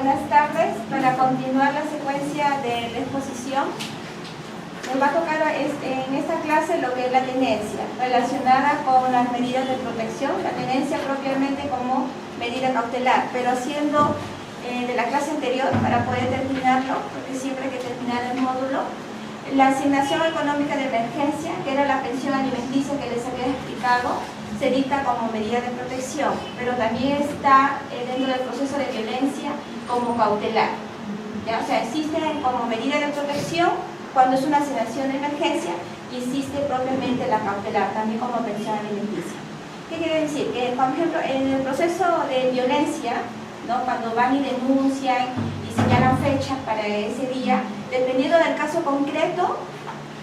buenas tardes. Para continuar la secuencia de la exposición, nos va a tocar en esta clase lo que es la tenencia, relacionada con las medidas de protección, la tenencia propiamente como medida cautelar, pero haciendo de la clase anterior, para poder terminarlo, porque siempre hay que terminar el módulo, la asignación económica de emergencia, que era la pensión alimenticia que les había explicado, se dicta como medida de protección, pero también está dentro del proceso de violencia como cautelar. ¿Ya? O sea, existe como medida de protección cuando es una asignación de emergencia y existe propiamente la cautelar, también como pensión alimenticia. ¿Qué quiere decir? Que, por ejemplo, en el proceso de violencia, ¿no? Cuando van y denuncian y señalan fechas para ese día, dependiendo del caso concreto,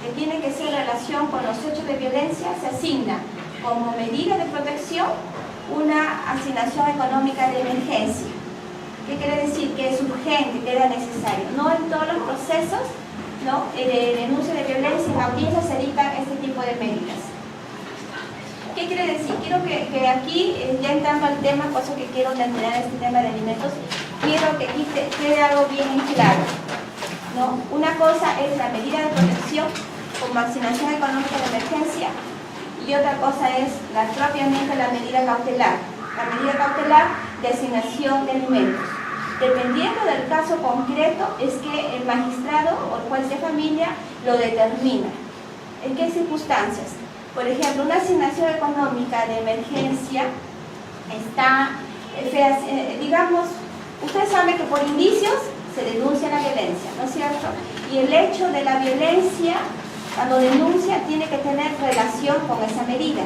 que tiene que ser en relación con los hechos de violencia, se asigna como medida de protección una asignación económica de emergencia. ¿Qué quiere decir? Que es urgente, que era necesario. No en todos los procesos, ¿no?, de denuncia de violencia, en audiencia se dictan este tipo de medidas. ¿Qué quiere decir? Quiero que aquí, ya entrando al tema, por eso que quiero terminar este tema de alimentos, quiero que aquí quede algo bien claro, ¿no? Una cosa es la medida de protección como asignación económica de emergencia, y otra cosa es propiamente la medida cautelar. La medida cautelar de asignación de alimentos. Dependiendo del caso concreto, es que el magistrado o el juez de familia lo determina. ¿En qué circunstancias? Por ejemplo, una asignación económica de emergencia está, digamos, ustedes saben que por indicios se denuncia la violencia, ¿no es cierto? Y el hecho de la violencia, cuando denuncia, tiene que tener relación con esa medida.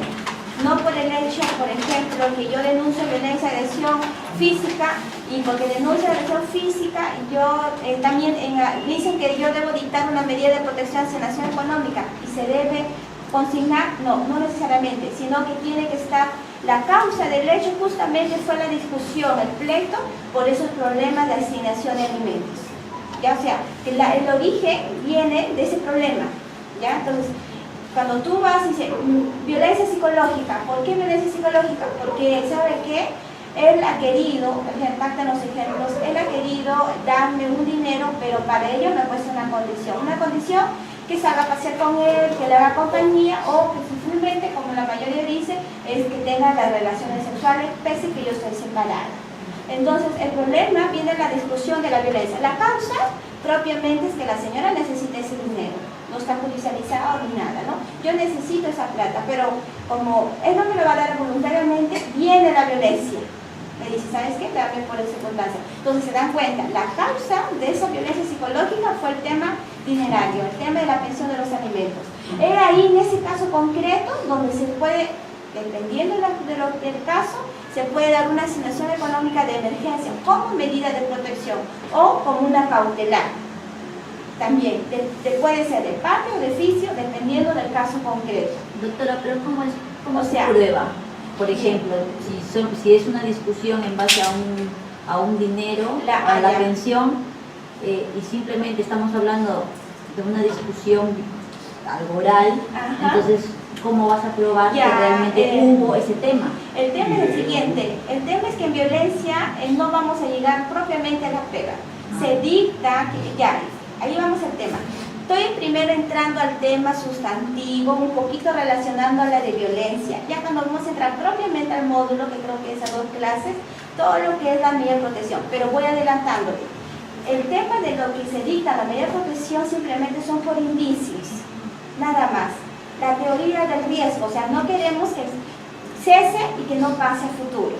No por el hecho, por ejemplo, que yo denuncio violencia, agresión física, y porque denuncio agresión física, yo también dicen que yo debo dictar una medida de protección de asignación económica y se debe consignar, no necesariamente, sino que tiene que estar la causa del hecho, justamente fue la discusión, el pleito, por esos problemas de asignación de alimentos. ¿Ya? O sea, que el origen viene de ese problema. ¿Ya? Entonces, cuando tú vas y dices, violencia psicológica, ¿por qué violencia psicológica? Porque, ¿sabe qué? Él ha querido, impactan los ejemplos, él ha querido darme un dinero, pero para ello me ha puesto una condición que se haga pasear con él, que le haga compañía, o que simplemente, como la mayoría dice, es que tenga las relaciones sexuales, pese que yo estoy separada. Entonces, el problema viene en la discusión de la violencia. La causa, propiamente, es que la señora necesita ese dinero. No está judicializado ni nada, ¿no? Yo necesito esa plata, pero como él no me lo va a dar voluntariamente, viene la violencia. Me dice, ¿sabes qué? Dame por esa circunstancia. Entonces se dan cuenta, la causa de esa violencia psicológica fue el tema dinerario, el tema de la pensión de los alimentos. Es ahí, en ese caso concreto, donde se puede, dependiendo del caso, se puede dar una asignación económica de emergencia como medida de protección o como una cautelar. También, puede ser de parte o de oficio, dependiendo del caso concreto. Doctora, pero ¿cómo se sea, prueba? Por ejemplo, si es una discusión en base a un dinero, a la pensión, y simplemente estamos hablando de una discusión laboral, entonces, ¿cómo vas a probar que realmente hubo ese tema? El tema es el siguiente, el tema es que en violencia no vamos a llegar propiamente a la prueba. Se dicta que ahí vamos al tema. Estoy primero entrando al tema sustantivo, un poquito relacionándola de violencia. Ya cuando vamos a entrar propiamente al módulo, que creo que es a 2 clases, todo lo que es la medida de protección, pero voy adelantándote. El tema de lo que se dicta la medida de protección simplemente son por indicios, nada más. La teoría del riesgo, o sea, no queremos que cese y que no pase a futuro.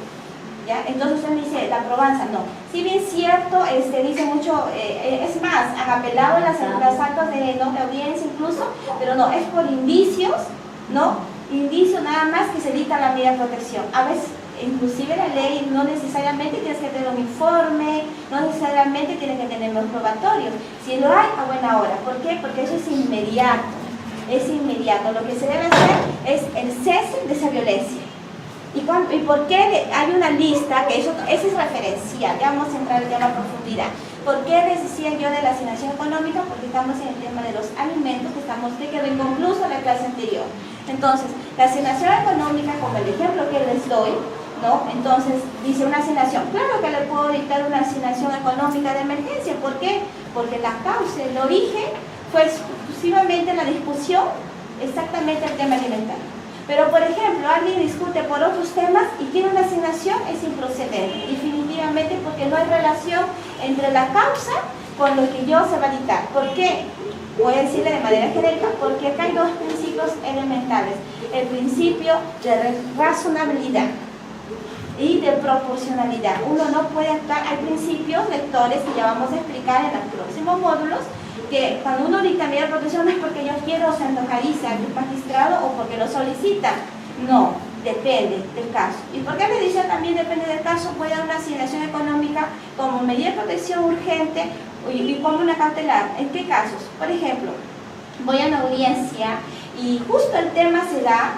¿Ya? Entonces usted me dice, la probanza, no. Si bien es cierto, dice mucho, es más, han apelado a las actas de audiencia incluso, pero no, es por indicios, ¿no? Indicio nada más que se dicta la medida de protección. A veces, inclusive la ley no necesariamente tienes que tener un informe, no necesariamente tienes que tener los probatorios. Si lo hay, a buena hora. ¿Por qué? Porque eso es inmediato. Es inmediato. Lo que se debe hacer es el cese de esa violencia. ¿Y por qué hay una lista? Que eso es referencial, ya vamos a entrar en el tema a profundidad. ¿Por qué les decía yo de la asignación económica? Porque estamos en el tema de los alimentos, que quedó inconcluso en la clase anterior. Entonces, la asignación económica, como el ejemplo que les doy, ¿no? Entonces, dice una asignación. Claro que le puedo dictar una asignación económica de emergencia. ¿Por qué? Porque la causa, el origen, fue exclusivamente la discusión, exactamente el tema alimentario. Pero, por ejemplo, alguien discute por otros temas y quiere una asignación, es improcedente, definitivamente, porque no hay relación entre la causa con lo que yo se va a dictar. ¿Por qué? Voy a decirle de manera genérica, porque acá hay dos principios elementales. El principio de razonabilidad y de proporcionalidad. Uno no puede actuar, hay principios lectores que ya vamos a explicar en los próximos módulos, que cuando uno dicta medida de protección no es porque yo quiero santojariza al magistrado o porque lo solicita. No, depende del caso. ¿Y por qué le dice también depende del caso? Puede dar una asignación económica como medida de protección urgente y como una cautelar. ¿En qué casos? Por ejemplo, voy a una audiencia y justo el tema se da,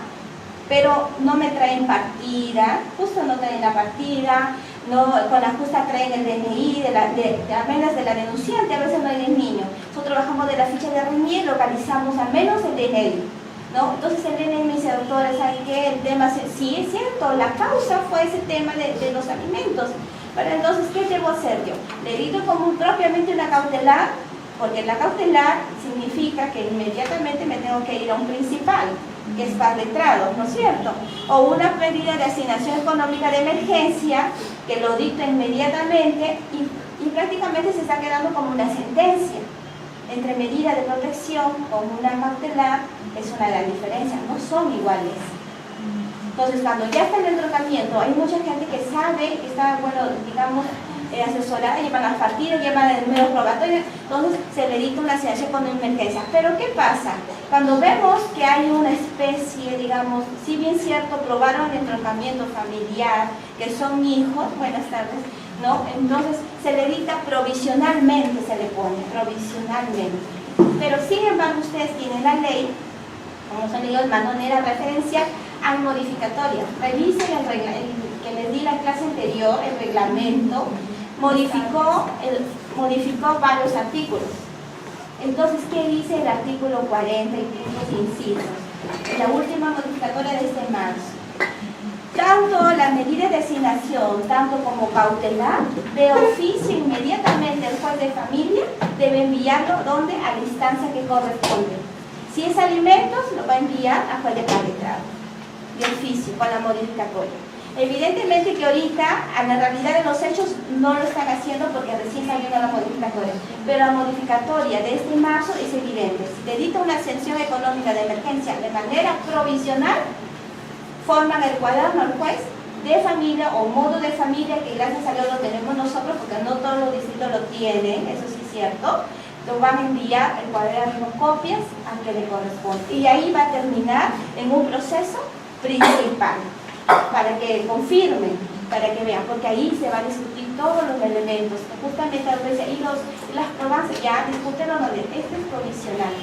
pero no me traen partida, justo no traen la partida, no, con la justa traen el DNI, al menos de la denunciante, a veces no hay el niño. Nosotros trabajamos de la ficha de RNI y localizamos al menos el DNI, ¿no? Entonces el DNI me dice, doctora, ¿sabe qué? El tema, sí es cierto, la causa fue ese tema de los alimentos. Pero entonces, ¿qué debo hacer yo? Le dicto como propiamente una cautelar, porque la cautelar significa que inmediatamente me tengo que ir a un principal, que es para letrado, ¿no es cierto? O una medida de asignación económica de emergencia, que lo dicto inmediatamente y prácticamente se está quedando como una sentencia. Entre medida de protección con una cautelar es una gran diferencia, no son iguales. Entonces, cuando ya está en el tratamiento, hay mucha gente que sabe, que está, bueno, digamos, asesorada, llevan las partidas, llevan el medio probatorio, entonces se le dicta una asignación con emergencia. Pero ¿qué pasa? Cuando vemos que hay una especie, digamos, si bien cierto, probaron el tratamiento familiar, que son hijos, buenas tardes, ¿no? Entonces se le dicta provisionalmente, se le pone, provisionalmente. Pero sin embargo, ustedes tienen la ley, como se leído, manera referencia al modificatoria. Revisen el que les di la clase anterior, el reglamento, modificó varios artículos. Entonces, ¿qué dice el artículo 40 y puntos incisos? La última modificatoria de este marzo. Tanto la medida de asignación, tanto como cautelar, de oficio inmediatamente el juez de familia debe enviarlo ¿dónde? A la instancia que corresponde. Si es alimentos, lo va a enviar a juez de letrado, de oficio, con la modificatoria. Evidentemente que ahorita, en la realidad de los hechos, no lo están haciendo porque recién salió la modificatoria. Pero la modificatoria de este marzo es evidente. Si te dicta una exención económica de emergencia de manera provisional, forman el cuaderno al juez de familia o modo de familia, que gracias a Dios lo tenemos nosotros, porque no todos los distritos lo tienen, eso sí es cierto. Lo van a enviar el cuaderno copias al que le corresponde. Y ahí va a terminar en un proceso principal, para que confirmen, para que vean, porque ahí se va a discutir todos los elementos, justamente y las pruebas ya discuten o no, este es provisional,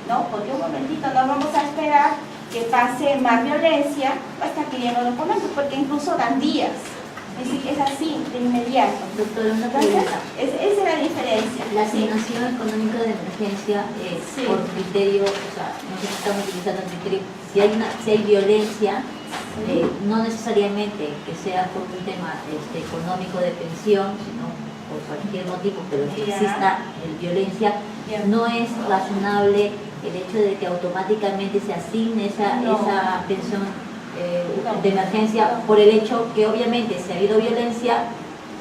¿no? Porque un momentito, no vamos a esperar que pase más violencia hasta que lleguen los documentos, porque incluso dan días, es así, de inmediato. Doctora, una pregunta. Esa es la diferencia. La asignación económica de emergencia sí. Por criterio, o sea, nosotros estamos utilizando el criterio, si hay violencia, no necesariamente que sea por un tema económico de pensión, sino por cualquier motivo, pero que exista violencia, no es razonable el hecho de que automáticamente se asigne esa pensión de emergencia por el hecho que obviamente si ha habido violencia,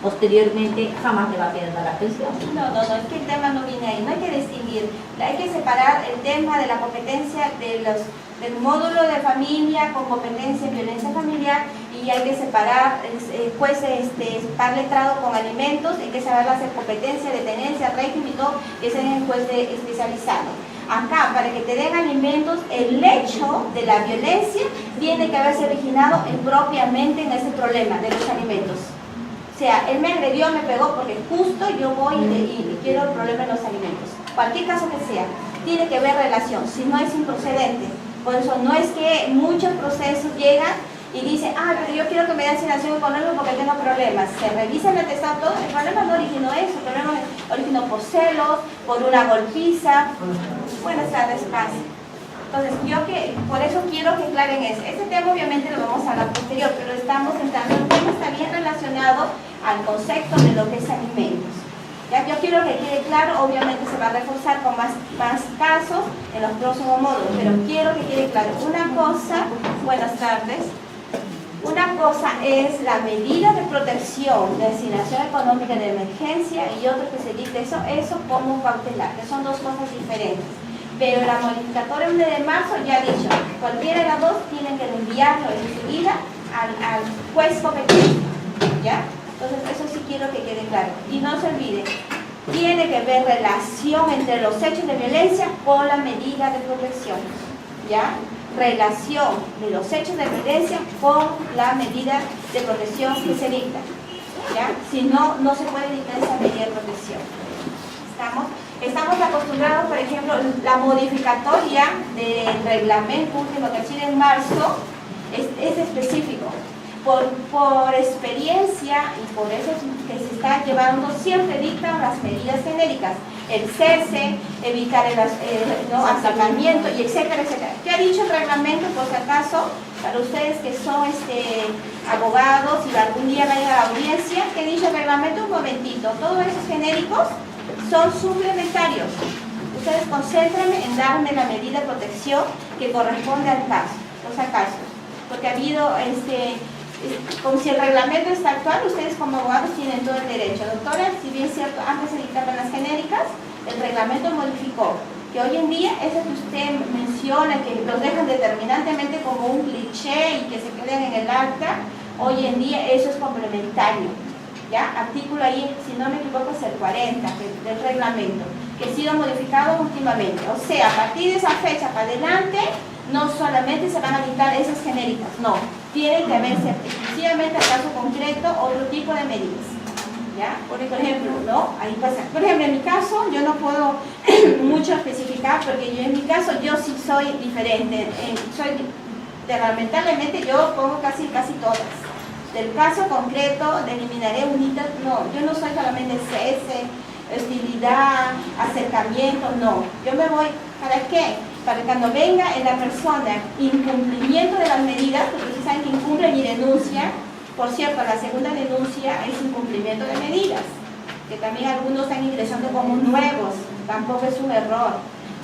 posteriormente jamás le va a quedar la pensión. No, es que el tema no viene ahí, no hay que distinguir, hay que separar el tema de la competencia del módulo de familia con competencia en violencia familiar, y hay que separar el juez par letrado con alimentos, hay que saber hacer competencia de tenencia, régimen y todo, que es el juez especializado. Acá, para que te den alimentos, el hecho de la violencia tiene que haberse originado propiamente en ese problema de los alimentos. O sea, él me agredió, me pegó porque justo yo voy y quiero el problema de los alimentos. Cualquier caso que sea, tiene que haber relación, si no es improcedente. Por eso no es que muchos procesos llegan y dicen, pero yo quiero que me den asignación económica porque tengo problemas. Se revisa el atestado, todo, el problema no originó eso, el problema originó por celos, por una golpiza. Buenas tardes, paz. Entonces, por eso quiero que aclaren eso. Este tema obviamente lo vamos a hablar posterior, pero estamos entrando en un tema está bien relacionado al concepto de lo que es alimentos. ¿Ya? Yo quiero que quede claro, obviamente se va a reforzar con más casos en los próximos módulos, pero quiero que quede claro. Una cosa, buenas tardes, una cosa es la medida de protección de asignación económica de emergencia y otro que se dice eso como cautelar, que son dos cosas diferentes. Pero la modificatoria 1 de marzo ya ha dicho, cualquiera de las dos tienen que enviarlo enseguida al juez competente, ¿ya? Entonces eso sí quiero que quede claro. Y no se olvide, tiene que haber relación entre los hechos de violencia con la medida de protección, ¿ya? Relación de los hechos de violencia con la medida de protección que se dicta, ¿ya? Si no, no se puede dictar esa medida de protección. Estamos acostumbrados, por ejemplo, la modificatoria del reglamento último que existe en marzo es específico. Por experiencia y por eso que se está llevando, siempre dictan las medidas genéricas, el cese, evitar el aplacamiento y etcétera, etcétera. ¿Qué ha dicho el reglamento, por si acaso, para ustedes que son abogados y algún día vayan a la audiencia? ¿Qué ha dicho el reglamento? Un momentito, todos esos genéricos son suplementarios. Ustedes concéntrense en darme la medida de protección que corresponde al caso, los casos, porque ha habido como si el reglamento está actual, ustedes como abogados tienen todo el derecho. Doctora, si bien es cierto, antes se dictaban las genéricas, el reglamento modificó, que hoy en día eso que usted menciona, que los dejan determinantemente como un cliché y que se queden en el acta, hoy en día eso es complementario, ¿ya? Artículo ahí, si no me equivoco, es el 40 del reglamento, que ha sido modificado últimamente. O sea, a partir de esa fecha para adelante, no solamente se van a dictar esas genéricas, no. Tiene que haberse exclusivamente al caso concreto otro tipo de medidas, ¿ya? Por ejemplo, ¿no? Ahí pasa. Por ejemplo, en mi caso, yo no puedo mucho especificar porque yo en mi caso, yo sí soy diferente. Lamentablemente yo pongo casi todas. Del caso concreto, eliminaré unitas, no. Yo no soy solamente cese, hostilidad, acercamiento, no. Yo me voy, ¿para qué? Para cuando venga en la persona incumplimiento de las medidas, porque ustedes saben que incumplen y denuncian. Por cierto, la segunda denuncia es incumplimiento de medidas, que también algunos están ingresando como nuevos, tampoco es un error.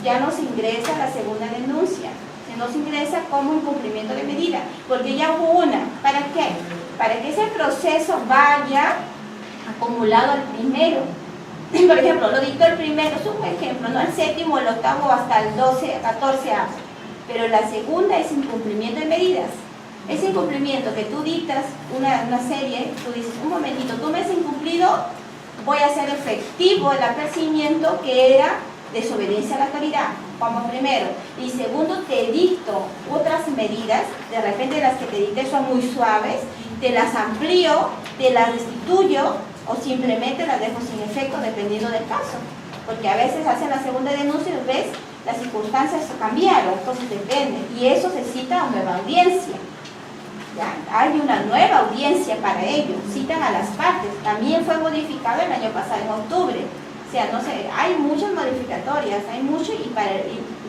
Ya no se ingresa la segunda denuncia, se nos ingresa como incumplimiento de medida, porque ya hubo una. ¿Para qué? Para que ese proceso vaya acumulado al primero. Por ejemplo, lo dictó el primero, es un ejemplo, no el séptimo, el octavo hasta el 12, 14 años. Pero la segunda es incumplimiento de medidas. Ese incumplimiento que tú dictas una serie, tú dices, un momentito, tú me has incumplido, voy a hacer efectivo el apercibimiento que era desobediencia a la autoridad, como primero. Y segundo, te dicto otras medidas, de repente las que te dicté son muy suaves, te las amplío, te las destituyo, o simplemente las dejo sin efecto dependiendo del caso, porque a veces hacen la segunda denuncia y ves, las circunstancias cambiaron, entonces depende, y eso se cita a nueva audiencia, ¿ya? Hay una nueva audiencia para ello, citan a las partes, también fue modificado el año pasado en octubre, o sea, no sé, hay muchas modificatorias, hay mucho y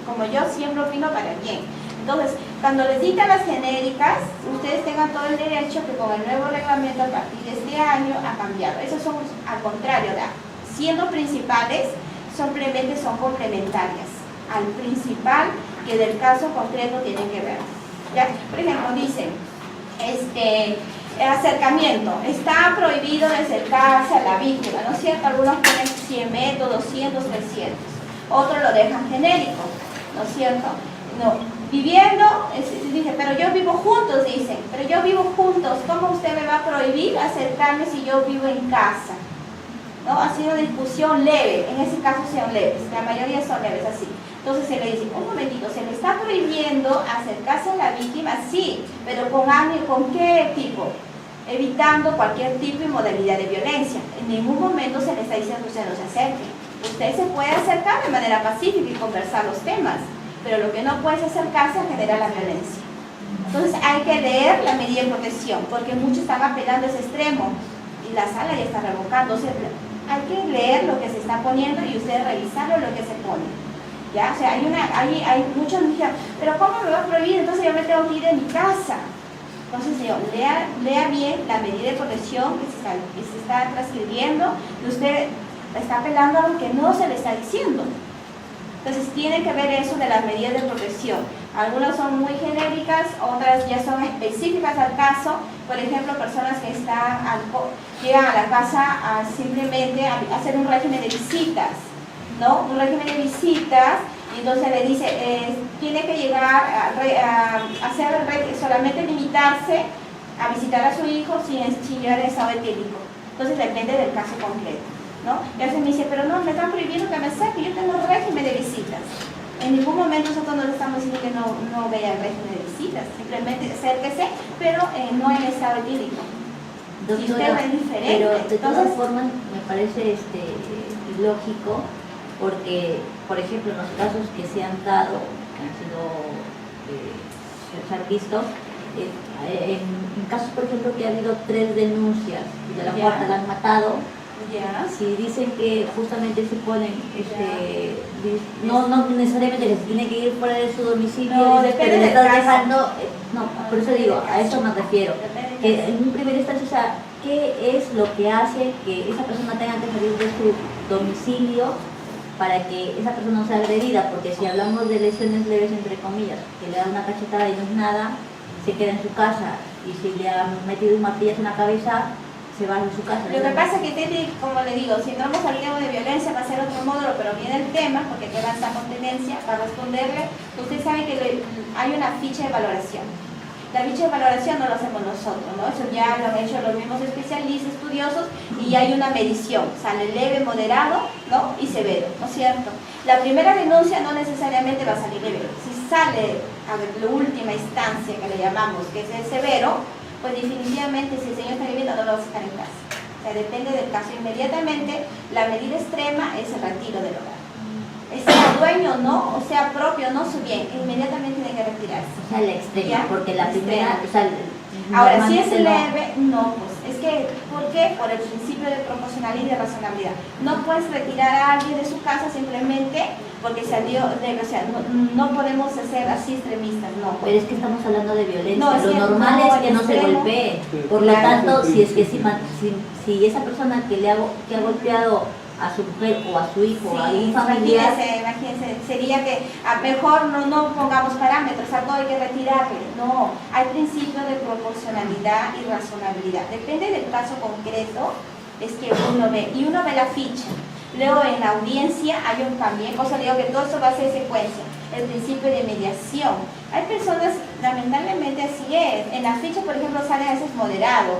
como yo siempre opino para bien. Entonces, cuando les dictan las genéricas, ustedes tengan todo el derecho que con el nuevo reglamento a partir de este año ha cambiado. Esos son, al contrario, ¿verdad? Siendo principales, simplemente son complementarias al principal que del caso concreto tienen que ver, ¿ya? Por ejemplo, dicen, acercamiento, está prohibido de acercarse a la víctima, ¿no es cierto? Algunos ponen 100 metros, 200, 300, otros lo dejan genérico, ¿no es cierto? No. Viviendo, dice, pero yo vivo juntos, dicen, pero yo vivo juntos, ¿cómo usted me va a prohibir acercarme si yo vivo en casa? ¿No? Ha sido discusión leve, en ese caso sean leves, la mayoría son leves así. Entonces se le dice, un momentito, se le está prohibiendo acercarse a la víctima, sí, pero ¿con qué tipo? Evitando cualquier tipo y modalidad de violencia. En ningún momento se le está diciendo que usted no se acerque. Usted se puede acercar de manera pacífica y conversar los temas, pero lo que no puede es acercarse a generar la violencia. Entonces hay que leer la medida de protección, porque muchos están apelando a ese extremo y la sala ya está revocando. O sea, hay que leer lo que se está poniendo y ustedes revisarlo lo que se pone. ¿ya? O sea, hay muchos que dijeron, pero ¿cómo me va a prohibir? Entonces yo me tengo que ir de mi casa. Entonces, señor, lea bien la medida de protección que se está transcribiendo y usted está apelando a lo que no se le está diciendo. Entonces, tiene que ver eso de las medidas de protección. Algunas son muy genéricas, otras ya son específicas al caso. Por ejemplo, personas que llegan a la casa simplemente a hacer un régimen de visitas, ¿no? Un régimen de visitas. Y entonces le dice, tiene que llegar a hacer solamente limitarse a visitar a su hijo sin llegar en estado etílico. Entonces depende del caso concreto, ¿no? Y a veces me dice, pero no, me están prohibiendo que me saque, yo tengo régimen de visitas. En ningún momento nosotros no le estamos diciendo que no vea el régimen de visitas, simplemente acérquese, pero no en estado etílico. Doctora, si usted es diferente. Pero de todas formas me parece ilógico, porque, por ejemplo, en los casos que se han dado, que han sido, se han visto, en casos, por ejemplo, que ha habido 3 denuncias y de la cuarta la han matado, si dicen que justamente se ponen, no necesariamente que se tiene que ir fuera de su domicilio, no, pero le estás dejando, por eso digo, a eso me refiero, que en un primer instancia, o sea, ¿qué es lo que hace que esa persona tenga que salir de su domicilio para que esa persona no sea agredida? Porque si hablamos de lesiones leves, entre comillas, que le da una cachetada y no es nada, se queda en su casa, y si le han metido un martillazo en la cabeza, se va de su casa. Lo que pasa es que, como le digo, si entramos al tema de violencia va a ser otro módulo, pero viene el tema, porque queda esta contenencia para responderle. Usted sabe que hay una ficha de valoración. La ficha de valoración no lo hacemos nosotros, ¿no? Eso ya lo han hecho los mismos especialistas, estudiosos, y hay una medición, sale leve, moderado, ¿no? Y severo, ¿no es cierto? La primera denuncia no necesariamente va a salir leve. Si sale a la última instancia que le llamamos, que es el severo, pues definitivamente si el señor está viviendo no lo va a sacar en casa. O sea, depende del caso. Inmediatamente la medida extrema es el retiro del hogar. Sea dueño o no, o sea propio o no, su bien, inmediatamente tiene que retirarse. O sea, la extrema, ¿ya? Porque la primera, o sea, ahora, si es leve, no, pues, es que, ¿por qué? Por el principio de proporcionalidad y de razonabilidad. No puedes retirar a alguien de su casa simplemente porque salió, o sea, no podemos ser así extremistas, no. Pero es que estamos hablando de violencia, no, lo normal es que no se golpee. Por lo tanto, si es que si esa persona que ha golpeado a su mujer o a su hijo, a un familiar, imagínense, sería que mejor no pongamos parámetros, a todo hay que retirarle. No, hay principio de proporcionalidad y razonabilidad. Depende del caso concreto, es que uno ve, y uno ve la ficha. Luego en la audiencia hay un cambio, o sea, digo que todo eso va a ser secuencia. El principio de mediación. Hay personas, lamentablemente así es, en la ficha, por ejemplo, sale a veces moderado.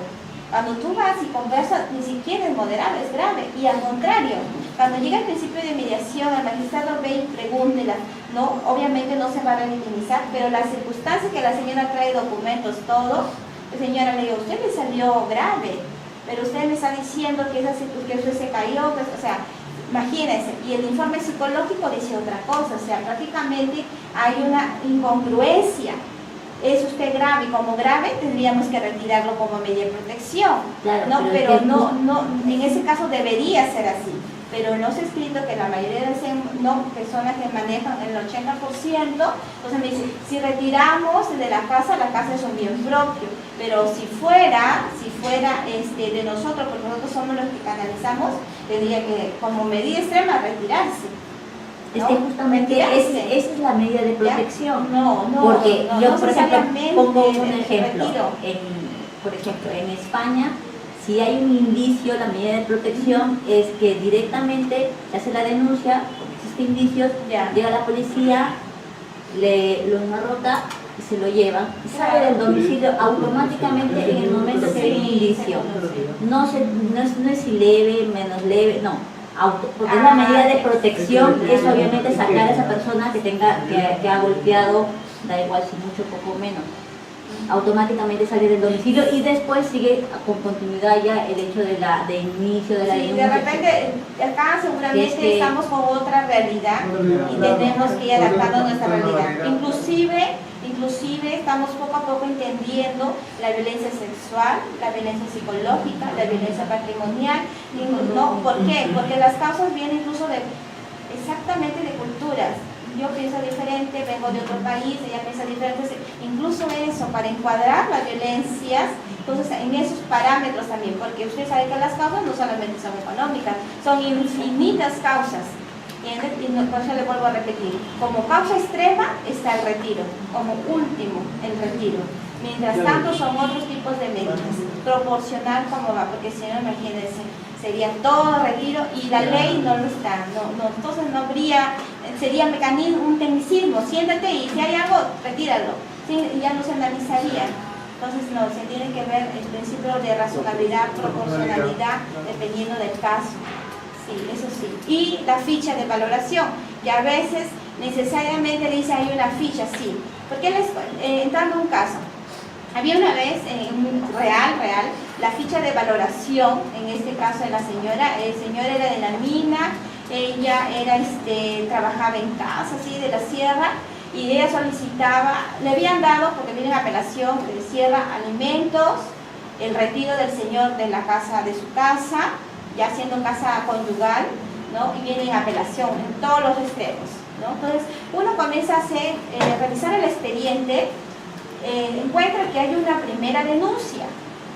Cuando tú vas y conversas, ni siquiera es moderado, es grave. Y al contrario, cuando llega el principio de mediación, el magistrado ve y pregúntela, ¿no? Obviamente no se va a revictimizar, pero las circunstancias que la señora trae documentos, todo, la señora le digo, usted le salió grave, pero usted me está diciendo que usted se cayó, pues, o sea, imagínense, y el informe psicológico dice otra cosa, o sea, prácticamente hay una incongruencia. Es usted grave, y como grave tendríamos que retirarlo como medida de protección, claro, ¿no? Pero no, en ese caso debería ser así, pero no se ha escrito que la mayoría de las personas que manejan el 80%, entonces me dice, si retiramos de la casa es un bien propio, pero si fuera de nosotros, porque nosotros somos los que canalizamos, tendría que como medida extrema retirarse. Es que justamente esa es la medida de protección. Porque no, yo, por ejemplo, pongo un ejemplo. Por ejemplo, en España, si hay un indicio, la medida de protección es que directamente se hace la denuncia, porque existen indicios, llega la policía, lo enmarrota y se lo llevan y sale del domicilio automáticamente en el momento que hay un indicio. No es si leve, menos leve, no. Porque es la medida de protección, es obviamente sacar a esa persona que ha golpeado, da igual si mucho o poco menos, automáticamente salir del domicilio y después sigue con continuidad ya el hecho de inicio de la denuncia. De repente acá seguramente estamos con otra realidad y tenemos que ir adaptando a nuestra realidad. Inclusive estamos poco a poco entendiendo la violencia sexual, la violencia psicológica, la violencia patrimonial. ¿No? ¿Por qué? Porque las causas vienen incluso exactamente de culturas. yo pienso diferente, vengo de otro país, ella piensa diferente, incluso eso, para encuadrar las violencias, entonces en esos parámetros también, porque usted sabe que las causas no solamente son económicas, son infinitas causas. Y por eso le vuelvo a repetir, como causa extrema está el retiro, como último el retiro. Mientras tanto son otros tipos de medidas, proporcional como va, porque si no, imagínense, sería todo retiro y la ley no lo está, entonces no habría, sería un tecnicismo, siéntate y si hay algo, retíralo, y ya no se analizaría. Entonces no, se tiene que ver el principio de razonabilidad, proporcionalidad, dependiendo del caso. Sí, eso sí. Y la ficha de valoración, que a veces necesariamente dice hay una ficha, sí. Porque entrando a un caso, había una vez, real, la ficha de valoración, en este caso de la señora, el señor era de la mina, ella era, trabajaba en casa, así, de la sierra, y ella solicitaba, le habían dado, porque viene en apelación de sierra, alimentos, el retiro del señor de la casa, de su casa, ya siendo casa conyugal, ¿no? Y viene en apelación, en todos los extremos, ¿no? Entonces, uno comienza a revisar el expediente, encuentra que hay una primera denuncia,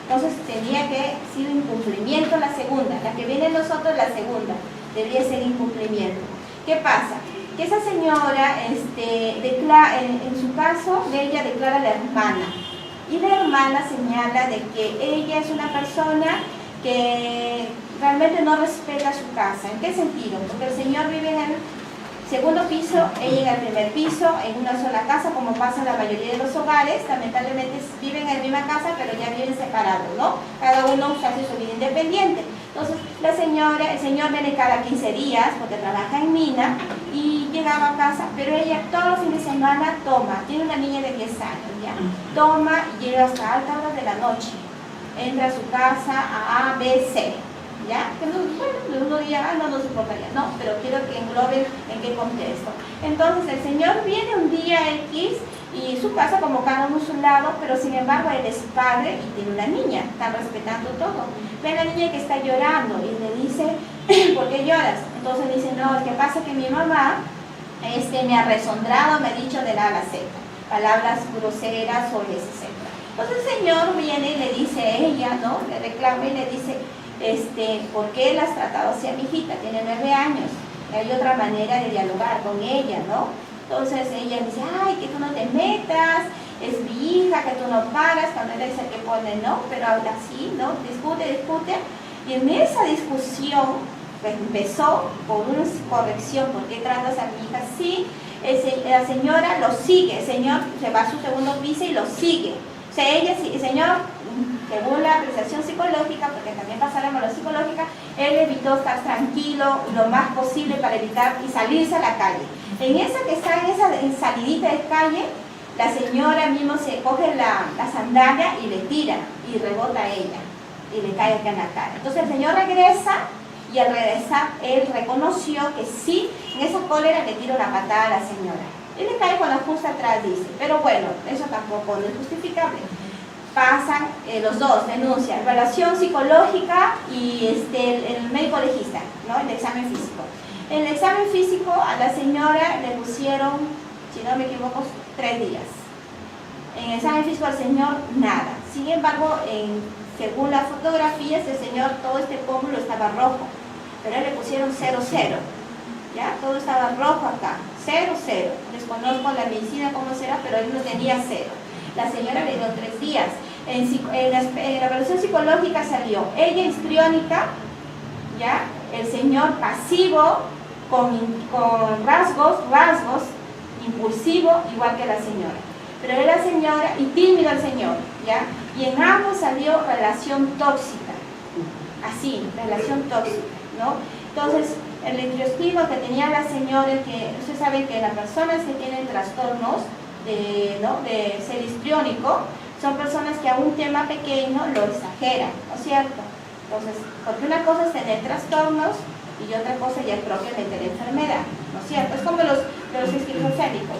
entonces tenía que ser incumplimiento la segunda, la que viene nosotros la segunda, debería ser incumplimiento. ¿Qué pasa? Que esa señora, en su caso, ella declara a la hermana, y la hermana señala de que ella es una persona que realmente no respeta su casa. ¿En qué sentido? Porque el señor vive en el segundo piso, ella en el primer piso, en una sola casa, como pasa en la mayoría de los hogares. Lamentablemente viven en la misma casa, pero ya viven separados, ¿no? Cada uno hace su vida independiente. Entonces, el señor viene cada 15 días, porque trabaja en mina, y llegaba a casa, pero ella todos los fines de semana toma, tiene una niña de 10 años, ¿ya? Toma y llega hasta altas horas de la noche. Entra a su casa a B, C, ¿ya? Que bueno, uno diría, no nos importaría, no, pero quiero que engloben en qué contexto. Entonces el señor viene un día X y su casa como cada uno a su lado, pero sin embargo él es padre y tiene una niña, están respetando todo. Ve a la niña que está llorando y le dice, ¿por qué lloras? Entonces dice, no, es que pasa que mi mamá me ha resondrado, me ha dicho de la A a la Z, palabras groseras, soez, etc. Entonces el señor viene y le dice a ella, ¿no? Le reclama y le dice, ¿por qué la has tratado así a mi hijita? Tiene 9 años. Y hay otra manera de dialogar con ella, ¿no? Entonces ella dice, ay, que tú no te metas, es mi hija, que tú no paras, cuando él es el que pone, ¿no? Pero ahora sí, ¿no? Discute. Y en esa discusión, pues, empezó por una corrección, ¿por qué tratas a mi hija así? La señora lo sigue, el señor se va a su segundo piso y lo sigue. O sea, el señor, según la apreciación psicológica, porque también pasa la evaluación psicológica, él evitó estar tranquilo lo más posible para evitar y salirse a la calle. En esa que está en esa salidita de calle, la señora mismo se coge la sandalia y le tira y rebota a ella y le cae acá en la cara. Entonces el señor regresa y al regresar él reconoció que sí, en esa cólera le tira una patada a la señora. Él le cae con la justa atrás, dice, pero bueno, eso tampoco no es justificable. Pasan los dos, denuncia, evaluación psicológica y el médico legista, ¿no? El examen físico. En el examen físico a la señora le pusieron, si no me equivoco, 3 días. En el examen físico al señor, nada. Sin embargo, según las fotografías, el señor, todo este pómulo estaba rojo, pero le pusieron 0, 0. ¿Ya? Todo estaba rojo acá, 0, 0. Desconozco la medicina cómo será, pero él no tenía 0. La señora le dio 3 días. En la evaluación psicológica salió ella histriónica, ¿ya? El señor pasivo, con rasgos, impulsivo, igual que la señora. Pero era la señora y tímido el señor, ¿ya? Y en ambos salió relación tóxica. Así, relación tóxica, ¿no? Entonces, el electroestímulo que tenía la señora, que usted sabe que las personas que tienen trastornos de ser histriónico, son personas que a un tema pequeño lo exageran, ¿no es cierto? Entonces, porque una cosa es tener trastornos y otra cosa ya es propiamente la enfermedad, ¿no es cierto? Es como los esquizofrénicos.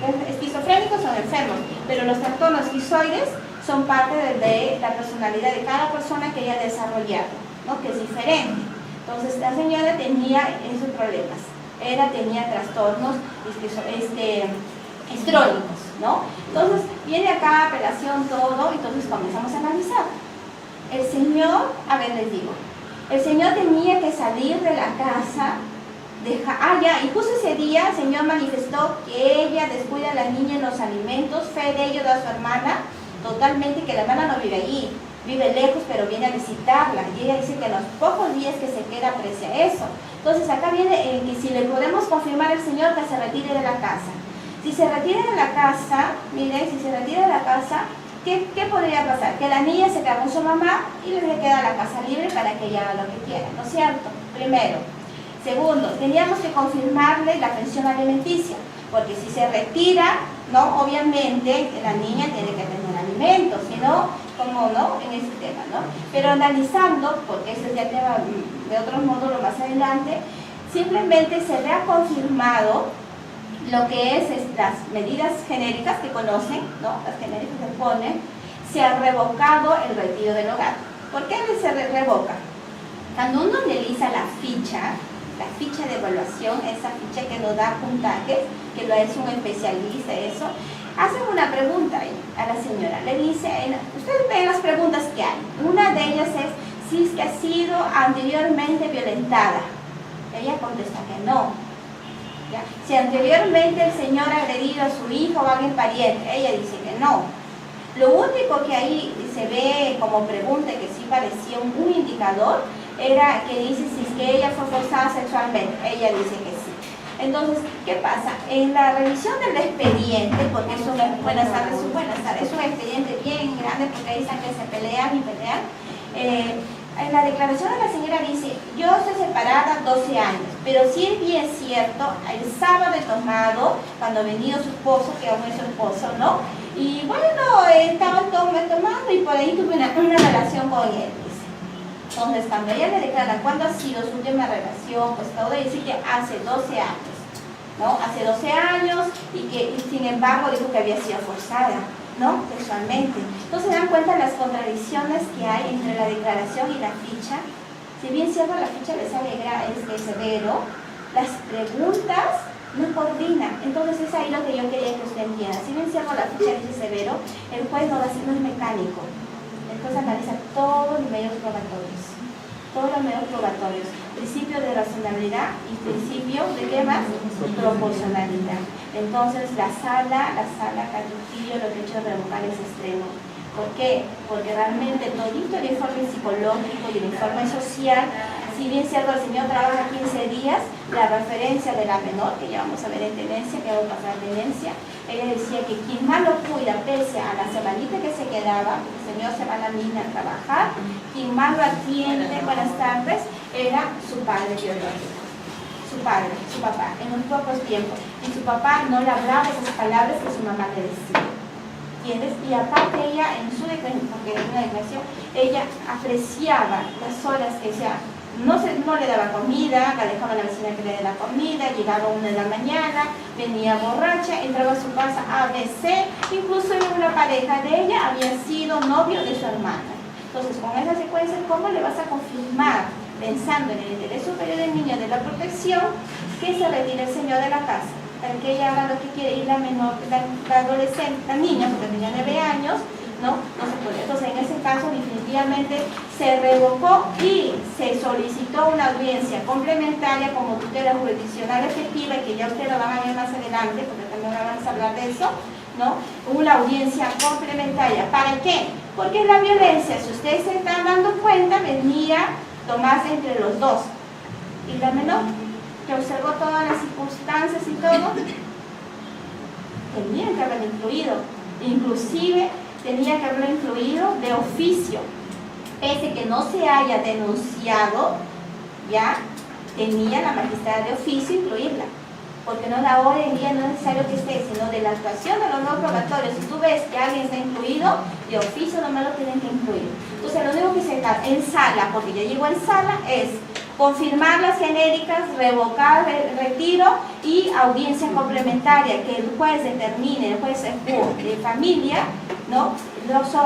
Los esquizofrénicos son enfermos, pero los trastornos esquizoides son parte de la personalidad de cada persona que ella ha desarrollado, ¿no? Que es diferente. Entonces la señora tenía esos problemas. tenía trastornos histrónicos, ¿no? Entonces, viene acá apelación, todo, entonces comenzamos a analizar. El señor, a ver, les digo, el señor tenía que salir de la casa, y justo ese día el señor manifestó que ella descuida a la niña en los alimentos, fe de ello da a su hermana, totalmente, que la hermana no vive allí, vive lejos, pero viene a visitarla, y ella dice que en los pocos días que se queda aprecia eso. Entonces acá viene que si le podemos confirmar al señor que se retire de la casa. Si se retira de la casa, miren, si se retira de la casa, ¿qué podría pasar? Que la niña se queda con su mamá y le queda la casa libre para que ella haga lo que quiera, ¿no es cierto? Primero. Segundo, teníamos que confirmarle la pensión alimenticia, porque si se retira, ¿no? Obviamente la niña tiene que tener alimentos, si no, ¿cómo no? En ese tema, ¿no? Pero analizando, porque ese ya tema de otro módulo más adelante, simplemente se le ha confirmado lo que es las medidas genéricas que conocen, ¿no? Las genéricas que ponen, se ha revocado el retiro del hogar. ¿Por qué se revoca? Cuando uno analiza la ficha de evaluación, esa ficha que nos da puntajes, que lo es un especialista, eso, hacen una pregunta ahí a la señora, le dice, ustedes ven las preguntas que hay, una de ellas es si es que ha sido anteriormente violentada. Ella contesta que no. ¿Ya? Si anteriormente el señor ha agredido a su hijo o a alguien pariente, ella dice que no. Lo único que ahí se ve como pregunta, que sí parecía un indicador, era que dice si es que ella fue forzada sexualmente. Ella dice que sí. Entonces, ¿qué pasa? En la revisión del expediente, porque es un expediente bien grande, porque ahí están que se pelean, en la declaración de la señora dice, yo estoy separada 12 años, pero sí es bien cierto, el sábado he tomado, cuando ha venido su esposo, que aún es su esposo, ¿no? Y bueno, estaba tomando y por ahí tuve una relación con él. Entonces, cuando ella le declara cuándo ha sido su última relación, pues todo dice que hace 12 años, ¿no? Hace 12 años y sin embargo dijo que había sido forzada, ¿no? Sexualmente. Entonces, se dan cuenta las contradicciones que hay entre la declaración y la ficha. Si bien cierto la ficha le sale severo, las preguntas no coordinan. Entonces, es ahí lo que yo quería que usted entienda. Si bien cierto la ficha dice severo, el juez no es mecánico. Después analiza todos los medios probatorios. Principio de razonabilidad y principio de ¿qué más? Proporcionalidad. Entonces la sala Trujillo lo que ha hecho es revocar ese extremo. ¿Por qué? Porque realmente todito el informe psicológico y el informe social, si bien cierto el señor trabaja 15 días, la referencia de la menor, que ya vamos a ver en tenencia, que vamos a pasar en tenencia, ella decía que quien más lo cuida, pese a la semanita que se quedaba, el señor se va a la mina a trabajar, quien más lo atiende, buenas tardes, era su padre biológico. Su papá, en unos pocos tiempos. Y su papá no le hablaba esas palabras que su mamá le decía. ¿Entiendes? Y aparte ella, en su declaración, porque en una declaración, ella apreciaba las horas que no le daba comida, la dejaba a la vecina que le dé la comida, llegaba a 1 de la mañana, venía borracha, entraba a su casa ABC, incluso una pareja de ella había sido novio de su hermana. Entonces, con esa secuencia, ¿cómo le vas a confirmar, pensando en el interés superior del niño de la protección, que se retire el señor de la casa? Para que ella haga lo que quiere, y la menor, la adolescente, la niña, porque tenía 9 años, no se puede. Entonces, en ese caso, definitivamente se revocó y se solicitó una audiencia complementaria como tutela jurisdiccional efectiva, y que ya ustedes lo van a ver más adelante, porque también vamos a hablar de eso, ¿no? Una audiencia complementaria. ¿Para qué? Porque la violencia, si ustedes se están dando cuenta, venía tomarse entre los dos. Y la menor, que observó todas las circunstancias y todo, tenían que haber influido. Inclusive, tenía que haberlo incluido de oficio. Pese que no se haya denunciado, ya tenía la magistrada de oficio incluirla. Porque no la hora en día no es necesario que esté, sino de la actuación de los no probatorios. Si tú ves que alguien está incluido, de oficio no me lo tienen que incluir. Entonces, lo único que se da en sala, porque ya llegó en sala, es confirmar las genéricas, revocar el retiro y audiencia complementaria, que el juez determine, el juez de familia, ¿no?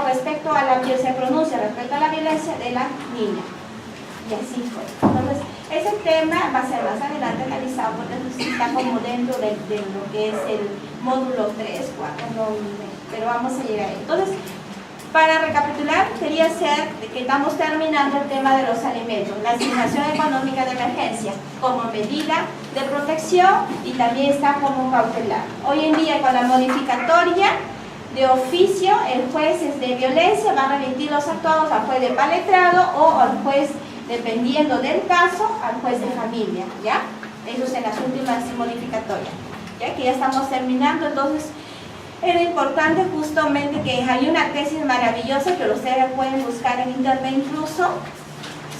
Respecto a la que se pronuncia respecto a la violencia de la niña. Y así fue. Entonces, ese tema va a ser más adelante analizado porque está como dentro de lo que es el módulo 3, 4, no, pero vamos a llegar ahí. Entonces, para recapitular, quería ser que estamos terminando el tema de los alimentos, la asignación económica de emergencia como medida de protección y también está como cautelar. Hoy en día con la modificatoria de oficio, el juez de violencia va a remitir los actuados al juez de paletrado o al juez, dependiendo del caso, al juez de familia, ¿ya? Eso es en las últimas modificatorias, ¿ya? Que ya estamos terminando, entonces era importante justamente que hay una tesis maravillosa que ustedes pueden buscar en internet incluso,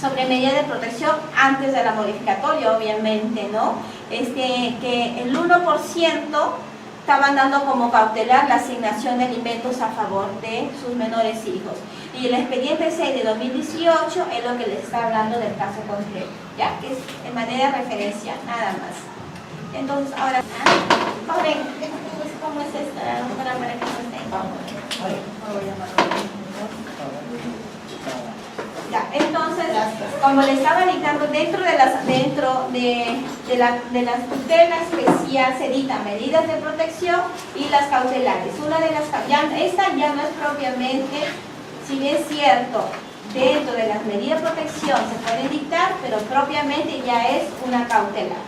sobre medidas de protección antes de la modificatoria, obviamente, ¿no? Que el 1% estaban dando como cautelar la asignación de alimentos a favor de sus menores hijos. Y el expediente 6 de 2018 es lo que les está hablando del caso concreto, ¿ya? Que es en manera de referencia, nada más. Entonces, ahora, joven, ¿cómo es esta? Para que no esté. Ya, entonces, como le estaba indicando, dentro de las tutelas que ya se dictan medidas de protección y las cautelares. Una de las esta ya no es propiamente, si bien es cierto, dentro de las medidas de protección se puede dictar, pero propiamente ya es una cautelar,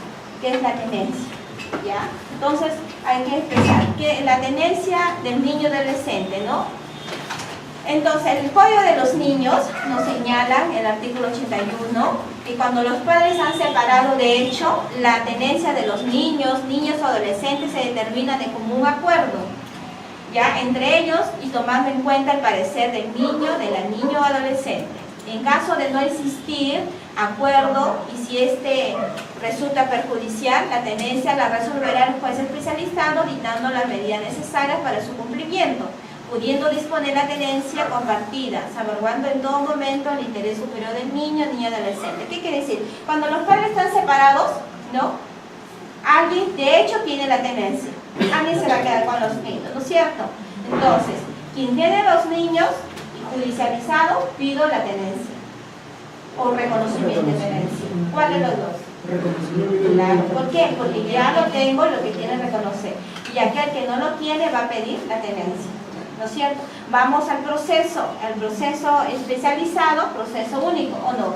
que es la tenencia, ¿ya? Entonces, hay que expresar que la tenencia del niño adolescente, ¿no? Entonces, el Código de los Niños nos señala en el artículo 81 que cuando los padres han separado, de hecho, la tenencia de los niños o adolescentes se determina de común acuerdo, ya entre ellos y tomando en cuenta el parecer del niño, de la niña o adolescente. En caso de no existir acuerdo y si este resulta perjudicial, la tenencia la resolverá el juez especializado dictando las medidas necesarias para su cumplimiento, pudiendo disponer la tenencia compartida, salvaguardando en todo momento el interés superior del niño o adolescente. ¿Qué quiere decir? Cuando los padres están separados, ¿no? Alguien, de hecho, tiene la tenencia. Alguien se va a quedar con los niños, ¿no es cierto? Entonces, quien tiene los niños judicializados, pido la tenencia o reconocimiento de tenencia. ¿Cuál de los dos? Reconocimiento. Claro. ¿Por qué? Porque ya lo tengo, lo que quiere reconocer. Y aquel que no lo tiene va a pedir la tenencia, ¿no es cierto? Vamos al proceso especializado, proceso único, ¿o no?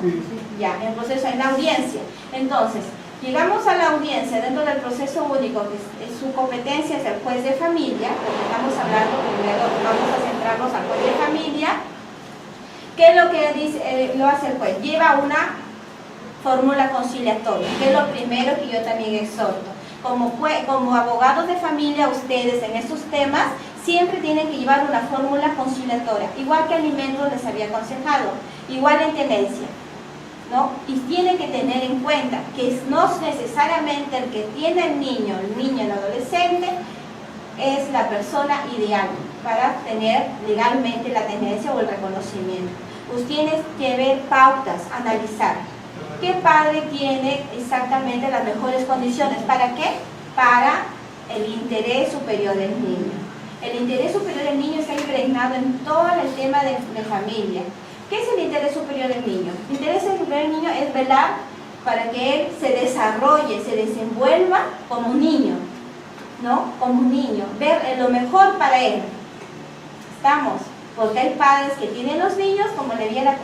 Ya, el proceso en la audiencia. Entonces, llegamos a la audiencia dentro del proceso único, que su competencia es el juez de familia, porque estamos hablando primero, vamos a centrarnos al juez de familia. ¿Qué es lo que dice, lo hace el juez? Lleva una fórmula conciliatoria, que es lo primero que yo también exhorto. Como abogados de familia, ustedes en estos temas siempre tienen que llevar una fórmula conciliatoria, igual que alimentos les había aconsejado, igual en tenencia, ¿no? Y tienen que tener en cuenta que no necesariamente el que tiene el niño, el adolescente, es la persona ideal para tener legalmente la tenencia o el reconocimiento. Ustedes tienen que ver pautas, analizar. ¿Qué padre tiene exactamente las mejores condiciones? ¿Para qué? Para el interés superior del niño. El interés superior del niño está impregnado en todo el tema de familia. ¿Qué es el interés superior del niño? El interés superior del niño es velar para que él se desarrolle, se desenvuelva como un niño, ¿no? Como un niño, ver lo mejor para él. ¿Estamos? Porque hay padres que tienen los niños, como le vi en la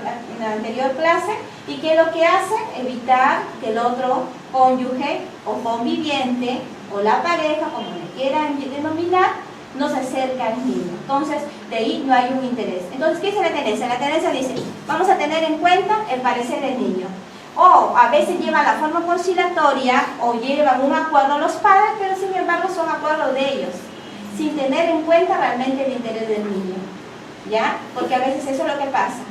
anterior clase, y que lo que hacen, evitar que el otro cónyuge o conviviente, o la pareja, como le quieran denominar, no se acerca al niño. Entonces, de ahí no hay un interés. Entonces, ¿qué es la tenencia? La tenencia dice, vamos a tener en cuenta el parecer del niño. O a veces llevan la forma conciliatoria o llevan un acuerdo los padres, pero sin embargo son acuerdos de ellos, sin tener en cuenta realmente el interés del niño. ¿Ya? Porque a veces eso es lo que pasa,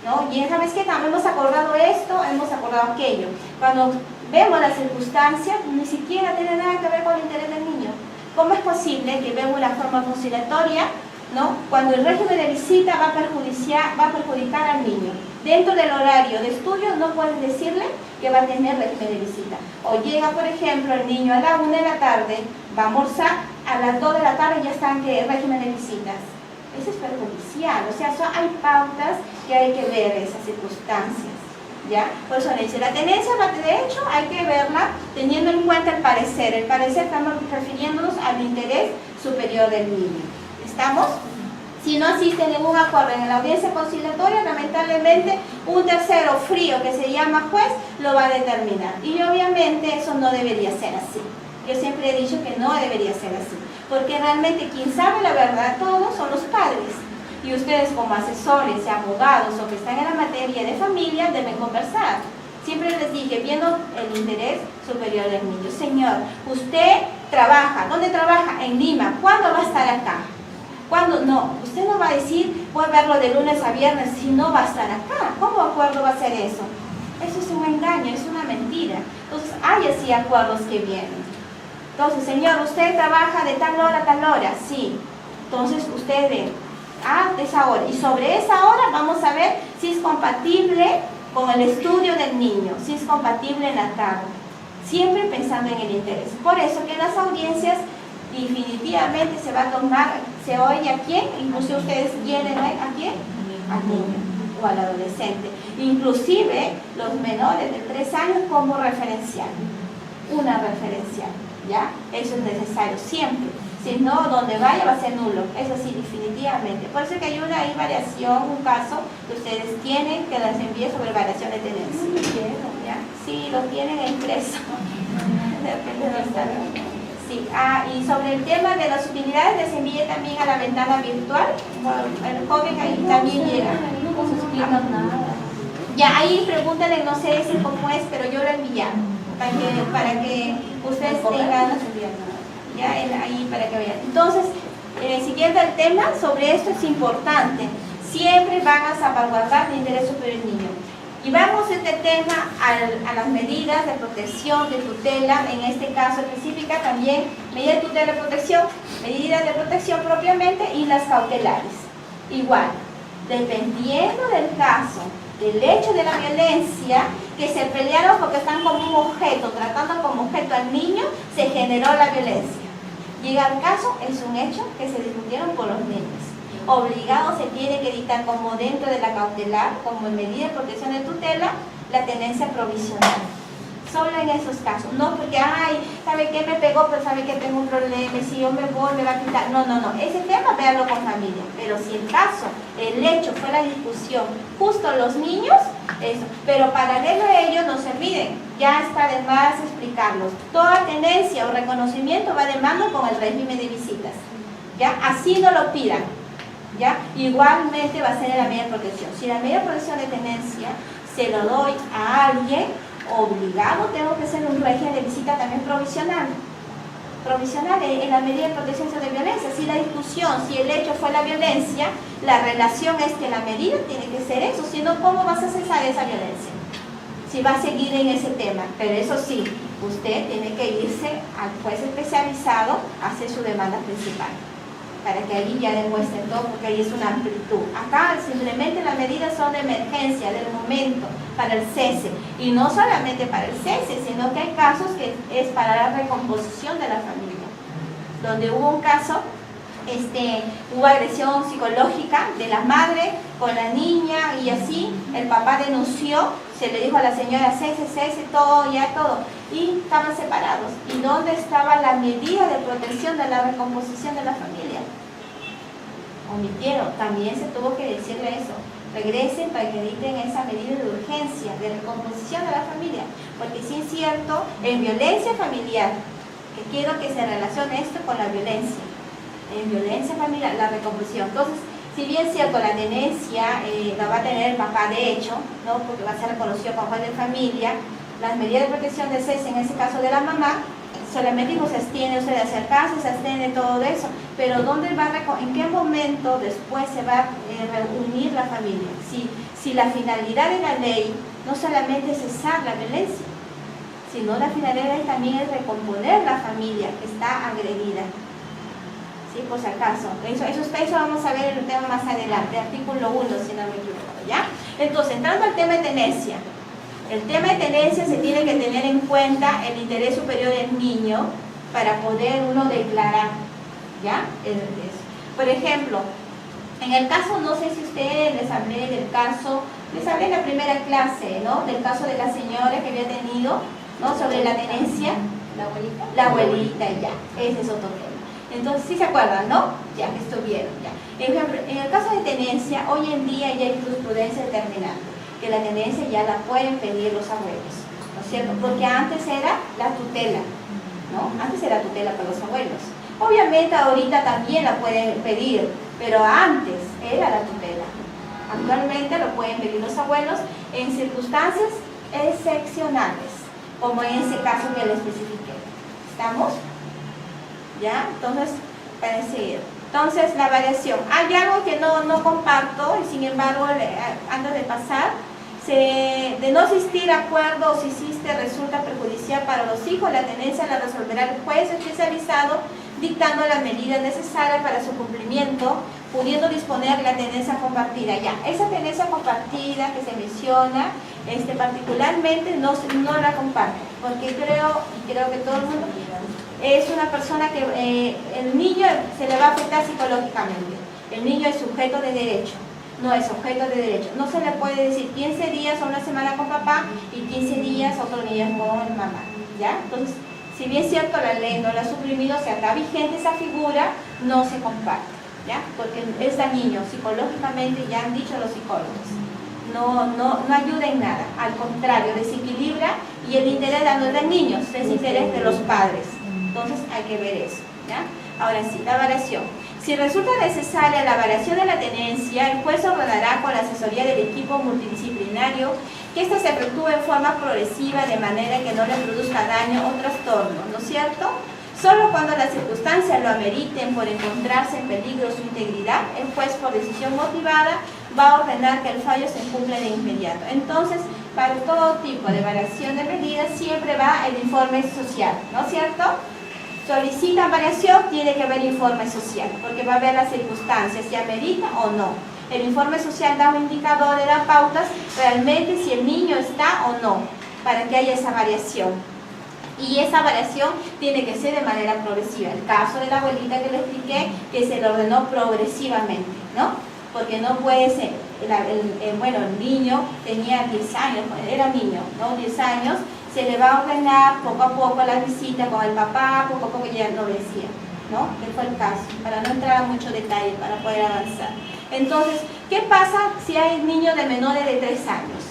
¿no? Y ¿sabes qué? También hemos acordado esto, hemos acordado aquello. Cuando vemos las circunstancias, ni siquiera tiene nada que ver con el interés del niño. ¿Cómo es posible que vemos la forma conciliatoria, ¿no? Cuando el régimen de visita va a perjudicar al niño? Dentro del horario de estudio no puedes decirle que va a tener régimen de visita. O llega, por ejemplo, el niño a la 1 de la tarde, va a almorzar, a las 2 de la tarde ya está en régimen de visitas. Eso es perjudicial, o sea, hay pautas que hay que ver esas circunstancias, ¿Ya? Por eso le dice, la tenencia, de hecho, hay que verla teniendo en cuenta el parecer. El parecer estamos refiriéndonos al interés superior del niño. ¿Estamos? Si no existe ningún acuerdo en la audiencia conciliatoria, lamentablemente un tercero frío que se llama juez lo va a determinar. Y obviamente eso no debería ser así. Yo siempre he dicho que no debería ser así. Porque realmente quien sabe la verdad de todo son los padres. Y ustedes como asesores y abogados o que están en la materia de familia deben conversar. Siempre les dije, viendo el interés superior del niño. Señor, usted trabaja. ¿Dónde trabaja? En Lima. ¿Cuándo va a estar acá? ¿Cuándo? No. Usted no va a decir, voy a verlo de lunes a viernes si no va a estar acá. ¿Cómo acuerdo va a ser eso? Eso es un engaño, es una mentira. Entonces, hay así acuerdos que vienen. Entonces, señor, usted trabaja de tal hora a tal hora. Sí. Entonces, usted ve. De esa hora. Y sobre esa hora vamos a ver si es compatible con el estudio del niño, si es compatible en la tarde. Siempre pensando en el interés. Por eso que en las audiencias definitivamente se va a tomar, se oye a quién, incluso ustedes quieren a quién, al niño o al adolescente. Inclusive los menores de 3 años como referencial. Una referencial, ¿ya? Eso es necesario siempre. Si no, donde vaya va a ser nulo. Eso sí, definitivamente. Por eso que hay una variación, un caso que ustedes tienen que les envíe sobre variación de tenencia. ¿Ya? Sí, lo tienen impreso. Sí. Y sobre el tema de las utilidades les envié también a la ventana virtual. El joven ahí también llega. No se explica nada. Ya, ahí pregúntenle, no sé si cómo es, pero yo lo envié para que ustedes tengan. Ya, ahí para que vean. Entonces, siguiendo el tema, sobre esto es importante. Siempre van a salvaguardar el interés superior del niño. Y vamos este tema a las medidas de protección, de tutela, en este caso específica también, medidas de tutela de protección, medidas de protección propiamente y las cautelares. Igual, dependiendo del caso, del hecho de la violencia, que se pelearon porque están como un objeto, tratando como objeto al niño, se generó la violencia. Llega el caso, es un hecho que se discutieron por los niños. Obligado se tiene que dictar como dentro de la cautelar, como medida de protección de tutela, la tenencia provisional. Solo en esos casos, no porque, ¿sabe qué? Me pegó, pero ¿sabe que tengo un problema? Si yo me voy, me va a quitar. No. Ese tema, véanlo con familia. Pero si el caso, el hecho fue la discusión, justo los niños, eso. Pero paralelo a ello, no se olviden, ya está de más explicarlos. Toda tenencia o reconocimiento va de mano con el régimen de visitas. ¿Ya? Así no lo pidan. ¿Ya? Igualmente va a ser la medida de protección. Si la medida de protección de tenencia se lo doy a alguien, obligado tengo que hacer un régimen de visita también provisional. Provisional en la medida de protección de violencia. Si la discusión, si el hecho fue la violencia, la relación es que la medida tiene que ser eso. Si no, ¿cómo vas a cesar esa violencia? Si va a seguir en ese tema. Pero eso sí, usted tiene que irse al juez especializado a hacer su demanda principal, para que ahí ya demuestren todo, porque ahí es una amplitud. Acá simplemente las medidas son de emergencia, del momento, para el cese. Y no solamente para el cese, sino que hay casos que es para la recomposición de la familia. Donde hubo un caso, hubo agresión psicológica de la madre con la niña y así, el papá denunció, se le dijo a la señora, cese, todo, ya todo. Y estaban separados. ¿Y dónde estaba la medida de protección de la recomposición de la familia? Omitieron. También se tuvo que decirle eso. Regresen para que editen esa medida de urgencia, de recomposición de la familia. Porque sí es cierto, en violencia familiar, que quiero que se relacione esto con la violencia. En violencia familiar, la recomposición. Entonces, si bien es cierto, la tenencia la va a tener el papá de hecho, ¿no? Porque va a ser reconocido como padre de familia, las medidas de protección de cese, en ese caso de la mamá, solamente se abstiene usted de acercarse, se abstiene de todo eso, pero ¿dónde va en qué momento después se va a reunir la familia? Si la finalidad de la ley no solamente es cesar la violencia, sino la finalidad de la ley también es recomponer la familia que está agredida. ¿Sí? Por si acaso. Eso vamos a ver el tema más adelante, artículo 1, si no me equivoco, ¿ya? Entonces, entrando al tema de tenencia. El tema de tenencia se tiene que tener en cuenta el interés superior del niño para poder uno declarar, ¿ya? Por ejemplo, en el caso, no sé si ustedes les hablé del caso Les hablé en la primera clase, ¿no? Del caso de la señora que había tenido, ¿no? Sobre la tenencia. ¿La abuelita? La abuelita, ya. Ese es otro tema. Entonces, ¿sí se acuerdan, no? Ya que estuvieron, ya. En el caso de tenencia, hoy en día ya hay jurisprudencia determinante que la tenencia ya la pueden pedir los abuelos, ¿no es cierto? Porque antes era la tutela, ¿no? Antes era tutela para los abuelos. Obviamente ahorita también la pueden pedir, pero antes era la tutela. Actualmente lo pueden pedir los abuelos en circunstancias excepcionales, como en ese caso que le especifiqué. ¿Estamos? ¿Ya? Entonces, para seguir. Entonces, la variación. Hay algo que no comparto, y sin embargo, antes de pasar, de no existir acuerdo o si existe resulta perjudicial para los hijos, la tenencia la resolverá el juez especializado dictando las medidas necesarias para su cumplimiento, pudiendo disponer la tenencia compartida. Ya, esa tenencia compartida que se menciona, particularmente no la comparto, porque creo que todo el mundo es una persona que el niño se le va a afectar psicológicamente. El niño es sujeto de derecho, no es objeto de derecho. No se le puede decir 15 días o una semana con papá y 15 días otro día con mamá, ¿ya? Entonces, si bien es cierto la ley no la ha suprimido, o sea, está vigente esa figura, no se comparte, ¿ya? Porque es dañino psicológicamente, ya han dicho los psicólogos. No ayuda en nada, al contrario, desequilibra y el interés no es del niño, es interés de los padres. Entonces hay que ver eso, ¿ya? Ahora sí, la variación. Si resulta necesaria la variación de la tenencia, el juez ordenará con la asesoría del equipo multidisciplinario que ésta se efectúe en forma progresiva de manera que no le produzca daño o trastorno, ¿no es cierto? Solo cuando las circunstancias lo ameriten por encontrarse en peligro su integridad, el juez por decisión motivada va a ordenar que el fallo se cumpla de inmediato. Entonces, para todo tipo de variación de medidas siempre va el informe social, ¿no es cierto? Solicitan variación, tiene que haber informe social, porque va a ver las circunstancias, si amerita o no. El informe social da un indicador, da pautas realmente si el niño está o no, para que haya esa variación. Y esa variación tiene que ser de manera progresiva. El caso de la abuelita que le expliqué, que se le ordenó progresivamente, ¿no? Porque no puede ser, el niño tenía 10 años, era niño, ¿no? 10 años, se le va a ordenar poco a poco la visita con el papá, poco a poco ya lo decía, ¿no? Que fue el caso, para no entrar a mucho detalle, para poder avanzar. Entonces, ¿qué pasa si hay niños de menores de 3 años?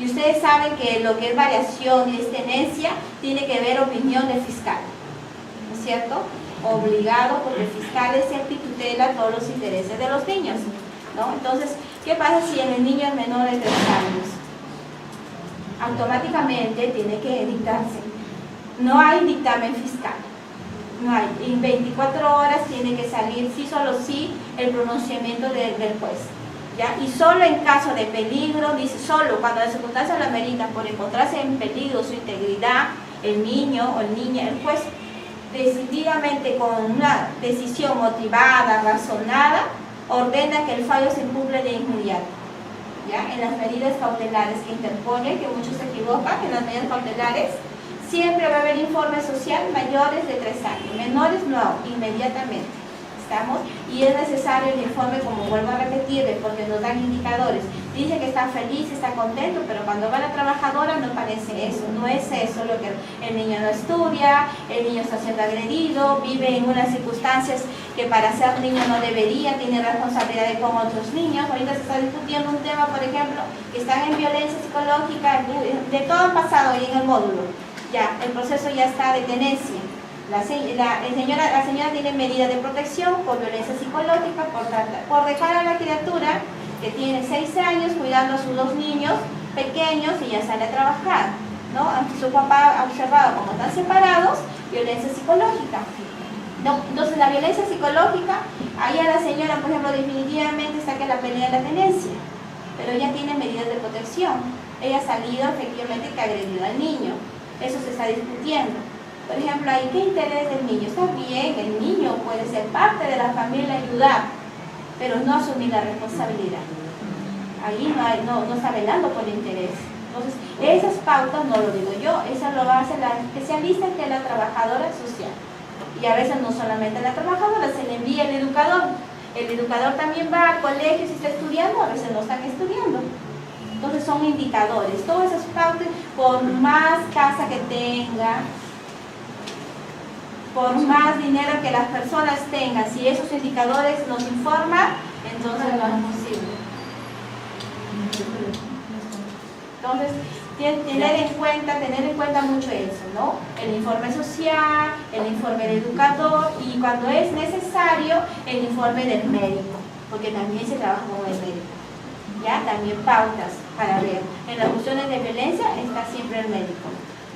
Y ustedes saben que lo que es variación y es tenencia tiene que ver opinión del fiscal, ¿no es cierto? Obligado porque el fiscal es el que tutela todos los intereses de los niños, ¿no? Entonces, ¿qué pasa si el niño es menor de 3 años? Automáticamente tiene que dictarse. No hay dictamen fiscal, no hay. En 24 horas tiene que salir sí, solo sí, el pronunciamiento del juez, ¿ya? Y solo en caso de peligro, dice solo cuando las circunstancias lo ameritan por encontrarse en peligro su integridad, el niño o niña, el juez decididamente con una decisión motivada, razonada, ordena que el fallo se cumple de inmediato. ¿Ya? En las medidas cautelares que interpone, que muchos se equivocan, en las medidas cautelares siempre va a haber informe social mayores de 3 años, menores no, inmediatamente. ¿Estamos? Y es necesario el informe, como vuelvo a repetirles, porque nos dan indicadores. Dice que está feliz, está contento, pero cuando va la trabajadora no parece eso, no es eso lo que el niño no estudia, el niño está siendo agredido, vive en unas circunstancias que para ser niño no debería, tiene responsabilidades con otros niños. Ahorita se está discutiendo un tema, por ejemplo, que están en violencia psicológica, de todo han pasado ahí en el módulo. Ya, el proceso ya está de tenencia. La señora tiene medidas de protección por violencia psicológica, por dejar a la criatura que tiene 6 años cuidando a sus 2 niños pequeños y ya sale a trabajar, ¿no? Aunque su papá ha observado como están separados, violencia psicológica. No, entonces la violencia psicológica, ahí a la señora, por ejemplo, definitivamente saca la pelea de la tenencia, pero ella tiene medidas de protección. Ella ha salido efectivamente que ha agredido al niño. Eso se está discutiendo. Por ejemplo, ahí, ¿qué interés del niño? Está bien, el niño puede ser parte de la familia, ayudar, pero no asumir la responsabilidad. Ahí no está velando por el interés. Entonces, esas pautas no lo digo yo, eso lo hace la especialista, que es la trabajadora social. Y a veces no solamente la trabajadora, se le envía el educador. El educador también va al colegio si está estudiando, a veces no están estudiando. Entonces son indicadores. Todas esas pautas, por más casa que tenga, por más dinero que las personas tengan, si esos indicadores nos informan, entonces no es posible. Entonces, tener en cuenta mucho eso, ¿no? El informe social, el informe del educador y cuando es necesario, el informe del médico, porque también se trabaja con el médico. ¿Ya? También pautas para ver. En las cuestiones de violencia está siempre el médico.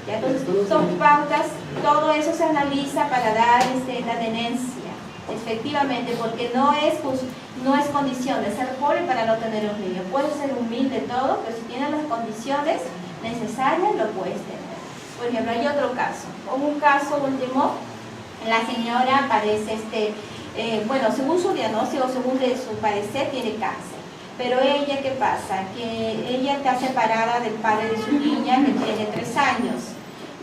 ¿Ya? Entonces, son pautas, todo eso se analiza para dar la tenencia, efectivamente, porque no es condición de ser pobre para no tener un niño. Puedes ser humilde todo, pero si tienes las condiciones necesarias, lo puedes tener. Por ejemplo, hay otro caso. Un caso último, la señora padece, bueno, según su diagnóstico, según de su parecer, tiene cáncer. Pero ella, ¿qué pasa? Que ella está separada del padre de su niña, que tiene 3 años.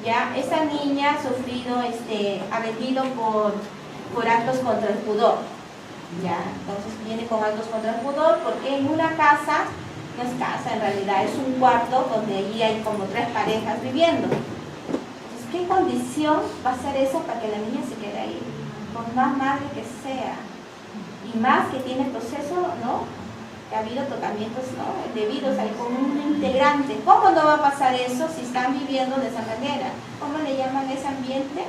¿Ya? Esa niña ha sufrido, ha venido por actos contra el pudor. ¿Ya? Entonces viene con actos contra el pudor porque en una casa, no es casa en realidad, es un cuarto donde allí hay como 3 parejas viviendo. Entonces, ¿qué condición va a ser eso para que la niña se quede ahí? Por más madre que sea. Y más que tiene proceso, ¿no? Que ha habido tocamientos, ¿no? Debidos al común integrante. ¿Cómo no va a pasar eso si están viviendo de esa manera? ¿Cómo le llaman ese ambiente?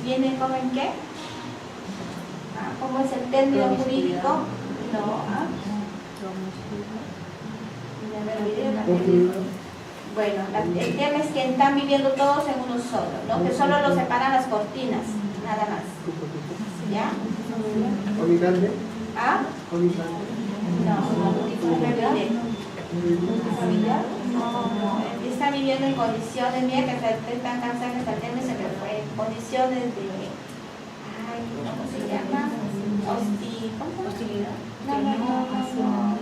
¿Viene como en qué? ¿Cómo es el término jurídico? No. Bueno, el tema es que están viviendo todos en uno solo, ¿no? Que solo los separan las cortinas, nada más. ¿Ya? ¿Ah? No, está viviendo en condiciones, mira que están cansadas hasta el tema se me fue, condiciones de, ¿cómo se llama? Hostilidad. No.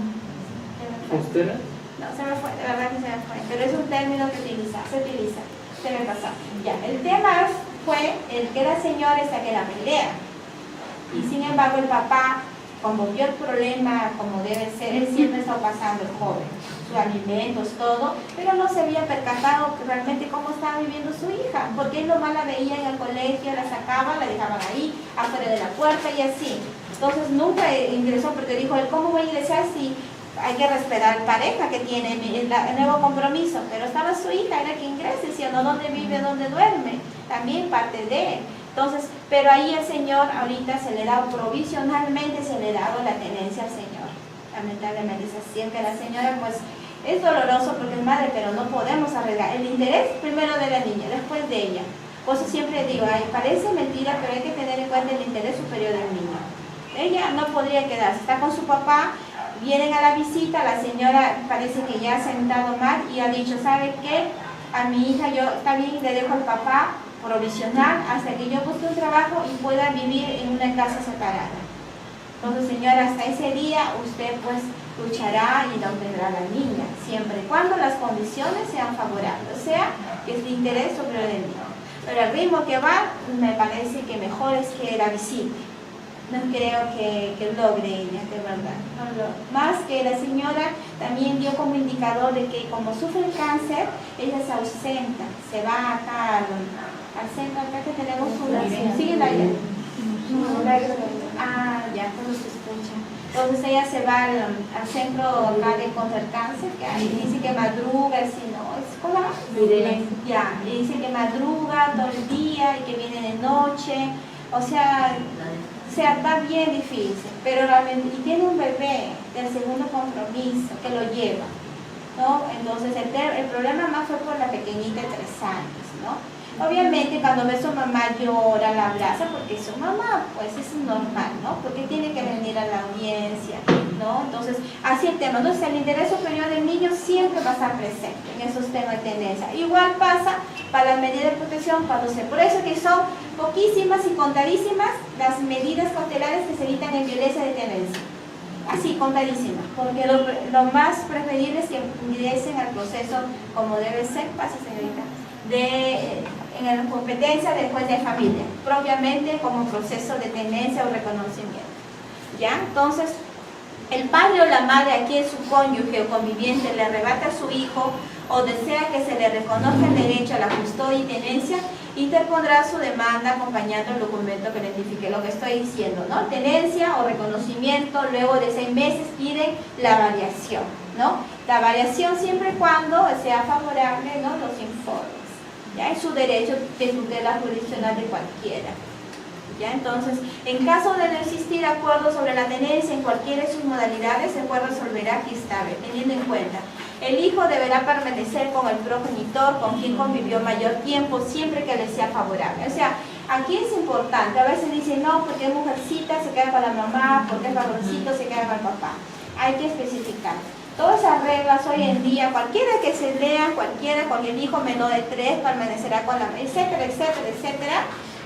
¿Austera? No, se me fue, de verdad que se me fue, pero es un término que se utiliza, se me pasó. Ya, el tema fue el que la señora está que la pelea, y sin embargo el papá, como vio el problema como debe ser, él siempre está pasando el joven, sus alimentos, todo, pero no se había percatado realmente cómo estaba viviendo su hija, porque él nomás la veía en el colegio, la sacaban, la dejaban ahí, afuera de la puerta y así. Entonces nunca ingresó porque dijo, ¿cómo voy a ingresar si hay que respetar pareja que tiene el nuevo compromiso? Pero estaba su hija, era quien ingresa, diciendo dónde vive, dónde duerme, también parte de él. Entonces, pero ahí el Señor ahorita se le da provisionalmente, se le ha dado la tenencia al Señor. Lamentablemente es así, que la señora pues es doloroso porque es madre, pero no podemos arriesgar. El interés primero de la niña, después de ella. Por eso siempre digo, parece mentira, pero hay que tener en cuenta el interés superior del niño. Ella no podría quedarse, está con su papá, vienen a la visita, la señora parece que ya ha sentado mal y ha dicho, ¿sabe qué? A mi hija yo, está bien, le dejo al papá provisional hasta que yo busque un trabajo y pueda vivir en una casa separada. Entonces, señora, hasta ese día usted pues luchará y no tendrá la niña, siempre y cuando las condiciones sean favorables, o sea, que es de interés sobre el niño. Pero el ritmo que va, me parece que mejor es que la visite. No creo que logre ella, de verdad. Más que la señora también dio como indicador de que como sufre el cáncer, ella se ausenta, se va acá al centro, acá que tenemos una... ¿Sigue el aire? Ya, todo se escucha. Entonces ella se va al centro acá de contra el cáncer, que ahí dice que madruga, si no, es como... Ya, y dice que madruga todo el día y que viene de noche, o sea, está bien difícil, pero realmente, y tiene un bebé del segundo compromiso que lo lleva, ¿no? Entonces el problema más fue por la pequeñita de 3 años, ¿no? Obviamente cuando ve a su mamá llora, la abraza porque es su mamá, pues es normal, ¿no? Porque tiene que venir a la audiencia, ¿no? Entonces, así el tema, entonces el interés superior del niño siempre va a estar presente en esos temas de tenencia. Igual pasa para las medidas de protección por eso que son poquísimas y contadísimas las medidas cautelares que se evitan en violencia de tenencia. Así, contadísimas, porque lo más preferible es que ingresen al proceso como debe ser, pasa señorita, en la competencia del juez de familia, propiamente como proceso de tenencia o reconocimiento. ¿Ya? Entonces, el padre o la madre a quien su cónyuge o conviviente le arrebata a su hijo o desea que se le reconozca el derecho a la custodia y tenencia, interpondrá su demanda acompañando el documento que identifique lo que estoy diciendo, ¿no? Tenencia o reconocimiento, luego de 6 meses piden la variación, ¿no? La variación siempre y cuando sea favorable, ¿no? Los informes, ¿ya? Es su derecho de tutela jurisdiccional de cualquiera. ¿Ya? Entonces, en caso de no existir acuerdo sobre la tenencia en cualquiera de sus modalidades, se puede resolver aquí está, teniendo en cuenta, el hijo deberá permanecer con el progenitor con quien convivió mayor tiempo, siempre que le sea favorable. O sea, aquí es importante, a veces dicen, no, porque es mujercita, se queda con la mamá, porque es varoncito, se queda con el papá. Hay que especificar. Todas esas reglas hoy en día, cualquiera que se lea, cualquiera con el hijo menor de 3 permanecerá con la mamá, etcétera, etcétera, etcétera,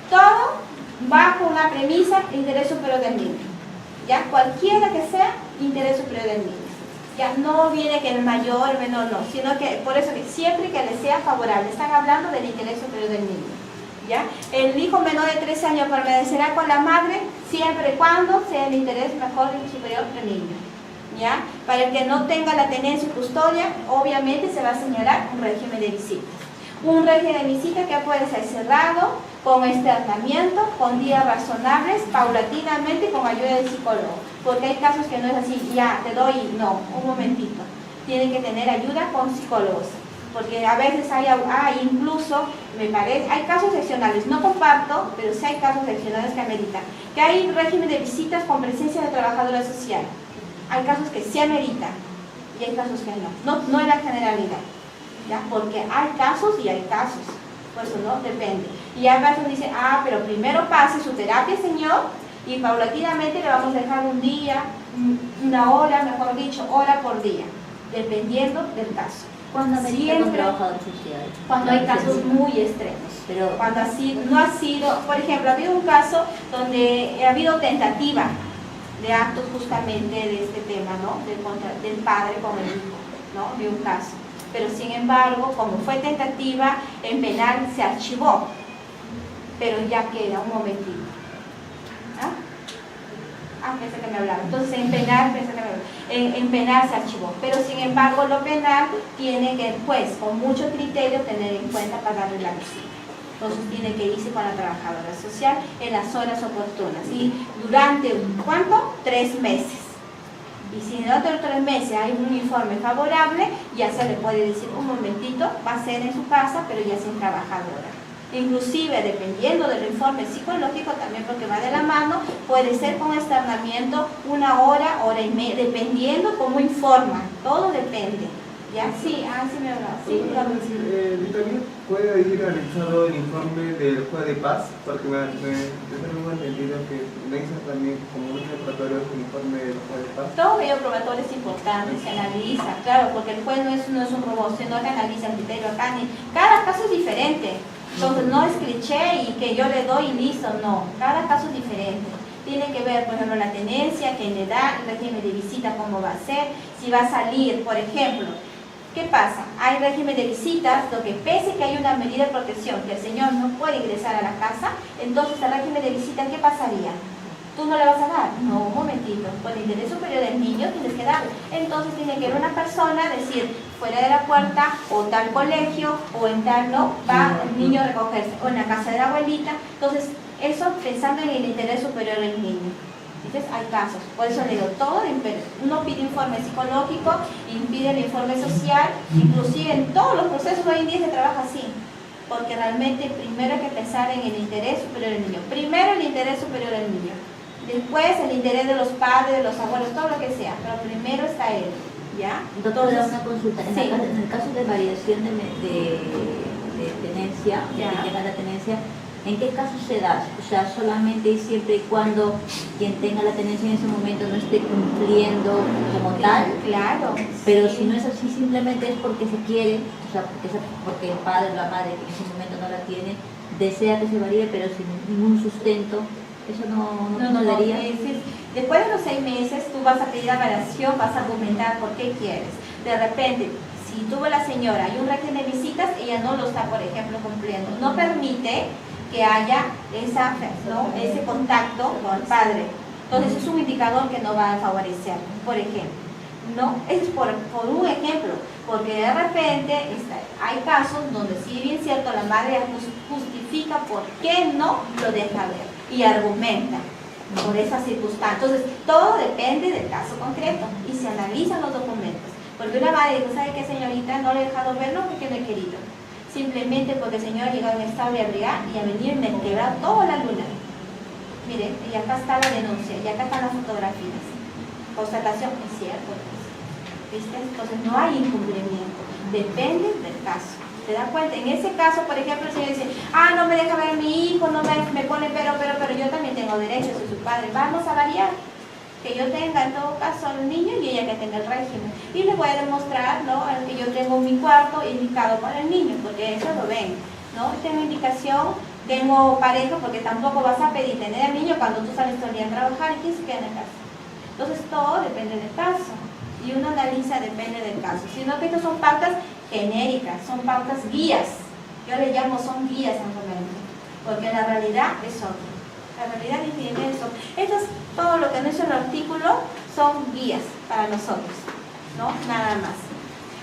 todo bajo una premisa, interés superior del niño. Ya, cualquiera que sea, interés superior del niño. Ya, no viene que el mayor, el menor, no, sino que, por eso que siempre que le sea favorable, están hablando del interés superior del niño. ¿Ya? El hijo menor de 13 años permanecerá con la madre, siempre y cuando sea el interés mejor y superior del niño. ¿Ya? Para el que no tenga la tenencia y custodia, obviamente se va a señalar un régimen de visitas. Un régimen de visita que puede ser cerrado, con externamiento, con días razonables, paulatinamente, con ayuda del psicólogo. Porque hay casos que no es así, ya, te doy, no, un momentito. Tienen que tener ayuda con psicólogos. Porque a veces hay incluso, me parece, hay casos excepcionales, no comparto, pero sí hay casos excepcionales que ameritan. Que hay régimen de visitas con presencia de trabajadora social. Hay casos que sí ameritan y hay casos que no. No es la generalidad. ¿Ya? Porque hay casos y hay casos, por eso no depende. Y a veces dice, pero primero pase su terapia, señor, y paulatinamente le vamos a dejar un día, una hora, mejor dicho, hora por día, dependiendo del caso. Cuando amerita un trabajador social. Cuando hay casos muy extremos. Pero cuando así no ha sido, por ejemplo, ha habido un caso donde ha habido tentativa de actos justamente de este tema, ¿no? Del padre con el hijo, ¿no? De un caso. Pero sin embargo, como fue tentativa, en penal se archivó, pero ya queda un momentito. Pensé que me hablaba. Entonces en penal, en penal se archivó, pero sin embargo lo penal tiene que el juez con mucho criterio tener en cuenta para darle la visita. Entonces tiene que irse con la trabajadora social en las horas oportunas y durante, ¿cuánto? 3 meses. Y si en otros 3 meses hay un informe favorable, ya se le puede decir un momentito, va a ser en su casa, pero ya sin trabajadora. Inclusive, dependiendo del informe psicológico, también porque va de la mano, puede ser con externamiento 1 hora, hora y media, dependiendo cómo informa, todo depende. ¿Ya? Sí, sí me hablaba. Sí, también puede ir anexado el informe del juez de paz, porque me tengo entendido que anexan también como un probatorio el informe del juez de paz. Todo ello probatorio es importante, se analiza, claro, porque el juez no es un robot, sino que analiza el criterio acá, cada caso es diferente. Entonces no es cliché y que yo le doy y listo, no, cada caso es diferente. Tiene que ver, por ejemplo, la tenencia, quién le da, el régimen de visita, cómo va a ser, si va a salir, por ejemplo. ¿Qué pasa? Hay régimen de visitas, lo que pese que hay una medida de protección, que el señor no puede ingresar a la casa, entonces el régimen de visita, ¿qué pasaría? ¿Tú no le vas a dar? No, un momentito, por el interés superior del niño tienes que darle. Entonces tiene que ir una persona, decir, fuera de la puerta, o tal colegio, o en tal, no, va el niño a recogerse, o en la casa de la abuelita. Entonces, eso pensando en el interés superior del niño. Entonces, hay casos, por eso le digo, todo, uno pide informe psicológico, pide el informe social, inclusive en todos los procesos hoy en día se trabaja así. Porque realmente primero hay que pensar en el interés superior del niño. Primero el interés superior del niño. Después el interés de los padres, de los abuelos, todo lo que sea. Pero primero está él. ¿Ya? Doctora, una consulta. Sí. En el caso de variación de tenencia, de que llega la tenencia, ¿en qué caso se da? O sea, solamente y siempre y cuando quien tenga la tenencia en ese momento no esté cumpliendo como tal. Claro. Pero si no es así, simplemente es porque se quiere, o sea, porque el padre o la madre que en ese momento no la tiene, desea que se varíe, pero sin ningún sustento. Eso no daría. Después de los 6 meses tú vas a pedir la variación, vas a argumentar por qué quieres. De repente, si tuvo la señora y un régimen de visitas, ella no lo está, por ejemplo, cumpliendo. No permite que haya ese contacto con el padre. Entonces es un indicador que no va a favorecer, por ejemplo. No, es por un ejemplo, porque de repente hay casos donde sí bien cierto la madre justifica por qué no lo deja ver y argumenta por esa circunstancia. Entonces todo depende del caso concreto y se analizan los documentos, porque una madre dice, ¿sabe qué, señorita? No le he dejado verlo porque no he querido, simplemente porque el señor ha llegado en estado de ebriedad y a venir me quebra toda la luna. Miren, y acá está la denuncia y acá están las fotografías. Constatación, es cierto. ¿Viste? Entonces no hay incumplimiento, depende del caso. ¿Te das cuenta? En ese caso, por ejemplo, el señor dice, no me deja ver a mi hijo, no me pone pero yo también tengo derechos, soy su padre. Vamos a variar. Que yo tenga en todo caso al niño y ella que tenga el régimen. Y le voy a demostrar, ¿no?, que yo tengo mi cuarto indicado para el niño, porque eso lo ven, ¿no? Tengo indicación, tengo pareja, porque tampoco vas a pedir tener al niño cuando tú sales todo el día a trabajar y quién se queda en la casa. Entonces todo depende del caso. Y uno analiza depende del caso, sino que estas son pautas genéricas, son pautas guías. Yo le llamo son guías en momento, porque la realidad es otra. La realidad definitiva es otra. Esto es todo lo que no es el artículo, son guías para nosotros, ¿no? Nada más.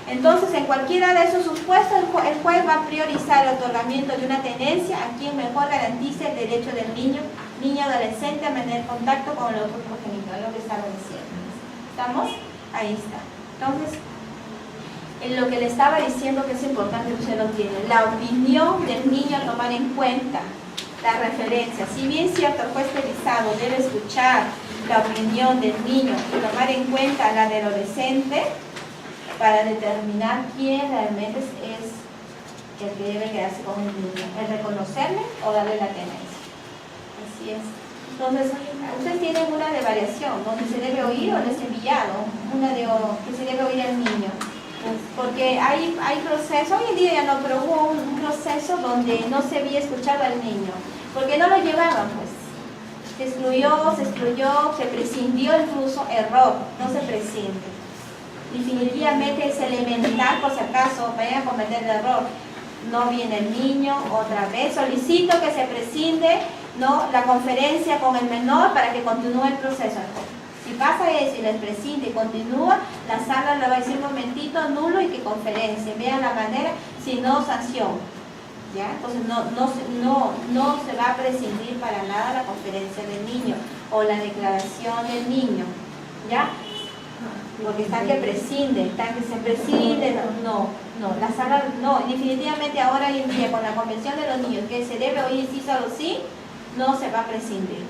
Entonces, en cualquiera de esos supuestos, el juez va a priorizar el otorgamiento de una tenencia a quien mejor garantice el derecho del niño adolescente a mantener contacto con el otro progenitor, lo que estaba diciendo. ¿Estamos? Ahí está. Entonces, en lo que le estaba diciendo que es importante que usted lo tiene, la opinión del niño a tomar en cuenta, la referencia. Si bien cierto, el juez revisado debe escuchar la opinión del niño y tomar en cuenta la del adolescente para determinar quién realmente es el que debe quedarse con el niño, el reconocerle o darle la tenencia. Así es. Entonces, ustedes tienen una de variación, donde se debe oír o les he enviado, una de que se debe oír al niño. Porque hay procesos, hoy en día ya no, pero hubo un proceso donde no se había escuchado al niño, porque no lo llevaban, pues. Se excluyó, se prescindió incluso, error, no se prescinde. Definitivamente es elemental, por si acaso vayan a cometer el error. No viene el niño, otra vez, solicito que se prescinde, ¿no?, la conferencia con el menor para que continúe el proceso. Si pasa eso y les prescinde y continúa, la sala le va a decir un momentito, nulo y que conferencia. Vean la manera, si no, sanción. ¿Ya? Entonces no se va a prescindir para nada la conferencia del niño o la declaración del niño. ¿Ya? Porque están que prescinden, están que se prescinden, no, la sala no, definitivamente ahora hoy en día con la convención de los niños que se debe oír sí solo sí, no se va a prescindir,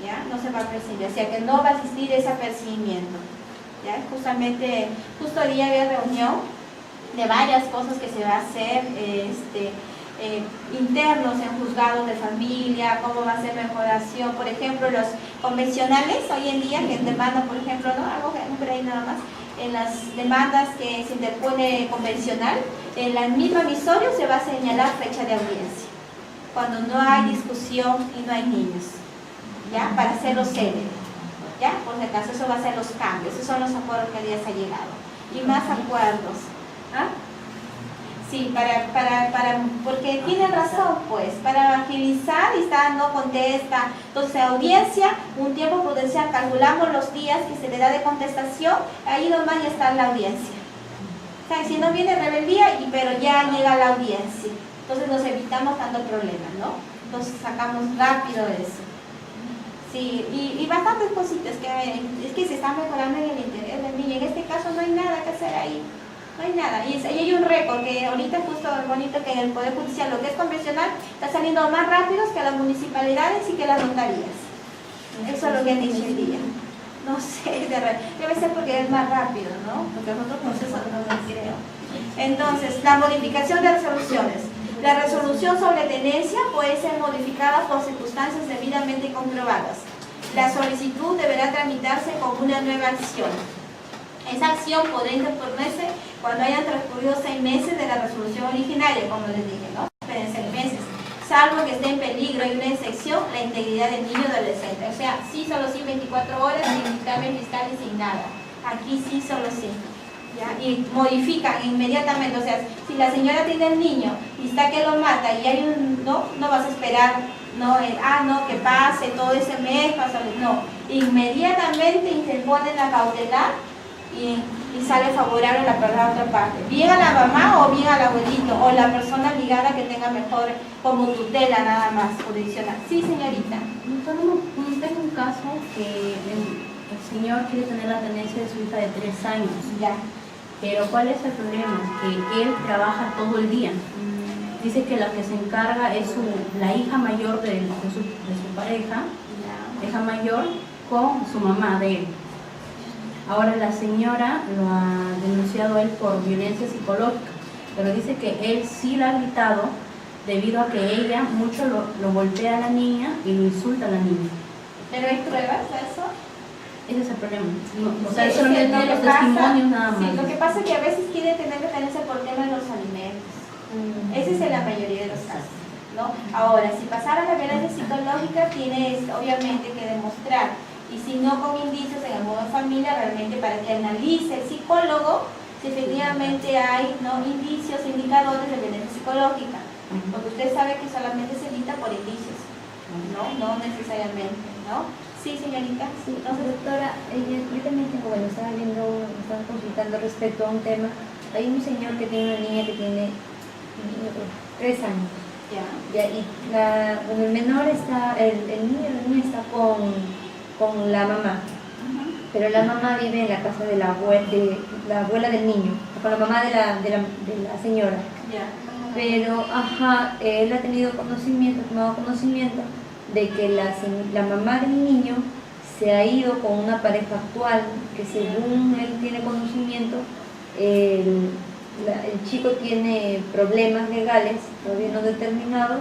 ¿ya? No se va a prescindir, o sea que no va a existir ese apercibimiento, ¿ya? Justamente, justo hoy día había reunión de varias cosas que se va a hacer, internos en juzgados de familia, cómo va a ser mejoración, por ejemplo, los convencionales hoy en día que demandan, por ejemplo, ¿no?, algo por ahí nada más, en las demandas que se interpone convencional, en el mismo avisorio se va a señalar fecha de audiencia, cuando no hay discusión y no hay niños, ¿ya? Para hacerlo célebre, ¿ya? Por si acaso, eso va a ser los cambios, esos son los acuerdos que ya se ha llegado, y más acuerdos, ¿ah? Sí, porque tienen razón, pues, para agilizar y no contesta. Entonces, audiencia, un tiempo prudencial, calculamos los días que se le da de contestación, ahí nomás ya está la audiencia. O sea, si no viene rebeldía, pero ya llega la audiencia. Entonces nos evitamos tanto problema, ¿no? Entonces sacamos rápido eso. Sí, y bastantes cositas que se están mejorando en el interés del niño. En este caso no hay nada que hacer ahí. No hay nada, y hay un récord que ahorita justo bonito que en el Poder Judicial lo que es convencional está saliendo más rápidos que las municipalidades y que las notarías. Eso es lo que han dicho hoy día. No sé, debe ser porque es más rápido, ¿no? Porque los otros procesos no lo creo. Entonces, la modificación de resoluciones. La resolución sobre tenencia puede ser modificada por circunstancias debidamente comprobadas. La solicitud deberá tramitarse como una nueva acción. Esa acción podrá interponerse cuando hayan transcurrido 6 meses de la resolución originaria, como les dije, ¿no? Esperen 6 meses, salvo que esté en peligro y una excepción, la integridad del niño adolescente. O sea, sí, solo sí, 24 horas, sin dictamen fiscal y sin nada. Aquí sí, solo sí. ¿Ya? Y modifican inmediatamente. O sea, si la señora tiene el niño y está que lo mata y hay no vas a esperar, no, que pase todo ese mes, no. inmediatamente interponen la cautelar y sale favorable a la otra parte, bien a la mamá o bien al abuelito o la persona ligada que tenga mejor como tutela nada más jurisdiccional. Sí, señorita. Tengo un caso que el señor quiere tener la tenencia de su hija de 3 años. Ya. Pero ¿cuál es el problema? Que él trabaja todo el día. Dice que la que se encarga es la hija mayor de su pareja, hija mayor, con su mamá de él. Ahora la señora lo ha denunciado a él por violencia psicológica, pero dice que él sí la ha gritado debido a que ella mucho lo golpea a la niña y lo insulta a la niña. ¿Pero hay pruebas de eso? Ese es el problema. O Sí, sea, él solamente tiene los testimonios nada más. Sí, lo que pasa es que a veces quiere tener dependencia por tema de los alimentos. Ese es en la mayoría de los casos, ¿no? Ahora, si pasara la violencia psicológica, tienes obviamente que demostrar, y si no con indicios en el modo de familia, realmente para que analice el psicólogo si efectivamente hay indicios, indicadores de violencia psicológica, porque usted sabe que solamente se evita por indicios, no necesariamente, ¿no? Sí, señorita. Sí, doctora, yo también tengo, estaba consultando respecto a un tema. Hay un señor que tiene una niña que tiene 3 años. Ya. Y el menor está, el niño o la niña está con la mamá. Pero la mamá vive en la casa de la abuela del niño, con la mamá de la señora. Ya. Pero, él ha tomado conocimiento de que la mamá del niño se ha ido con una pareja actual, que según él tiene conocimiento, el chico tiene problemas legales todavía no determinados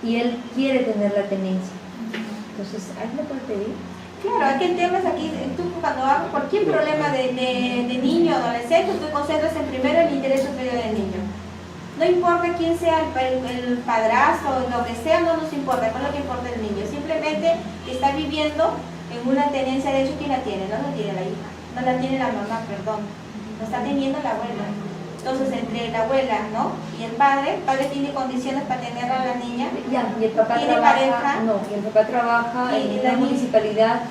y él quiere tener la tenencia. Entonces, ¿a él le puede pedir? Claro, aquí el tema es aquí, tú cuando hagas cualquier problema de niño o adolescente, tú concentras en primero el interés superior del niño. No importa quién sea el padrastro, lo que sea, no nos importa, no es lo que importa el niño. Simplemente está viviendo en una tenencia, de hecho, ¿quién la tiene? No la tiene la hija, no la tiene la mamá, perdón. Lo está teniendo la abuela. Entonces, entre la abuela, y el padre tiene condiciones para tener a la niña. Y el papá ¿Tiene trabaja, pareja? y el papá trabaja Y en la la municipalidad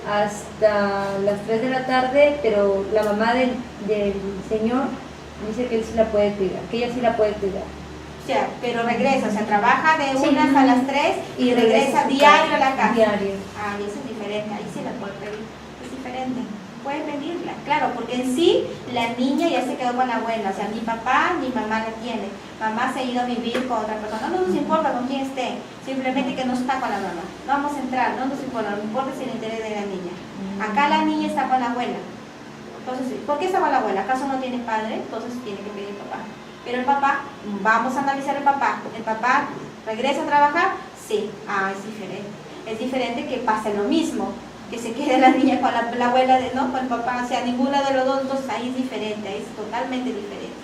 hasta las 3 de la tarde, pero la mamá del señor dice que él sí la puede cuidar, que ella sí la puede cuidar. O sea, pero regresa, o sea, trabaja de unas a las 3 y regresa diario a la casa. Diario. Ah, y eso es diferente, ahí sí la puede pedir, es diferente. Puede pedirla, claro, porque en sí la niña ya se quedó con la abuela, o sea, ni papá ni mamá la tiene. Mamá se ha ido a vivir con otra persona, no nos importa con quién esté, simplemente que no está con la mamá. No vamos a entrar, no nos importa, no importa si el interés de la niña. Acá la niña está con la abuela. Entonces, ¿por qué está con la abuela? ¿Acaso no tiene padre? Entonces tiene que pedir papá. Pero el papá, vamos a analizar el papá. ¿El papá regresa a trabajar? Sí. Ah, es diferente. Es diferente que pase lo mismo, que se quede la niña con la abuela, con el papá, o sea, ninguna de los dos, entonces ahí es diferente, ahí es totalmente diferente.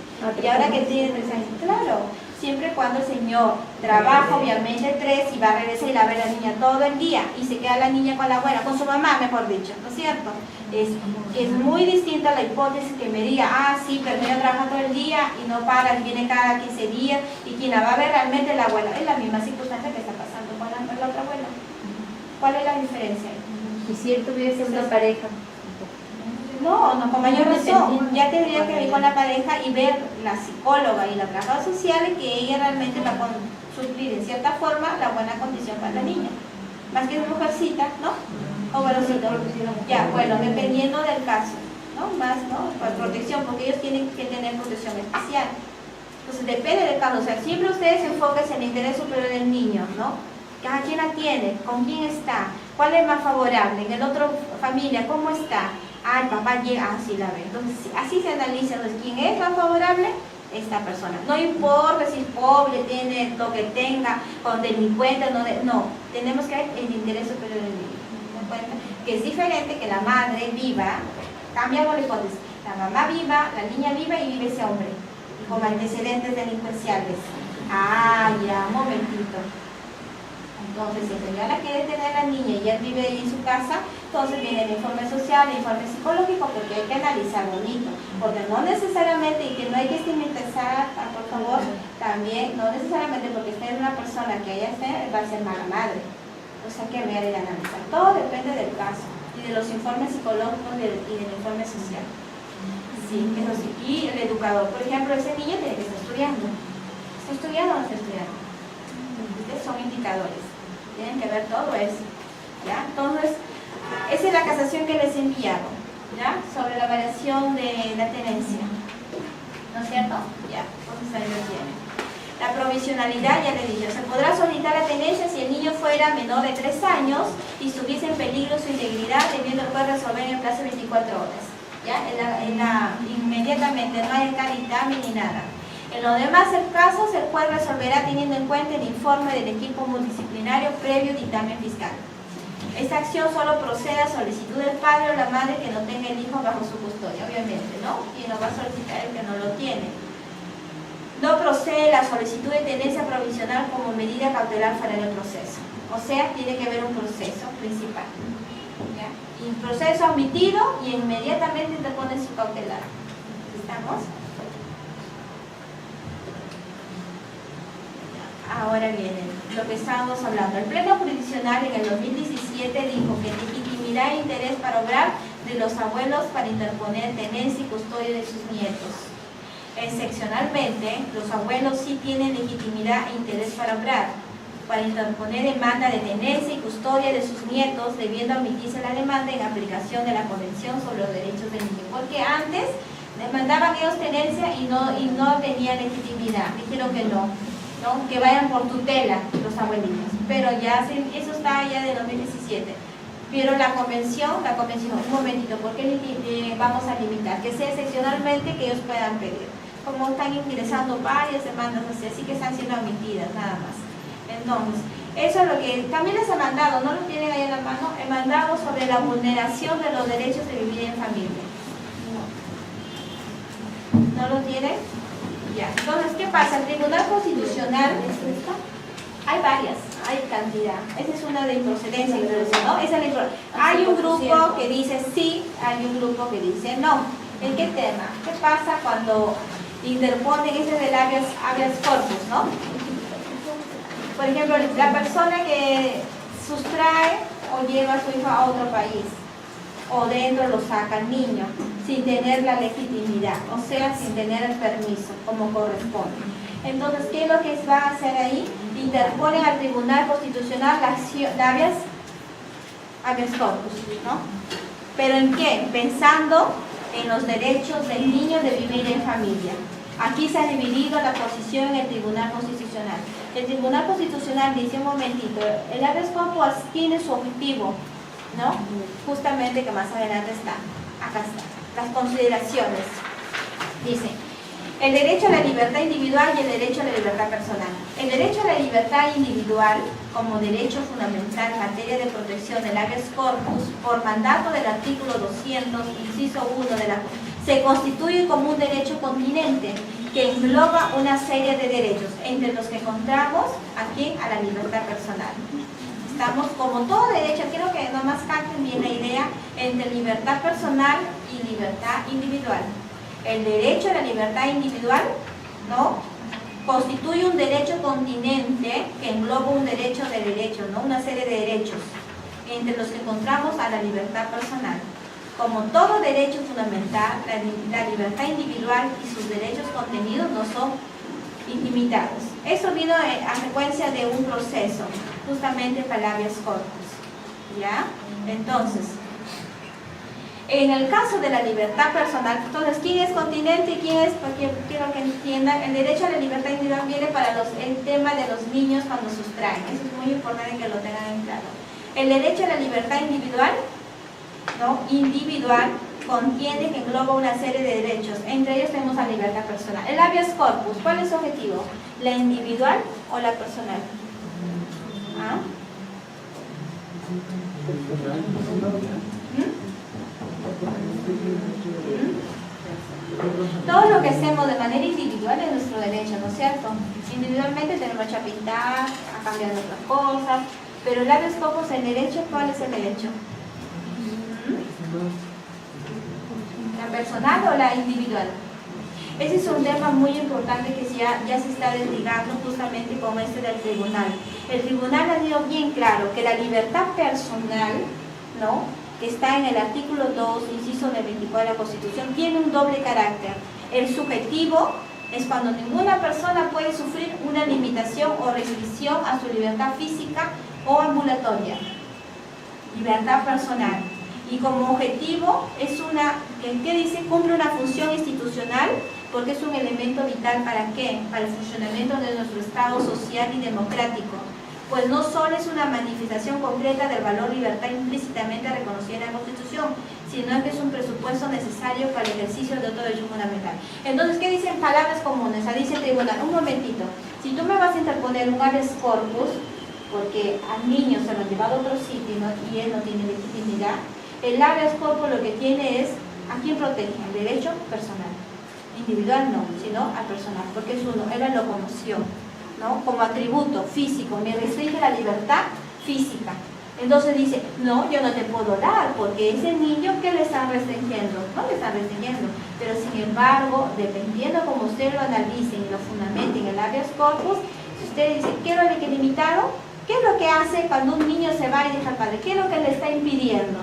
Y ahora que tiene 3 años, claro, siempre cuando el señor trabaja, obviamente 3, y va a regresar y la ve a la niña todo el día, y se queda la niña con la abuela, con su mamá, mejor dicho, ¿no es cierto? Es muy distinta la hipótesis que me diga, sí, pero ella trabaja todo el día y no para, y viene cada 15 días, y quien la va a ver realmente es la abuela. Es la misma circunstancia que está pasando con la otra abuela. ¿Cuál es la diferencia? Y si él tuviese una pareja. No, con mayor razón. Ya tendría que ir con la pareja y ver la psicóloga y la trabajadora social que ella realmente va a suplir en cierta forma la buena condición para la niña. Más que una mujercita, ¿no? O varoncito. Ya, bueno, dependiendo del caso, ¿no? Más, por protección, porque ellos tienen que tener protección especial. Entonces depende del caso. O sea, siempre ustedes se enfocan en el interés superior del niño, ¿no? ¿A quién la tiene? ¿Con quién está? ¿Cuál es más favorable? ¿En el otro familia? ¿Cómo está? El papá llega, así la ve. Entonces, así se analiza. Entonces, ¿quién es más favorable? Esta persona. No importa si es pobre, tiene lo que tenga, con delincuente, no. Tenemos que ver el interés superior del niño. ¿Me dan cuenta? Que es diferente que la madre viva, cambiamos la hipótesis, la mamá viva, la niña viva y vive ese hombre, con antecedentes delincuenciales. Ya, momentito. Entonces, si el señor la quiere tener a la niña y él vive ahí en su casa, entonces viene el informe social, el informe psicológico, porque hay que analizar bonito. Porque no necesariamente, y que no hay que estigmatizar, por favor, también, no necesariamente porque esté una persona que ella esté, va a ser mala madre. Pues hay que ver y analizar. Todo depende del caso y de los informes psicológicos y del informe social. Sí, eso sí. Y el educador, por ejemplo, ese niño tiene que estar estudiando. ¿Está estudiando o no está estudiando? Ustedes son indicadores. Tienen que ver todo eso. ¿Ya? Entonces, esa es la casación que les he enviado, ¿ya? Sobre la variación de la tenencia. ¿No es cierto? Ya, entonces ahí lo tienen. La provisionalidad, ya le he dicho, se podrá solicitar la tenencia si el niño fuera menor de 3 años y estuviese en peligro su integridad, debiendo el juez resolver en el plazo de 24 horas. ¿Ya? Inmediatamente, no hay dictamen ni nada. En los demás casos, el juez resolverá teniendo en cuenta el informe del equipo multidisciplinario previo dictamen fiscal. Esta acción solo procede a solicitud del padre o la madre que no tenga el hijo bajo su custodia, obviamente, ¿no? Y no va a solicitar el que no lo tiene. No procede la solicitud de tenencia provisional como medida cautelar para el proceso. O sea, tiene que haber un proceso principal. ¿Ya? Y un proceso admitido y inmediatamente interpone su cautelar. ¿Estamos? Ahora viene lo que estábamos hablando. El Pleno Jurisdiccional en el 2017 dijo que legitimirá interés para obrar de los abuelos para interponer tenencia y custodia de sus nietos. Excepcionalmente, los abuelos sí tienen legitimidad e interés para obrar, para interponer demanda de tenencia y custodia de sus nietos, debiendo admitirse la demanda en aplicación de la Convención sobre los Derechos del Niño. Porque antes demandaban ellos tenencia y no tenían legitimidad, dijeron que no, que vayan por tutela los abuelitos. Pero ya eso está ya de 2017. Pero la convención, un momentito, ¿por qué vamos a limitar? Que sea excepcionalmente que ellos puedan pedir. Como están ingresando varias demandas así que están siendo admitidas, nada más. Entonces, eso es lo que también les he mandado, ¿no lo tienen ahí en la mano? He mandado sobre la vulneración de los derechos de vivir en familia. ¿No lo tienen? Ya. Entonces, ¿qué pasa? El Tribunal Constitucional, hay varias, hay cantidad. Esa es una de improcedencia, ¿no? Esa es hay un grupo que dice sí, hay un grupo que dice no. ¿En qué tema? ¿Qué pasa cuando interponen ese del habeas corpus, ¿no? Por ejemplo, la persona que sustrae o lleva a su hijo a otro país, o dentro lo saca el niño, sin tener la legitimidad, o sea, sin tener el permiso, como corresponde. Entonces, ¿qué es lo que va a hacer ahí? Interponen al Tribunal Constitucional la acción, habeas corpus, ¿no? ¿Pero en qué? Pensando en los derechos del niño de vivir en familia. Aquí se ha dividido la posición en el Tribunal Constitucional. El Tribunal Constitucional dice, un momentito, el habeas corpus tiene su objetivo, ¿no? Justamente que más adelante está, acá está, las consideraciones. Dice, el derecho a la libertad individual y el derecho a la libertad personal. El derecho a la libertad individual, como derecho fundamental en materia de protección del habeas corpus, por mandato del artículo 200, inciso 1 de la se constituye como un derecho continente que engloba una serie de derechos, entre los que encontramos aquí a la libertad personal. Estamos como todo derecho, quiero que nomás capten bien la idea entre libertad personal y libertad individual. El derecho a la libertad individual, ¿no?, constituye un derecho continente que engloba un derecho de derechos, ¿no?, una serie de derechos, entre los que encontramos a la libertad personal. Como todo derecho fundamental, la libertad individual y sus derechos contenidos no son ilimitados. Eso vino a secuencia de un proceso, justamente para el habeas corpus, ¿ya? Entonces, en el caso de la libertad personal, entonces, ¿quién es continente y quién es? Porque quiero que entiendan, el derecho a la libertad individual viene para el tema de los niños cuando sustraen. Eso es muy importante que lo tengan en claro. El derecho a la libertad individual, ¿no?, individual, contiene que engloba una serie de derechos, entre ellos tenemos la libertad personal. El habeas corpus, ¿cuál es su objetivo? ¿La individual o la personal? ¿Ah? Todo lo que hacemos de manera individual es nuestro derecho, ¿no es cierto? Individualmente tenemos derecho a pintar, a cambiar otras cosas, pero el habeas corpus, el derecho, ¿cuál es el derecho? ¿La personal o la individual? Ese es un tema muy importante que ya se está desligando justamente con este del tribunal. El tribunal ha dicho bien claro que la libertad personal, ¿no?, que está en el artículo 2, inciso del 24 de la Constitución, tiene un doble carácter. El subjetivo es cuando ninguna persona puede sufrir una limitación o restricción a su libertad física o ambulatoria. Libertad personal. Y como objetivo es ¿qué dice? Cumple una función institucional porque es un elemento vital ¿para qué? Para el funcionamiento de nuestro Estado social y democrático. Pues no solo es una manifestación concreta del valor libertad implícitamente reconocida en la Constitución, sino que es un presupuesto necesario para el ejercicio de otro derecho fundamental. Entonces, ¿qué dicen palabras comunes? Dice el tribunal, un momentito, si tú me vas a interponer un habeas corpus, porque al niño se lo ha llevado a otro sitio y él no tiene legitimidad, el habeas corpus lo que tiene es, ¿a quién protege? El derecho personal. Individual no, sino al personal, porque es uno, es la locomoción, ¿no? Como atributo físico, me restringe la libertad física. Entonces dice, no, yo no te puedo dar, porque ese niño, ¿qué le están restringiendo? No le están restringiendo, pero sin embargo, dependiendo como usted lo analice y lo fundamente en el habeas corpus, si usted dice, quiero el que limitado, ¿qué es lo que hace cuando un niño se va y deja al padre? ¿Qué es lo que le está impidiendo?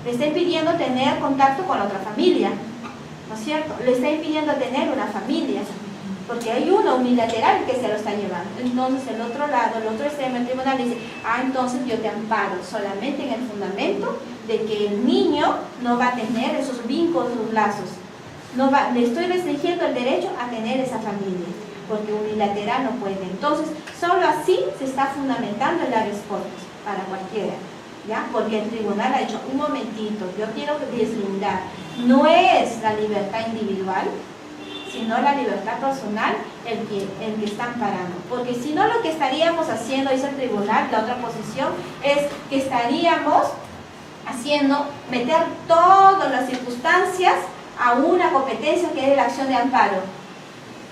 Le está impidiendo tener contacto con la otra familia, ¿no es cierto? Le está impidiendo tener una familia, porque hay uno unilateral que se lo está llevando. Entonces el otro lado, el otro extremo, el tribunal dice, entonces yo te amparo solamente en el fundamento de que el niño no va a tener esos vínculos, esos lazos. Le estoy restringiendo el derecho a tener esa familia, porque unilateral no puede. Entonces, solo así se está fundamentando el habeas corpus para cualquiera, ¿ya? Porque el tribunal ha dicho, un momentito, yo quiero deslindar, no es la libertad individual, sino la libertad personal el que está amparando. Porque si no, lo que estaríamos haciendo, dice el tribunal, la otra posición, es que estaríamos haciendo, meter todas las circunstancias a una competencia que es la acción de amparo.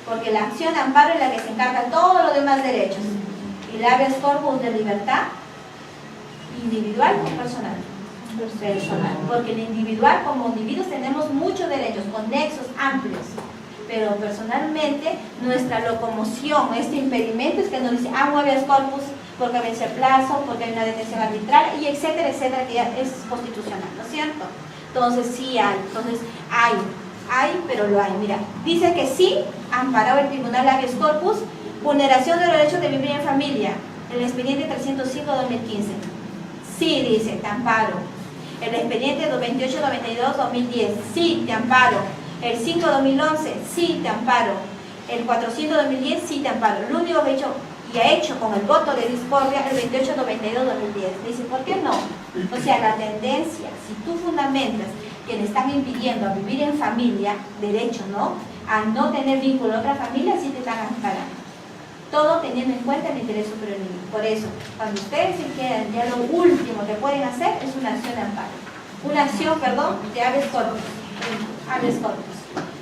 Porque la acción de amparo es la que se encarga de todos los demás derechos. Y el habeas corpus de libertad individual o personal. Personal. Porque el individual, como individuos, tenemos muchos derechos, conexos, amplios. Pero personalmente, nuestra locomoción, este impedimento es que nos dice, un habeas corpus porque vence el plazo, porque hay una detención arbitral, y etcétera, etcétera, que ya es constitucional, ¿no es cierto? Entonces, sí hay. Entonces, hay, pero lo hay. Mira, dice que sí, amparado el tribunal habeas corpus, vulneración del derecho de vivir en familia, el expediente 305-2015. Sí, dice, te amparo. El expediente 2892-2010, sí, te amparo. El 5-2011, sí, te amparo. El 400-2010, sí, te amparo. Lo único que he hecho y ha hecho con el voto de discordia, el 28-92-2010. Dice, ¿por qué no? O sea, la tendencia, si tú fundamentas que le están impidiendo a vivir en familia, derecho, ¿no?, a no tener vínculo a otra familia, sí te están amparando. Todo teniendo en cuenta el interés superior del niño. Por eso, cuando ustedes se quedan, ya lo último que pueden hacer es una acción de amparo. Una acción, de habeas corpus. Habeas corpus.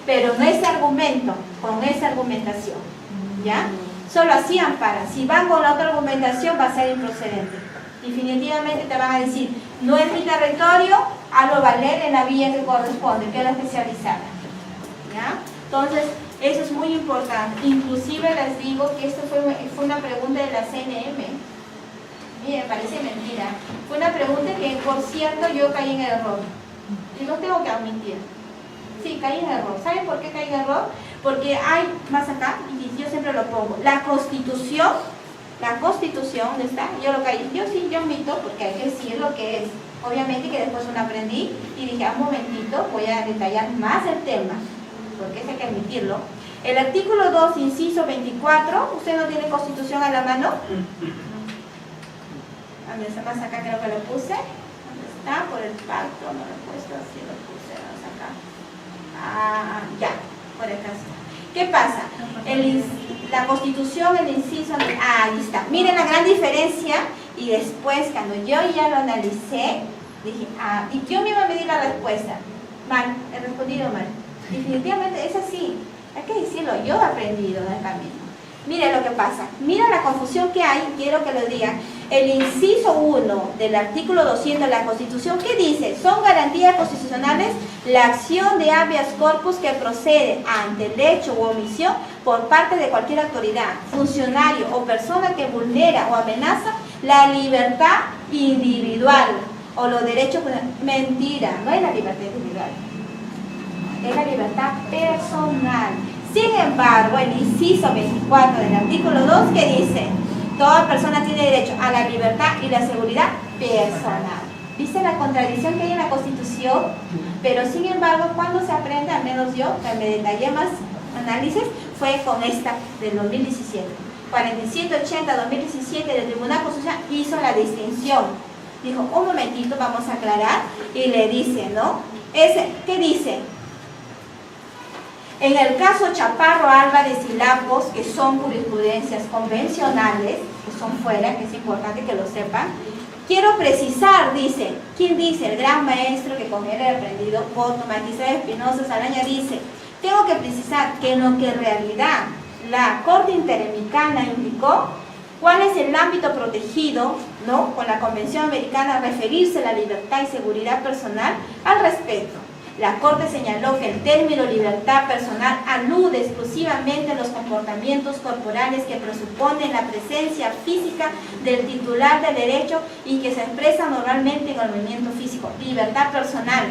Pero no es argumento, con esa argumentación. ¿Ya? Solo así amparan. Si van con la otra argumentación, va a ser improcedente. Definitivamente te van a decir, no es mi territorio, hazlo valer en la vía que corresponde, que es la especializada. ¿Ya? Entonces, eso es muy importante. Inclusive les digo que esto fue una pregunta de la CNM. Miren, parece mentira. Fue una pregunta que, por cierto, yo caí en el error. Y no tengo que admitir. Sí, caí en error. ¿Saben por qué caí en error? Porque hay, más acá, y yo siempre lo pongo, la Constitución, ¿dónde está? Yo lo caí. Yo sí, yo admito, porque hay que decir lo que es. Obviamente que después lo aprendí y dije, un momentito, voy a detallar más el tema, porque eso hay que admitirlo. El artículo 2, inciso 24, ¿usted no tiene Constitución a la mano? A ver, más acá creo que lo puse. ¿Dónde está? Por el pacto, no lo he puesto, así lo puse, vamos acá. Ya, por acá está. ¿Qué pasa? La Constitución, el inciso, ahí está. Miren la gran diferencia. Y después, cuando yo ya lo analicé, dije, y yo misma me di la respuesta. Mal, he respondido mal. Definitivamente es así. Hay que decirlo, yo he aprendido en el camino. Mire lo que pasa. Mira la confusión que hay, quiero que lo digan. el inciso 1 del artículo 200 de la Constitución, ¿qué dice? Son garantías constitucionales la acción de habeas corpus que procede ante el hecho u omisión por parte de cualquier autoridad, funcionario o persona que vulnera o amenaza la libertad individual o los derechos. Mentira, no es la libertad individual, es la libertad personal. Sin embargo, el inciso 24 del artículo 2, ¿qué dice? Toda persona tiene derecho a la libertad y la seguridad personal. ¿Viste la contradicción que hay en la Constitución? Pero sin embargo, cuando se aprende, al menos yo, que me detallé más análisis, fue con esta del 2017. 4780-2017 del Tribunal Constitucional hizo la distinción. Dijo, un momentito, vamos a aclarar, y le dice, ¿no? ¿Qué dice? En el caso Chaparro, Álvarez y Lapos, que son jurisprudencias convencionales, que son fuera, que es importante que lo sepan, quiero precisar, dice, ¿quién dice? El gran maestro que con él he aprendido, Voto, magistrado Espinosa Salaña, dice, tengo que precisar que en lo que en realidad la Corte Interamericana indicó, cuál es el ámbito protegido, ¿no? Con la Convención Americana, referirse a la libertad y seguridad personal al respecto. La Corte señaló que el término libertad personal alude exclusivamente a los comportamientos corporales que presuponen la presencia física del titular del derecho y que se expresa normalmente en el movimiento físico. Libertad personal.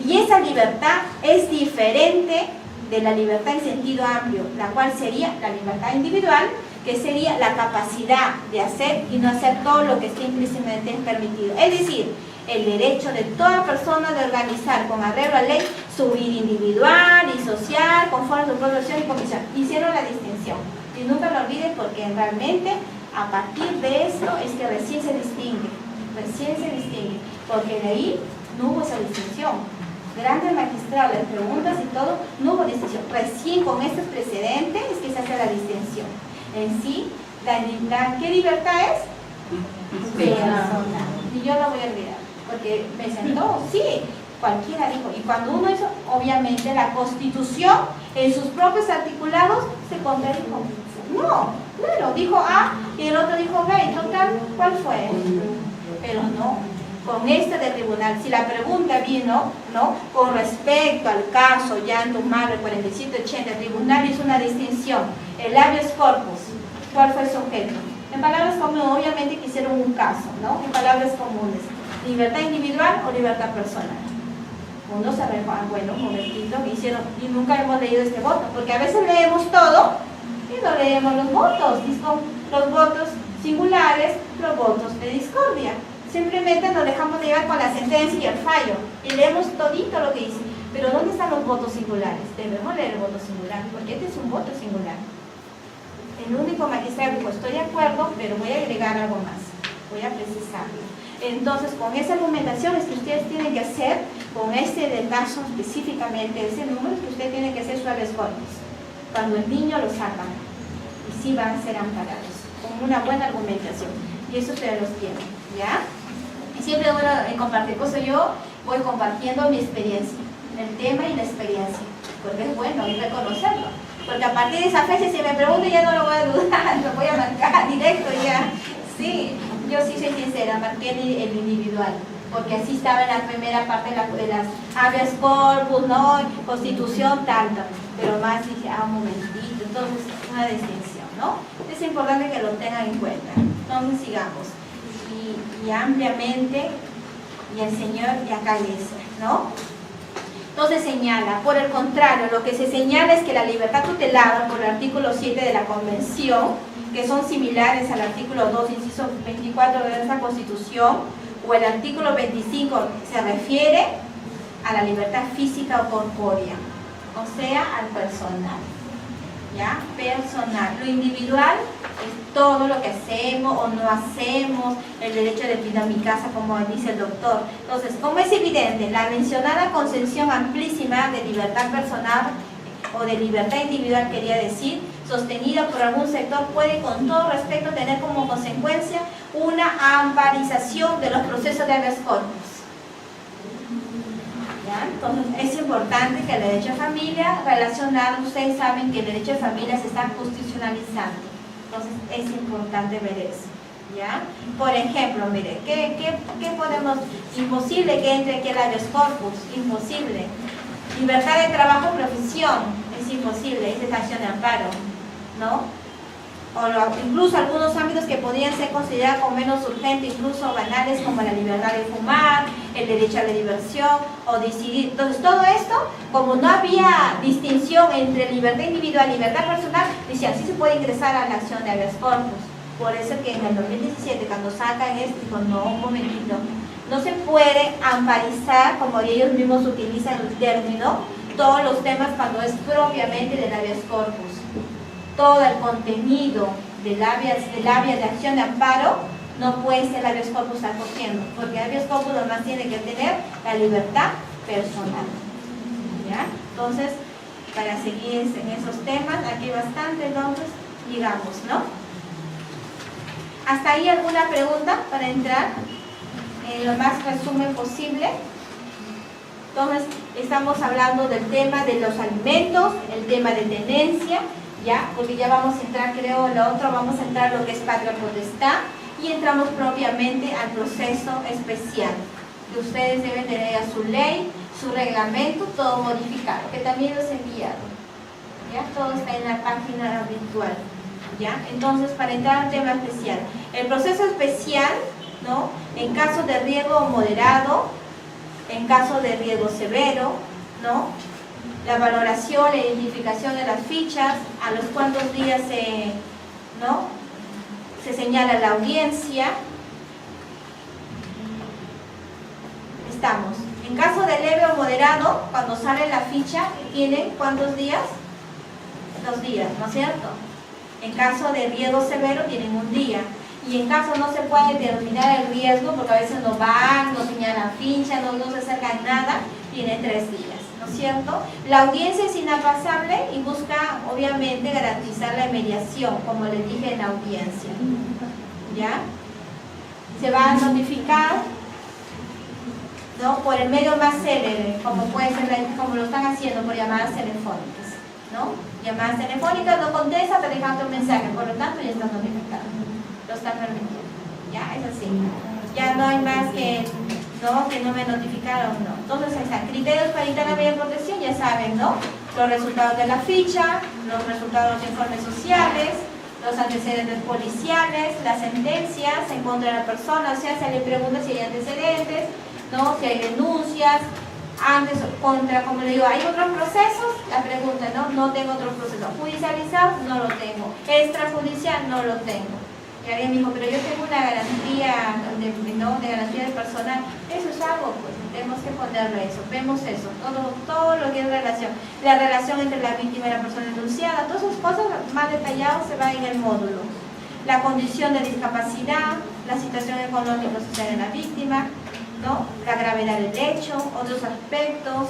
Y esa libertad es diferente de la libertad en sentido amplio, la cual sería la libertad individual, que sería la capacidad de hacer y no hacer todo lo que esté implícitamente permitido. Es decir, el derecho de toda persona de organizar con arreglo a ley su vida individual y social conforme a su profesión y convicción. Hicieron la distinción y nunca lo olvides, porque realmente a partir de eso es que recién se distingue, porque de ahí no hubo esa distinción. Grandes magistrados, les preguntas y todo, no hubo distinción. Recién con estos precedentes es que se hace la distinción. En sí, ¿qué libertad es? Personal. Y yo no voy a olvidar, porque me sentó, sí, cualquiera dijo. Y cuando uno hizo, obviamente la Constitución en sus propios articulados se contradijo. No, claro, dijo A y el otro dijo B, y total, ¿cuál fue? Pero no, con este del tribunal, si la pregunta vino, ¿no? Con respecto al caso Llanto Humano, el 4780, el tribunal hizo una distinción, el habeas corpus, ¿cuál fue su objeto? En palabras comunes, obviamente que hicieron un caso, ¿no? En palabras comunes, libertad individual o libertad personal. Uno se refiere, bueno, un momentito, que hicieron, y nunca hemos leído este voto, porque a veces leemos todo y no leemos los votos, los votos singulares, los votos de discordia. Simplemente nos dejamos de llevar con la sentencia y el fallo, y leemos todito lo que dice. Pero ¿dónde están los votos singulares? Debemos leer el voto singular, porque este es un voto singular. El único magistrado dijo, estoy de acuerdo, pero voy a agregar algo más, voy a precisarlo. Entonces, con esa argumentación es que ustedes tienen que hacer, con este del caso específicamente, ese número, que ustedes tienen que hacer su habeas corpus, cuando el niño lo sacan, y sí van a ser amparados, con una buena argumentación, y eso ustedes los tienen, ¿ya? Y siempre bueno compartir cosas, yo voy compartiendo mi experiencia, el tema y la experiencia, porque es bueno y reconocerlo. Porque a partir de esa fecha, si me pregunto, ya no lo voy a dudar, lo voy a marcar directo ya. Sí, yo sí soy sincera, marqué el individual, porque así estaba en la primera parte de las habeas corpus, ¿no? Constitución, tanto. Pero más dije, un momentito, entonces una distinción, ¿no? Es importante que lo tengan en cuenta. Entonces sigamos. Y ampliamente, y el Señor y acá dice, ¿no? Entonces señala, por el contrario, lo que se señala es que la libertad tutelada por el artículo 7 de la Convención, que son similares al artículo 2, inciso 24 de nuestra Constitución, o el artículo 25, se refiere a la libertad física o corpórea, o sea, al personal, ¿ya? Personal. Lo individual es todo lo que hacemos o no hacemos, el derecho de cuidar mi casa, como dice el doctor. Entonces, como es evidente, la mencionada concepción amplísima de libertad personal o de libertad individual, quería decir, sostenida por algún sector, puede con todo respeto tener como consecuencia una amparización de los procesos de habeas corpus. ¿Ya? Entonces es importante que el derecho de familia relacionado, ustedes saben que el derecho de familia se está constitucionalizando, entonces es importante ver eso. ¿Ya? Por ejemplo, mire, ¿qué podemos? Imposible que entre aquí el habeas corpus, imposible. Libertad de trabajo o profesión, es imposible, es acción de amparo, ¿no? Incluso algunos ámbitos que podrían ser considerados como menos urgentes, incluso banales, como la libertad de fumar, el derecho a la diversión o decidir. Entonces todo esto, como no había distinción entre libertad individual y libertad personal, decían, sí se puede ingresar a la acción de habeas corpus. Por eso que en el 2017, cuando sacan esto, dijo, no, un momentito, no se puede amparizar, como ellos mismos utilizan el término, todos los temas cuando es propiamente del habeas corpus. Todo el contenido del habeas de acción de amparo no puede ser el habeas corpus al cogiendo, porque el habeas corpus nomás tiene que tener la libertad personal. ¿Ya? Entonces, para seguir en esos temas, aquí bastante, entonces, digamos, ¿no? ¿Hasta ahí alguna pregunta para entrar en lo más resumen posible? Entonces, estamos hablando del tema de los alimentos, el tema de tenencia, ¿ya? Porque ya vamos a entrar, creo, lo otro, vamos a entrar lo que es patria potestad y entramos propiamente al proceso especial, que ustedes deben tener a su ley, su reglamento, todo modificado, que también los he enviado, ¿ya? Todo está en la página virtual, ¿ya? Entonces, para entrar al tema especial, el proceso especial, ¿no? En caso de riesgo moderado, en caso de riesgo severo, ¿no? La valoración, la identificación de las fichas, a los cuantos días se señala la audiencia. Estamos. En caso de leve o moderado, cuando sale la ficha, ¿tienen cuántos días? 2 días, ¿no es cierto? En caso de riesgo severo, tienen 1 día. Y en caso no se puede determinar el riesgo, porque a veces no van, no señalan ficha, no se acercan nada, tienen 3 días. ¿No es cierto? La audiencia es inaplazable y busca, obviamente, garantizar la mediación, como les dije en la audiencia. ¿Ya? Se va a notificar, ¿no? Por el medio más célebre, como puede ser, como lo están haciendo por llamadas telefónicas, ¿no? Llamadas telefónicas, no contesta, te dejando un mensaje, por lo tanto ya está notificado, lo están permitiendo. ¿Ya? Es así. Ya no hay más que no me notificaron, no. Entonces ahí están, criterios para dictar la medida de protección, ya saben, ¿no? Los resultados de la ficha, los resultados de informes sociales, los antecedentes policiales, las sentencias en contra de la persona, o sea, se le pregunta si hay antecedentes, ¿no? Si hay denuncias, antes o contra, como le digo, ¿hay otros procesos? La pregunta, ¿no? No tengo otros procesos. ¿Judicializados? No lo tengo. ¿Extrajudicial? No lo tengo. Y alguien me dijo, pero yo tengo una garantía de garantía de personal. Eso es algo, pues tenemos que ponerle eso. Vemos eso, todo lo que es relación. La relación entre la víctima y la persona denunciada, todas esas cosas más detalladas se van en el módulo. La condición de discapacidad, la situación económica y social de la víctima, ¿no? La gravedad del hecho, otros aspectos.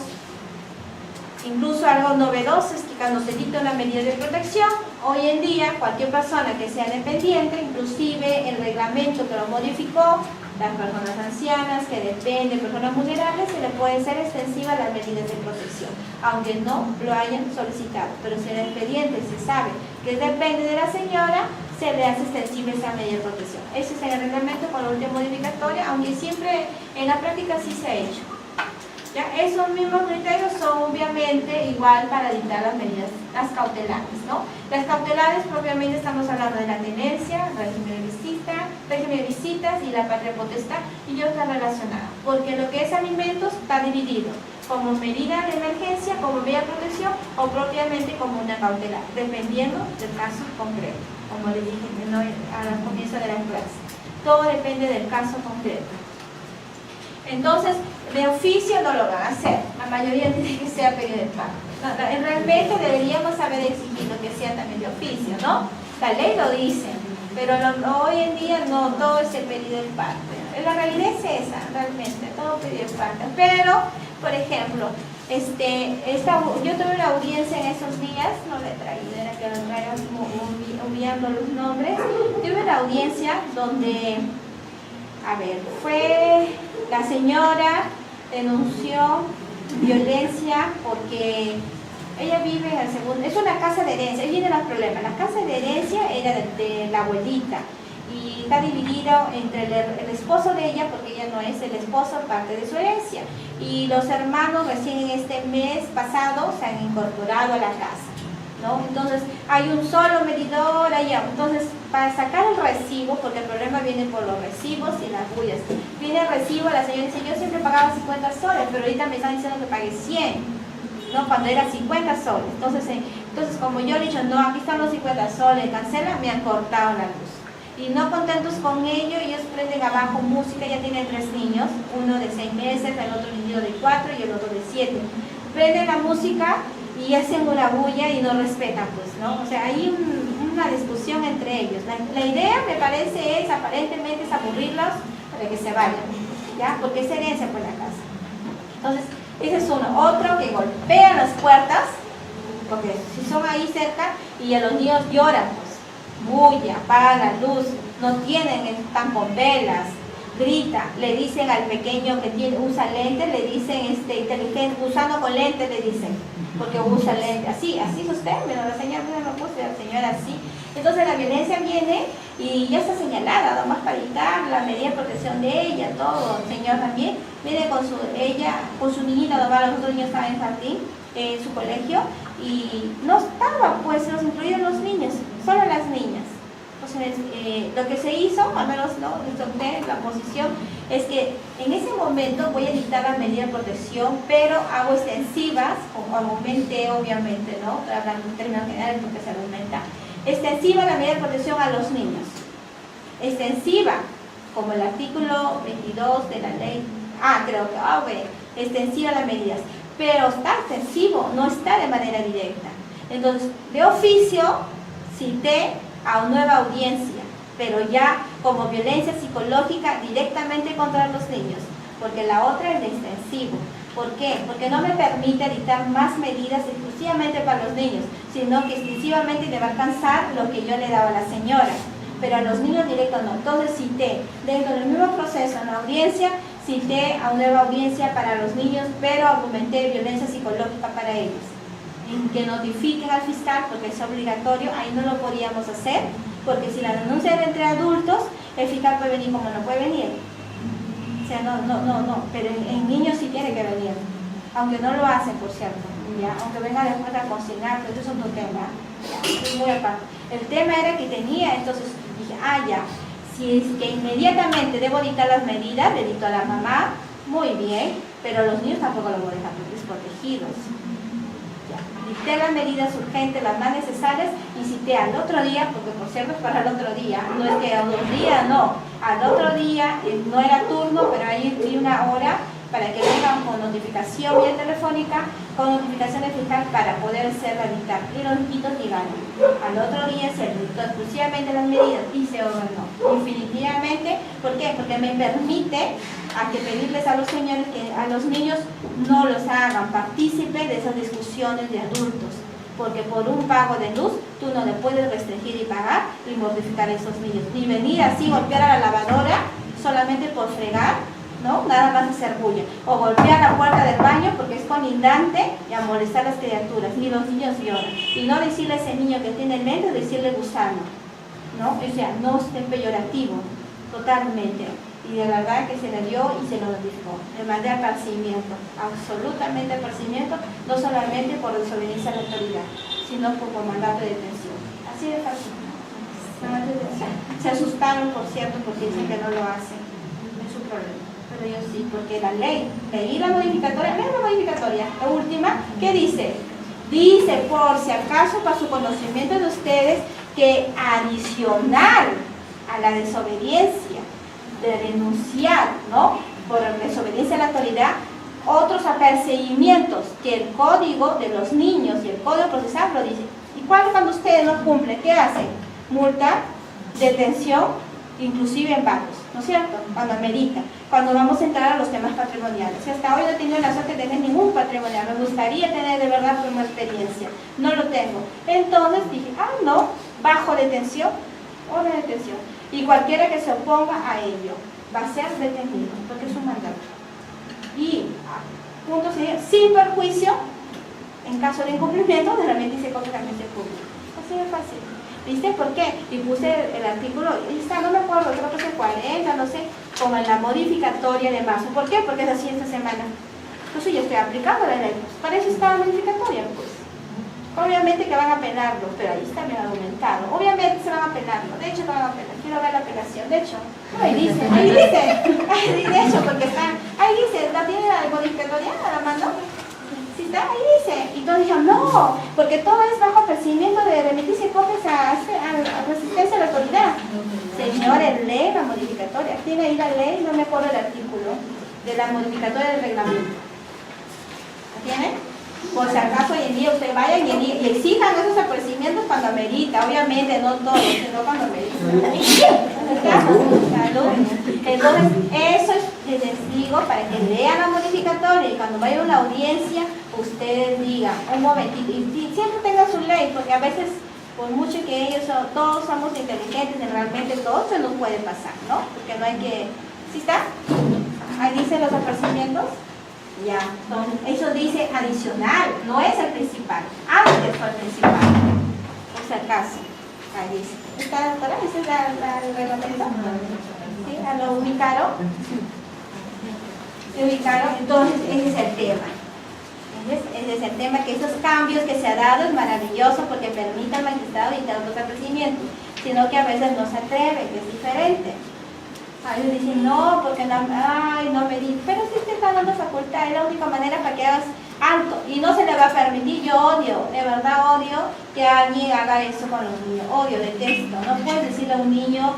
Incluso algo novedoso es que cuando se dicta una medida de protección, hoy en día cualquier persona que sea dependiente, inclusive el reglamento que lo modificó, las personas ancianas que dependen, personas vulnerables, se le puede ser extensiva las medidas de protección, aunque no lo hayan solicitado. Pero si el expediente se sabe que depende de la señora, se le hace extensiva esa medida de protección. Ese es el reglamento con la última modificatoria, aunque siempre en la práctica sí se ha hecho. ¿Ya? Esos mismos criterios son obviamente igual para dictar las medidas, las cautelares, ¿no? Las cautelares propiamente estamos hablando de la tenencia, régimen de visitas y la patria potestad y otras relacionadas, porque lo que es alimentos está dividido como medida de emergencia, como medida de protección o propiamente como una cautelar, dependiendo del caso concreto, como les dije al comienzo de la clase. Todo depende del caso concreto. Entonces, de oficio no lo van a hacer, la mayoría tiene que ser a pedido de pago. Realmente deberíamos haber exigido que sea también de oficio, ¿no? La ley lo dice, pero hoy en día no, todo es el pedido de parte. La realidad es esa, realmente, todo pedido de parte. Pero, por ejemplo, yo tuve una audiencia en esos días, no la he traído, era que lo traigan enviando los nombres. Tuve una audiencia donde, fue la señora denunció violencia porque ella vive en el segundo, es una casa de herencia, ahí vienen los problemas. La casa de herencia era de la abuelita y está dividido entre el esposo de ella, porque ella no es el esposo, parte de su herencia, y los hermanos recién en este mes pasado se han incorporado a la casa, ¿no? Entonces hay un solo medidor allá. Entonces, para sacar el recibo, porque el problema viene por los recibos y las bullas, viene el recibo, la señora dice, yo siempre pagaba 50 soles, pero ahorita me están diciendo que pague 100, ¿no? Cuando era 50 soles. Entonces como yo le he dicho, no, aquí están los 50 soles, cancela, me han cortado la luz. Y no contentos con ello, ellos prenden abajo música, ya tienen 3 niños, uno de 6 meses, el otro niño de 4 y el otro de 7. Prenden la música y hacen una bulla y no respetan, pues, ¿no? O sea, hay una discusión entre ellos. La idea, me parece, es aparentemente es aburrirlos para que se vayan, ¿ya? Porque es herencia por la casa. Entonces, ese es uno. Otro que golpean las puertas, porque si son ahí cerca y a los niños lloran, pues, bulla, apaga la luz, no tienen, están con velas, grita, le dicen al pequeño que usa lentes, le dicen inteligente, usando con lentes le dicen, porque usa lentes, así es usted, mira, la señora, mira, no puse, la señora así. Entonces la violencia viene y ya está señalada, nomás para evitar la medida de protección de ella, todo, el señor también, viene con su niñita, nomás los otros niños estaban en jardín, en su colegio, y no estaba, pues, los incluidos los niños, solo las niñas. Entonces, lo que se hizo, al menos no, la posición, es que en ese momento voy a dictar la medida de protección, pero hago extensivas, o aumenté obviamente, ¿no? Hablando en términos generales porque se aumenta. Extensiva la medida de protección a los niños. Extensiva, como el artículo 22 de la ley. Extensiva las medidas. Pero está extensivo, no está de manera directa. Entonces, de oficio, cité a una nueva audiencia, pero ya como violencia psicológica directamente contra los niños, porque la otra es de extensivo. ¿Por qué? Porque no me permite dictar más medidas exclusivamente para los niños, sino que exclusivamente le va a alcanzar lo que yo le daba a la señora, pero a los niños directos no. Entonces cité, dentro del mismo proceso, en la audiencia, cité a una nueva audiencia para los niños, pero argumenté violencia psicológica para ellos. En que notifiquen al fiscal, porque es obligatorio, ahí no lo podíamos hacer, porque si la denuncia era entre adultos, el fiscal puede venir como no puede venir. O sea, no, pero en niños sí tiene que venir, aunque no lo hacen, por cierto, ¿ya? Aunque venga después a consignar, pero eso es otro tema, ¿ya? Es muy aparte. El tema era que tenía, entonces dije, ya, si es que inmediatamente debo dictar las medidas, le dicto a la mamá, muy bien, pero los niños tampoco los voy a dejar desprotegidos. Dicté las medidas urgentes, las más necesarias, y cité al otro día, porque por cierto es para el otro día, no es que a 2 días, no, al otro día, no era turno, pero ahí di una hora para que vengan con notificación vía telefónica, con notificación del fiscal para poder ser dictar. Y los niñitos llegaron. Al otro día se dictó exclusivamente las medidas y se ordenó. Definitivamente, ¿por qué? Porque me permite a que pedirles a los señores que a los niños no los hagan partícipes de esas discusiones de adultos. Porque por un pago de luz, tú no le puedes restringir y pagar y mortificar a esos niños. Ni venir así, golpear a la lavadora solamente por fregar, ¿no? Nada más hacer bulla. O golpear la puerta del baño porque es colindante y a molestar a las criaturas. Y los niños lloran. Y no decirle a ese niño que tiene mente, decirle gusano, ¿no? O sea, no es peyorativo, totalmente. Y de verdad que se le dio y se lo notificó. Le mandé apercibimiento, absolutamente apercibimiento, no solamente por desobediencia a la autoridad, sino por mandato de detención. Así de fácil. Se asustaron, por cierto, porque dicen que no lo hacen. Es su problema. Pero yo sí, porque la ley, leí la modificatoria, la última, ¿qué dice? Dice, por si acaso, para su conocimiento de ustedes, que adicional a la desobediencia, de denunciar, ¿no?, por desobediencia a la autoridad, otros apercibimientos que el código de los niños y el código procesal lo dice. ¿Y cuando ustedes no cumplen? ¿Qué hacen? Multa, detención, inclusive embargos, ¿no es cierto? Cuando amerita, cuando vamos a entrar a los temas patrimoniales. Hasta hoy no he tenido la suerte de tener ningún patrimonial, me gustaría tener de verdad una experiencia, no lo tengo. Entonces dije, no, bajo detención, orden de detención. Y cualquiera que se oponga a ello va a ser detenido, porque es un mandato. Y, punto sería, sin perjuicio, en caso de incumplimiento, de la mente y se copia la mente pública. Así de fácil. ¿Viste por qué? Y puse el artículo, está, no me acuerdo, creo que es el 40, no sé, como en la modificatoria de marzo. ¿Por qué? Porque es así esta semana. Entonces yo estoy aplicando la ley, pues, para eso está la modificatoria, pues. Obviamente que van a penarlo, pero ahí está bien argumentado. Obviamente se van a penarlo, de hecho lo van a penar. Quiero ver la apelación, de hecho. Ahí dice, de hecho, porque está, ahí dice, ¿la tiene la modificatoria a la mano? Sí está, ahí dice. Y todos dijeron, no, porque todo es bajo apercibimiento de remitirse copias a resistencia a la autoridad. Señores, lee la modificatoria. Tiene ahí la ley, no me acuerdo el artículo, de la modificatoria del reglamento. ¿La tiene? Por si acaso hoy en día ustedes vayan y exijan esos apercibimientos cuando amerita, obviamente no todos, sino cuando amerita. Salud. Entonces, eso les digo para que lean la modificatoria y cuando vayan a una audiencia, ustedes digan, un momentito, y siempre tengan su ley, porque a veces, por mucho que ellos todos somos inteligentes, y realmente todo se nos puede pasar, ¿no? Porque no hay que, ¿sí está? Ahí dicen los apercibimientos. Ya, entonces, eso dice adicional, no es el principal, antes fue el principal, por si acaso. Ahí dice. ¿Está, doctora? ¿Ese es el reglamento? ¿Sí? ¿Lo ubicaron? ¿Se ubicaron? Entonces, ese es el tema. Ese es el tema, que esos cambios que se ha dado es maravilloso porque permite al magistrado dictar otros apercibimientos, sino que a veces no se atreve, que es diferente. A ellos dicen, no, porque no, ay, no me dice, pero si usted está dando facultad, es la única manera para que hagas alto, y no se le va a permitir. Yo odio, de verdad odio que alguien haga eso con los niños, odio, detesto. No puedes decirle a un niño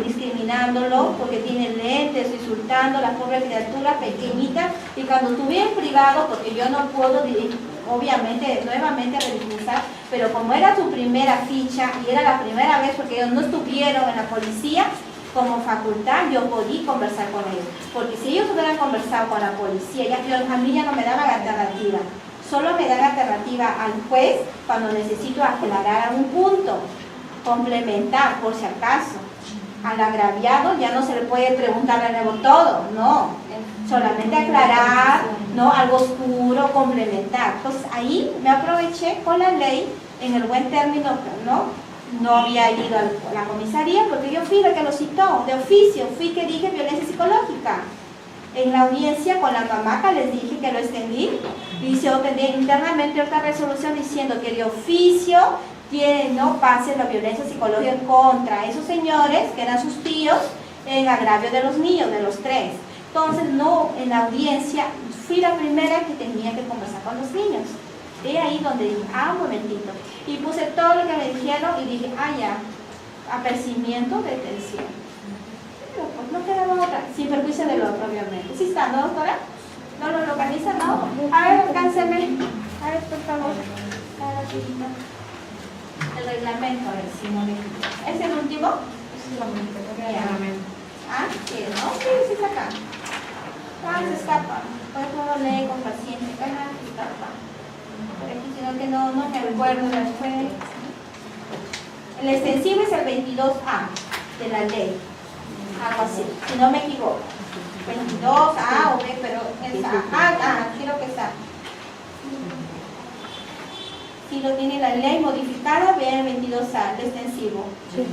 discriminándolo porque tiene lentes, insultando a la pobre criatura pequeñita, y cuando estuve en privado, porque yo no puedo, obviamente, nuevamente ridiculizar, pero como era su primera ficha, y era la primera vez porque ellos no estuvieron en la policía, como facultad yo podía conversar con ellos, porque si ellos hubieran conversado con la policía, a mí ya no me daban alternativa, solo me dan alternativa al juez cuando necesito aclarar algún punto, complementar por si acaso. Al agraviado ya no se le puede preguntar de nuevo todo, no, solamente aclarar, no, algo oscuro, complementar. Entonces ahí me aproveché con la ley en el buen término, no había ido a la comisaría porque yo fui la que lo citó, de oficio, fui que dije violencia psicológica. En la audiencia con la mamaca les dije que lo extendí, y se obtenía internamente otra resolución diciendo que de oficio no pase la violencia psicológica contra esos señores, que eran sus tíos, en agravio de los niños, de los 3. Entonces, no, en la audiencia fui la primera que tenía que conversar con los niños. De ahí donde dije, un momentito. Y puse todo lo que me dijeron y dije, ya, apercibimiento, detención. Pero pues no quedaba otra, sin perjuicio del otro, obviamente. ¿Sí está, no, doctora? ¿No lo localiza? No. A ver, alcánceme. A ver, por favor. El reglamento, a ver si no me equivoco. ¿Es el último? Sí, sí, ¿no? Sí, está acá. Se escapa. Por eso no lee con paciencia. Se escapa. Sino que no me recuerdo después. El extensivo es el 22A de la ley, algo así, si no me equivoco. 22A o B, pero es A. Quiero que está. Si lo tiene la ley modificada, vean el 22A, el extensivo. Sí.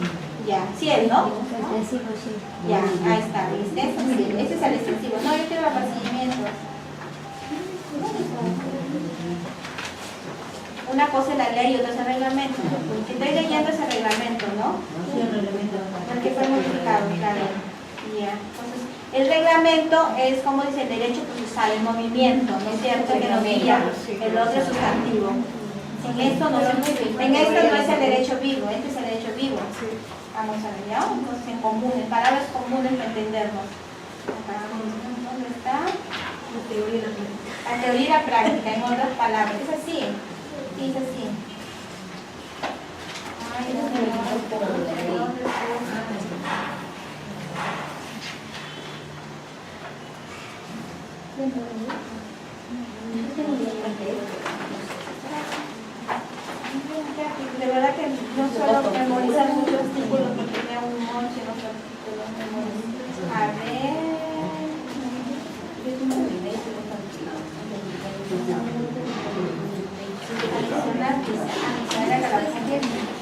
Ya, sí es, ¿no? El extensivo, sí. Ya, ahí está, el extensivo, sí. Ese es el extensivo. No, yo quiero el apercibimiento. Una cosa es la ley y otra es el reglamento. Estoy leyendo ese reglamento, ¿no? Sí, el reglamento. Porque fue modificado, claro. Ya. Entonces, el reglamento es, como dice, el derecho procesal, el movimiento, ¿no es cierto? Que nos guía. El otro es sustantivo. En esto no es el derecho vivo, este es el derecho vivo. Vamos a ver, ¿ya? Entonces, en común, en palabras comunes para entendernos. ¿Dónde está? La teoría y la práctica. La teoría y la práctica, en otras palabras. Es así. Sí, es así. De verdad que no suelo memorizar muchos artículos porque tengo un montón de artículos memorizar. A ver.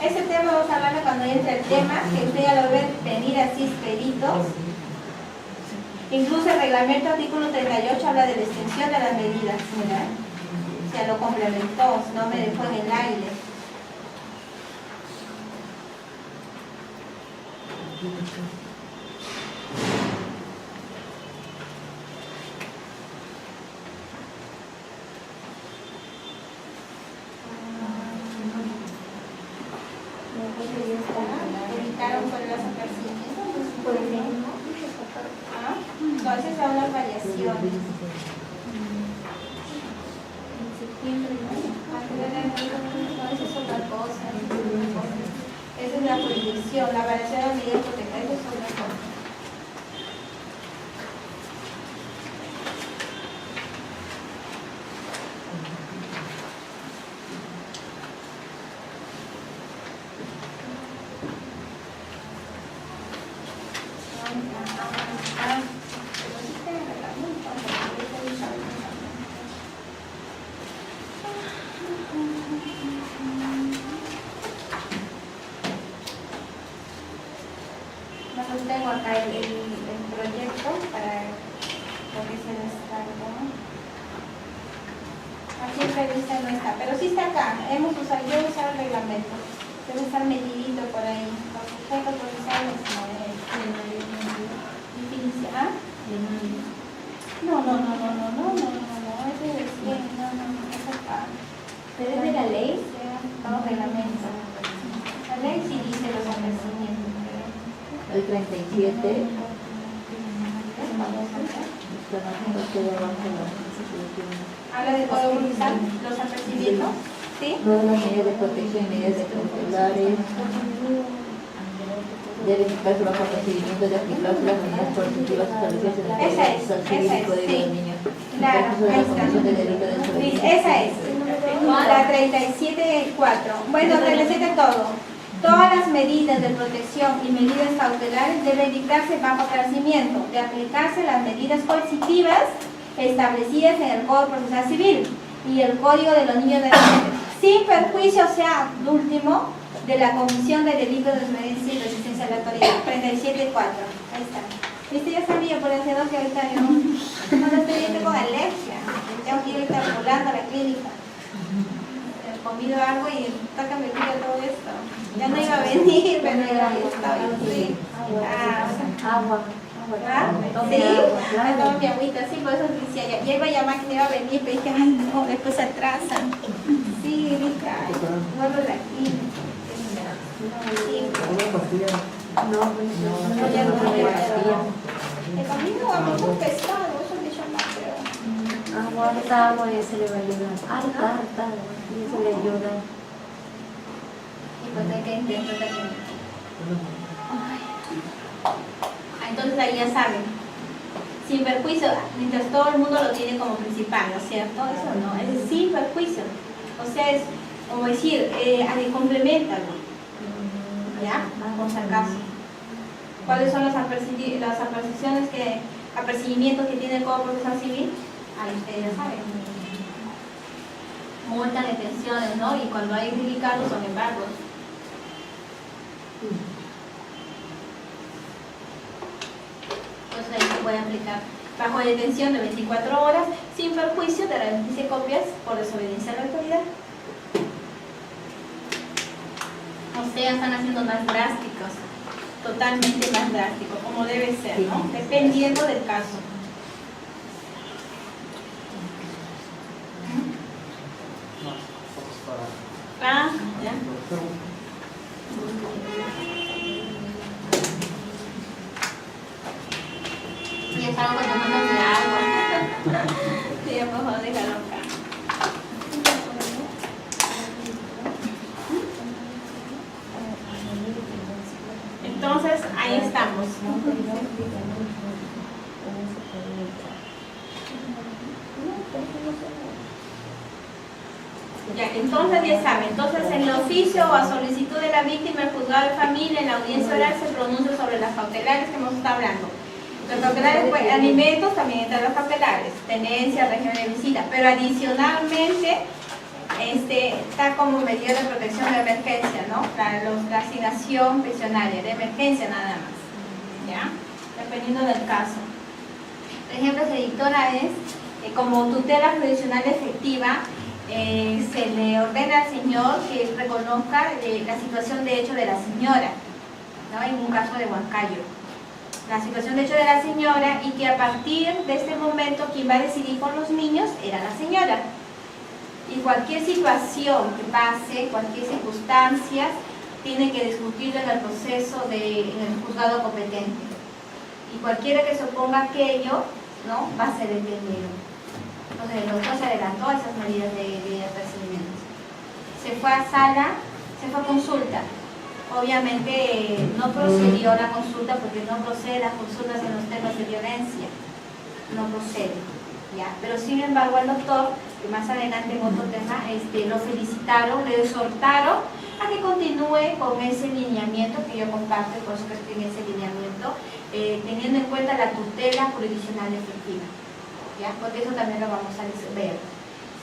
Ese tema vamos a hablando cuando entre el tema, que usted ya lo ve venir así expeditos. Incluso el reglamento artículo 38 habla de la extensión de las medidas, ¿verdad? O sea, lo complementó, no me dejó en el aire. Evitaron por las apercibimientos, por ejemplo. Entonces son las variaciones. Esa es otra cosa. Esa es la jurisdicción, la variación de la medida hipotecaria es otra cosa. Tengo acá el proyecto para lo que se descargó. Aquí en revista no está, pero sí está acá. Yo he usado el reglamento. Debe estar medidito por ahí. Los efectos procesales ¿Ah? No. Ese es bien, no, es acá. ¿Pero es de la ley? Los reglamentos. La ley sí dice los ofrecimientos. El 37. Habla de código procesal, los apercibimientos. ¿Sí? Todas las medidas de protección y medidas cautelares deben indicarse bajo procedimiento de aplicarse las medidas coercitivas establecidas en el Código Civil y Código de Niños. Claro, ahí está. Esa es. La 37.4. Bueno, 37 todo. Todas las medidas de protección y medidas cautelares deben dictarse bajo conocimiento de aplicarse las medidas coercitivas establecidas en el Código Procesal Civil y el Código de los Niños de sin perjuicio, o sea, el último, de la comisión de delitos de desobediencia y resistencia a la autoridad. 37.4. Ahí está. Viste, ya sabía por el C2 que ahorita yo no lo estoy viendo con alergia. Tengo que ir ahorita volando a la clínica. He comido algo y toca me pica todo esto. Ya no iba a venir, pero ya estaba así. Agua. ¿Ah? Sí, me tomo mi agüita, sí, por eso decía, ya iba a llamar que me iba a venir, pero dije, ay no, después se atrasan. Sí, dije, ay, vuelvo a la clínica. ¿Una pastilla? No, ya no voy a pastilla. He comido a mejor pescado, eso me llama, pero... Harta agua y se le va a ayudar. Harta agua y eso le ayuda. Y pues hay que interpretar bien. Entonces ahí ya saben, sin perjuicio, mientras todo el mundo lo tiene como principal, ¿no es cierto? Eso no, es sin perjuicio. O sea, es como decir, complementalo. ¿Ya? Por si acaso. ¿Cuáles son las apercibiciones apercibimientos que tiene el Código Procesal Civil? Ahí ustedes ya saben. Multas, detenciones, ¿no? Y cuando hay delicados son embargos. Entonces ahí se puede aplicar bajo detención de 24 horas sin perjuicio de rendirse copias por desobediencia a la autoridad. O sea, están haciendo más drásticos, totalmente más drásticos, como debe ser, ¿no? Dependiendo del caso. Ah, ya. Ya estaba tomando mi agua. Sí, ya por favor, déjalo acá. Entonces, ahí estamos. Ya, entonces ya saben, entonces en el oficio o a solicitud de la víctima, el juzgado de familia, en la audiencia oral se pronuncia sobre las cautelares que hemos estado hablando. Los cautelares, pues, alimentos también entran los cautelares, tenencia, régimen de visita, pero adicionalmente está como medida de protección de emergencia, ¿no? La asignación pensionaria de emergencia nada más, ¿ya? Dependiendo del caso. Por ejemplo, se dictó una vez, como tutela jurisdiccional efectiva, se le ordena al señor que reconozca la situación de hecho de la señora, ¿no? En un caso de Huancayo. La situación de hecho de la señora, y que a partir de este momento quien va a decidir por los niños era la señora. Y cualquier situación que pase, cualquier circunstancia, tiene que discutirlo en el proceso en el juzgado competente. Y cualquiera que se oponga a aquello, ¿no? Va a ser detenido. Entonces el doctor se adelantó a esas medidas de apercibimiento. Se fue a sala, se fue a consulta. Obviamente no procedió la consulta porque no procede las consultas en los temas de violencia. No procede, ¿ya? Pero sin embargo el doctor, que más adelante en otro tema, lo felicitaron, le exhortaron a que continúe con ese lineamiento que yo comparto, por eso que estoy en ese lineamiento, teniendo en cuenta la tutela jurisdiccional efectiva, ¿ya? Porque eso también lo vamos a ver.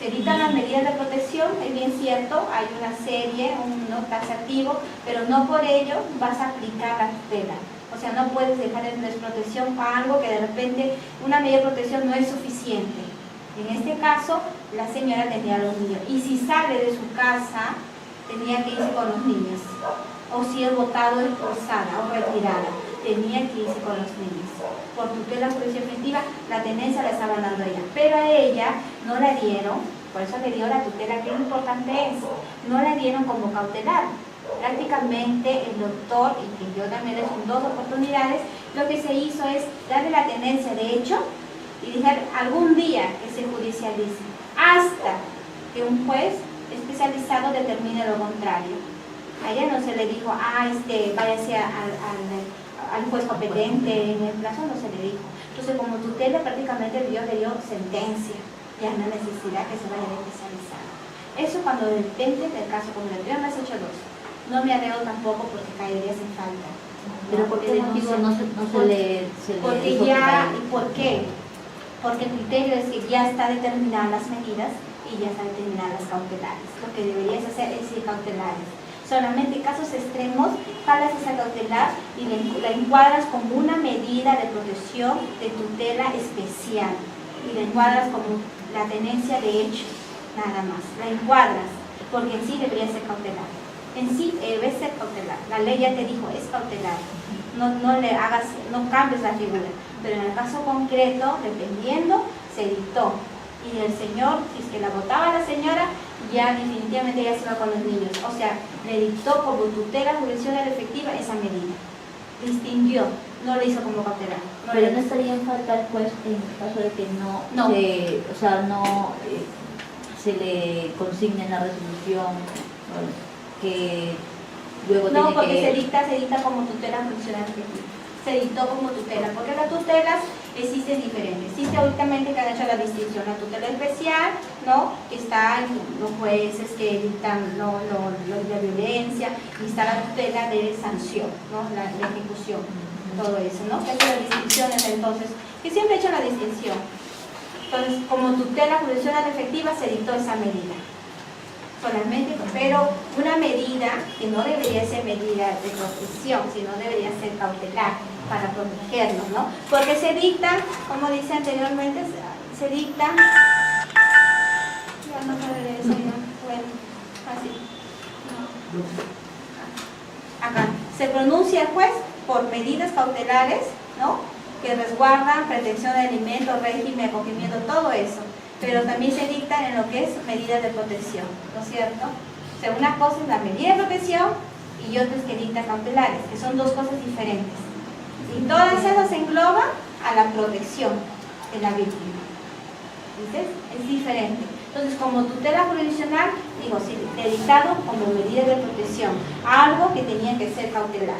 Se dictan las medidas de protección, es bien cierto, hay una serie, ¿no? Taxativo, pero no por ello vas a aplicar la tutela. O sea, no puedes dejar en desprotección a algo que de repente una medida de protección no es suficiente. En este caso, la señora tenía a los niños. Y si sale de su casa, tenía que irse con los niños. O si es votado, expulsada o retirada, tenía que irse con los niños. Por tutela judicial efectiva, la tenencia la estaba dando ella. Pero a ella no la dieron, por eso le dio la tutela, que importante es, no la dieron como cautelar. Prácticamente el doctor, y que yo también le son 2 oportunidades, lo que se hizo es darle la tenencia de hecho y dejar algún día que se judicialice, hasta que un juez especializado determine lo contrario. A ella no se le dijo, váyase al juez competente en el plazo, no se le dijo. Entonces, como tutela, prácticamente Dios le dio sentencia, ya no hay necesidad que se vaya a especializar. Eso cuando depende del caso concreto. Yo me has hecho 2. No me arreo tampoco porque caería sin falta. ¿Pero por qué motivo no se le porque dijo ya, que ¿y por qué? Porque el criterio es que ya está determinadas las medidas y ya están determinadas las cautelares. Lo que deberías hacer es ir cautelares. Solamente en casos extremos, jalas esa cautelar y la encuadras como una medida de protección de tutela especial. Y la encuadras como la tenencia de hecho, nada más. La encuadras, porque en sí debería ser cautelar. En sí debe ser cautelar. La ley ya te dijo, es cautelar. No cambies la figura. Pero en el caso concreto, dependiendo, se dictó. Y el señor, si es que la votaba la señora, ya definitivamente ya se va con los niños. O sea, le dictó como tutela jurisdiccional efectiva esa medida. Distinguió, no le hizo como cautelar. Pero no estaría en falta el juez en caso de que no. Se le consigne en la resolución que luego no, tiene porque que... se dicta como tutela jurisdiccional efectiva. Se dictó como tutela, porque las tutelas existen diferentes. Existe últimamente que han hecho la distinción, la tutela especial, ¿no? Que está en los jueces que dictan lo de violencia, y está la tutela de sanción, ¿no? La ejecución, todo eso, ¿no? Que son las distinciones entonces, que siempre he hecho la distinción. Entonces, como tutela jurisdiccional efectiva se dictó esa medida. Solamente, pero una medida que no debería ser medida de protección, sino debería ser cautelar para protegernos, ¿no? Porque se dictan, como dice anteriormente, se dictan, ya no puede eso, bueno, así, no. Acá, se pronuncia el juez por medidas cautelares, ¿no? Que resguardan protección de alimentos, régimen, acogimiento, todo eso. Pero también se dictan en lo que es medidas de protección, ¿no es cierto? O sea, una cosa es la medida de protección y otra es que dicta cautelares, que son 2 cosas diferentes. Y todas esas se engloban a la protección de la víctima. ¿Dices? Es diferente. Entonces, como tutela jurisdiccional, digo, sí, he dictado como medida de protección, algo que tenía que ser cautelar.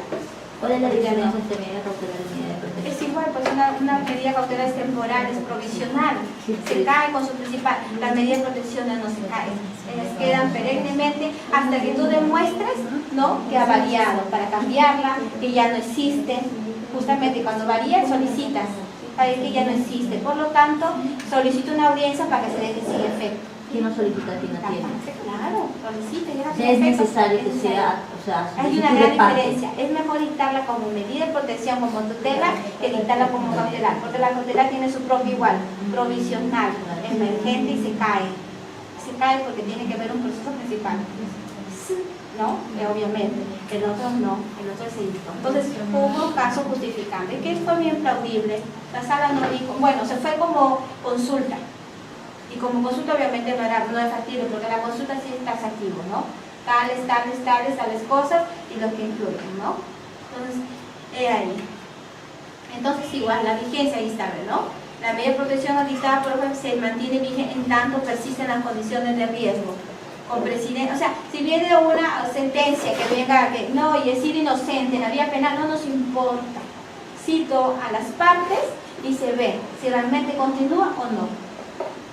¿Cuál es la diferencia entre medida cautelar y medida de protección? Es igual, pues una medida cautelar es temporal, es provisional, se cae con su principal. Las medidas de protección no se caen, ellas quedan perennemente hasta que tú demuestres, ¿no?, que ha variado, para cambiarla, que ya no existe. Justamente cuando varía solicitas para que ya no existe, por lo tanto solicito una audiencia para que se deje sin efecto. ¿Quién lo solicita? ¿Quién la tiene? Claro, solicita. O sea, es necesario que sea, o sea, hay una gran diferencia. Es mejor dictarla como medida de protección, como tutela, que dictarla como cautelar, porque la cautelar tiene su propio igual, provisional, emergente y se cae. Se cae porque tiene que ver un proceso principal. ¿No? Obviamente. El otro no, el otro se dictó. Entonces hubo caso justificante, que fue bien plaudible. La sala no dijo, bueno, se fue como consulta. Y como consulta obviamente no es factible, porque la consulta sí es taxativo, ¿no? Tales cosas y lo que incluyen, ¿no? Entonces, ahí. Entonces igual, la vigencia ahí está, ¿no? La medida de protección dictada por ejemplo se mantiene vigente en tanto persisten las condiciones de riesgo. Con presidente, o sea, si viene una sentencia que venga, que no, y decir inocente, en la vía penal no nos importa. Cito a las partes y se ve si realmente continúa o no.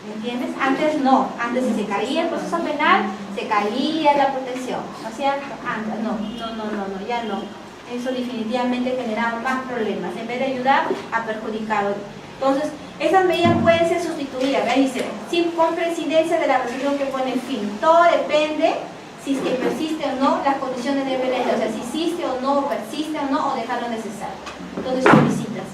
¿Me entiendes? Antes no, antes si se caía el proceso penal, se caía la protección, ¿no es cierto? Antes, no, ya no. Eso definitivamente generaba más problemas, en vez de ayudar, ha perjudicado. Entonces, esas medidas pueden ser sustituidas, ¿verdad? Dice, con presidencia de la resolución que pone fin. Todo depende si es que persiste o no las condiciones de violencia, o sea, si existe o no, persiste o no, o dejarlo necesario. Entonces, solicitas.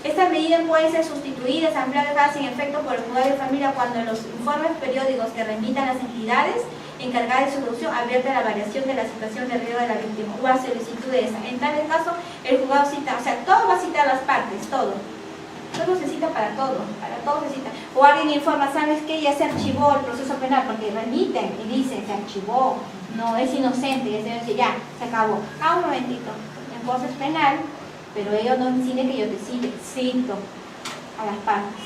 Estas medidas pueden ser sustituidas, ampliadas sin efecto por el juzgado de familia cuando en los informes periódicos que remitan las entidades encargadas de su solución advierte la variación de la situación de riesgo de la víctima o a solicitud de esa. En tal caso, el juzgado cita, o sea, todo va a citar las partes, todo. Todo se cita para todo se cita. O alguien informa, ¿sabes qué? Ya se archivó el proceso penal, porque remiten y dicen, se archivó, no es inocente, y se dice, ya, se acabó. Un momentito, en cosa es penal, pero ellos no deciden que yo te cito a las partes.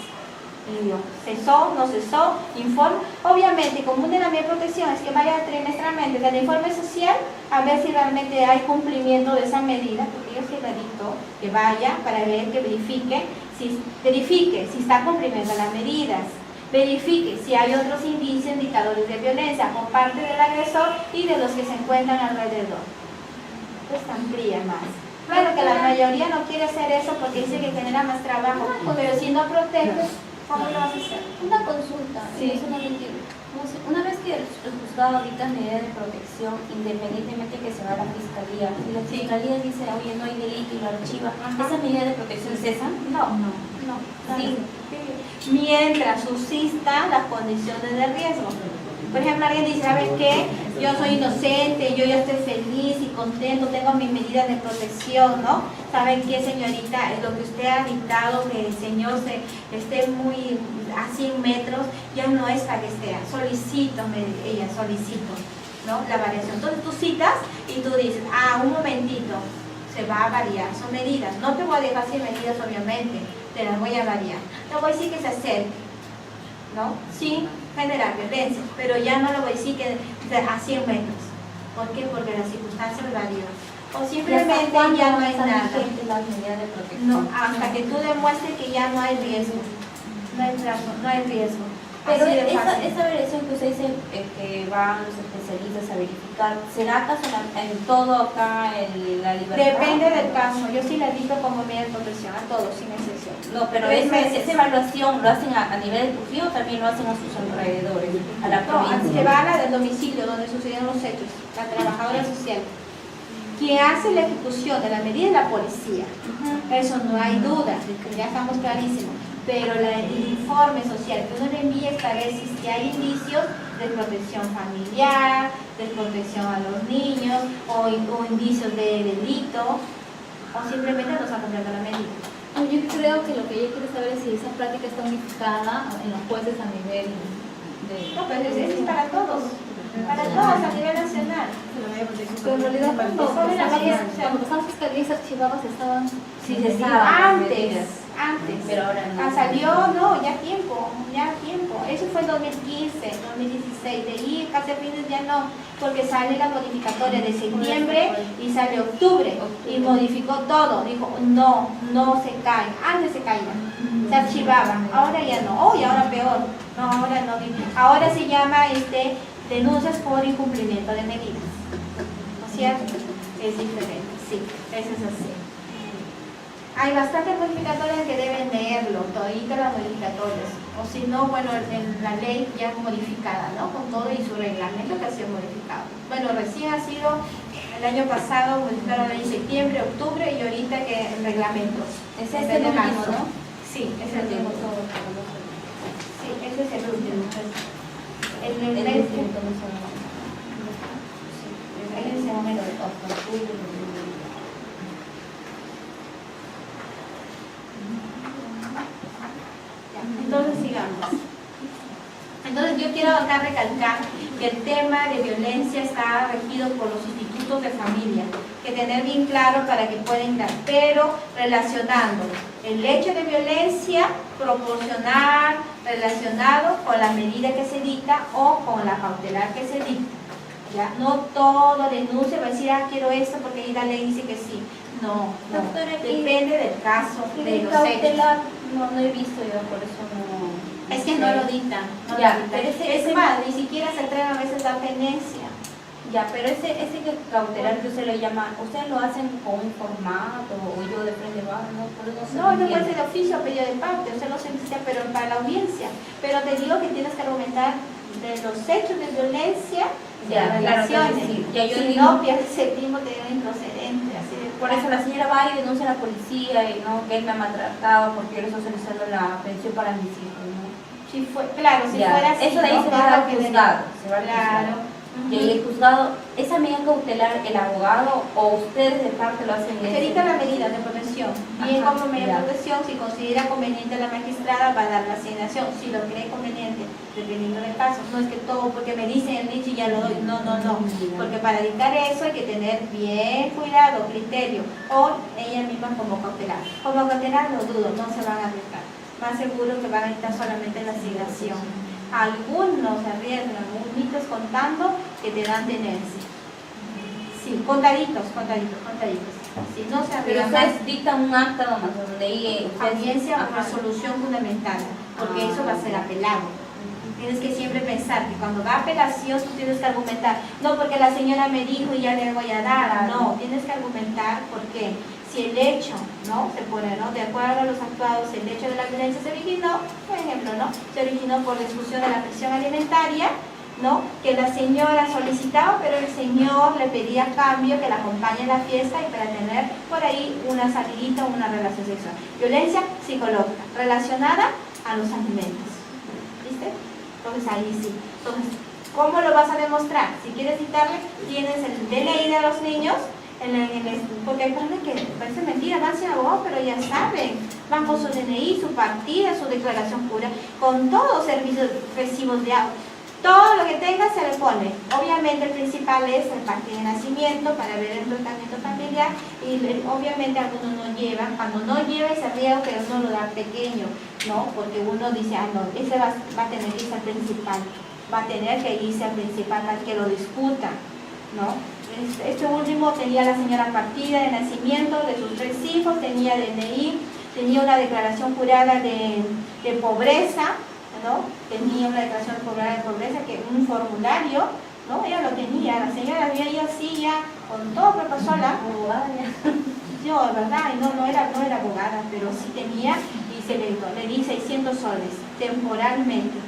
Y yo, cesó, no cesó, informe. Obviamente, común de la medida de protección es que vaya trimestralmente del informe social a ver si realmente hay cumplimiento de esa medida, porque yo sí le dicto que vaya para ver, que verifique si está cumpliendo las medidas, verifique si hay otros indicios indicadores de violencia por parte del agresor y de los que se encuentran alrededor. Pues amplía más. Claro que la mayoría no quiere hacer eso porque dice que genera más trabajo, pero si no proteges, ¿cómo lo vas a hacer? Una consulta, sí. Eso no lo entiendo. Una vez que el juzgado dicta medida de protección, independientemente que se va a la fiscalía, si la fiscalía dice, oye, no hay delito y lo archiva, ¿esa medida de protección cesa? No. Sí. Mientras subsistan las condiciones de riesgo. Por ejemplo, alguien dice, ¿sabes qué? Yo soy inocente, yo ya estoy feliz y contento, tengo mis medidas de protección, ¿no? ¿Saben qué, señorita? Lo que usted ha dictado, que el señor esté muy a 100 metros, ya no es para que esté. Solicito, ¿no? La variación. Entonces tú citas y tú dices, un momentito, se va a variar, son medidas. No te voy a dejar sin medidas, obviamente, te las voy a variar. Te voy a decir que se acerque, ¿no? Sin generar violencia, pero ya no le voy a decir que a 100 metros. ¿Por qué? Porque las circunstancias varían. O simplemente ya no hay nada. Las medidas de protección. No, hasta que tú demuestres que ya no hay riesgo. No hay plazo, no hay riesgo. Pero Así de fácil. esa variación que usted dice que van los especialistas a verificar, ¿será acaso en todo acá en la libertad? Depende del caso. Yo sí la digo como medida de protección a todos, sin excepción. No, pero esa evaluación lo hacen a nivel de Trujillo o también lo hacen a sus alrededores, a la provincia. Se va a la del domicilio donde sucedieron los hechos, la trabajadora social. Quien hace la ejecución de la medida es la policía. Eso no hay duda, ya estamos clarísimos. Pero el informe social que uno le envía esta vez si hay indicios de protección familiar, de protección a los niños o indicios de delito o simplemente no se ha cumplido la medida. Yo creo que lo que ella quiere saber es si esa práctica está unificada en los jueces a nivel de... No, pero es para todos a nivel nacional. Pero en realidad cuando pasaban fiscalías archivadas estaban... Sí, se sabe. Antes, pero ahora no. Salió, ya tiempo. Eso fue en 2015, 2016. De ahí casi a fines ya no, porque sale la modificatoria de septiembre y sale octubre y modificó todo. Dijo, no se cae. Antes se caía, se archivaba. Ahora ya no. Y ahora peor. No, ahora no. Ahora se llama denuncias por incumplimiento de medidas. ¿No es cierto? Es diferente, sí, eso es así. Hay bastantes modificatorias que deben leerlo, toditas las modificatorias. O si no, bueno, en la ley ya modificada, ¿no? Con todo y su reglamento que ha sido modificado. Bueno, recién ha sido el año pasado, modificaron en septiembre, octubre y ahorita que el reglamento. Ese es el último, ¿no? Sí, es el último. Sí, ese es el último. El último. En ese momento de octubre. Entonces sigamos. Entonces yo quiero acá recalcar que el tema de violencia está regido por los institutos de familia, que tener bien claro para que puedan dar, pero relacionando el hecho de violencia proporcional relacionado con la medida que se dicta o con la cautelar que se dicta. ¿Ya? No todo denuncia va a decir, ah, quiero esto porque ahí la ley dice que sí. No, Doctora, depende del caso, de los cautelar, hechos. no he visto yo, por eso no. Es que no lo dictan. No Ya, lo dictan. pero Es más, ni siquiera se atreven a veces a dar tenencia. Ya, pero ese que cautelar que usted lo llama, ¿ustedes lo hacen con un formato o yo de frente bajo? No, por eso No, no puede ser de oficio o pedido de parte, usted lo solicita, pero para la audiencia. Pero te digo que tienes que argumentar de los hechos de violencia, de Ya, las claro, relaciones. sí. Ya, yo si digo- no, pierdes el tiempo de improcedente. Así de Por eso la señora va y denuncia a la policía y no, que él me ha maltratado porque yo le estoy solicitando la pensión para mis hijos, ¿no? Si fue, claro, si Ya, fuera así, eso de ahí ¿no? se va Bajo al que de- juzgado, se va al Claro. Y ahí el juzgado, ¿esa medida cautelar el abogado o ustedes de parte lo hacen? Se dicta la medida de protección. Bien, Ajá, como medida ya. de protección, si considera conveniente la magistrada, va a dar la asignación. Si lo cree conveniente, dependiendo del caso. No es que todo, porque me dicen el dicho y ya lo doy. No, no, no. Porque para dictar eso hay que tener bien cuidado, criterio. O ella misma como cautelar. Como cautelar lo dudo, no se van a dictar. Más seguro que van a dictar solamente la asignación. Algunos arriesgan, muchos contando que te dan tenencia. Sí, contaditos. Si no se Pero arriesgan más, ustedes dictan un acta nomás donde ahí ustedes... audiencia o Ajá. resolución fundamental, porque Ah, eso va a ser ya. apelado. Tienes que siempre pensar que cuando va a apelación tú tienes que argumentar, no porque la señora me dijo y ya le voy a dar, no, tienes que argumentar porque si el hecho, ¿no? Se pone, ¿no? De acuerdo a los actuados, el hecho de la violencia se originó, por ejemplo, ¿no? Se originó por discusión de la pensión alimentaria, ¿no? Que la señora solicitaba, pero el señor le pedía a cambio que la acompañe en la fiesta y para tener por ahí una salidita o una relación sexual. Violencia psicológica relacionada a los alimentos. ¿Viste? Entonces ahí sí. Entonces, ¿cómo lo vas a demostrar? Si quieres citarle, tienes el DNI de los niños, porque hay personas que parece mentira, van sin abogado, pero ya saben, van con su DNI, su partida, su declaración pura, con todos servicios, recibos de agua. Todo lo que tenga se le pone. Obviamente el principal es el parte de nacimiento para ver el tratamiento familiar y obviamente algunos no llevan. Cuando no lleva ese riesgo que uno lo da pequeño, ¿no? Porque uno dice, ah no, ese va a tener que irse al principal, va a tener que irse al principal para que lo discuta, ¿no? Este último tenía la señora partida de nacimiento de sus 3 hijos, tenía DNI, tenía una declaración jurada de pobreza, ¿no? Tenía una declaración de pobreza, que un formulario, ¿no? Ella lo tenía, la señora había ido así ya, con todo preparó sola. Yo, de verdad, y no era abogada, pero sí tenía, y se le di 600 soles, temporalmente.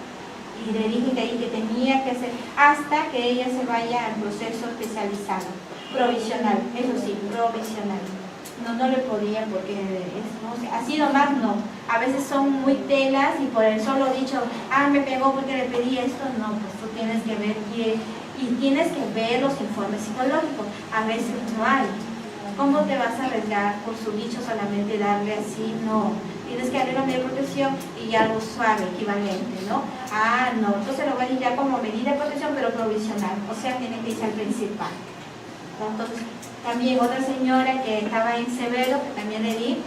Y le dije que ahí que tenía que hacer, hasta que ella se vaya al proceso especializado, provisional, eso sí, provisional. No le podía porque así nomás no. A veces son muy telas y por el solo dicho, ah, me pegó porque le pedí esto, no, pues tú tienes que ver y tienes que ver los informes psicológicos. A veces no hay. ¿Cómo te vas a arriesgar por su dicho solamente darle así? No. Tienes que darle una medida de protección y algo suave, equivalente, ¿no? Ah, no, entonces lo voy a decir ya como medida de protección, pero provisional. O sea, tiene que irse al principal. Entonces, también otra señora que estaba en severo, que también le di,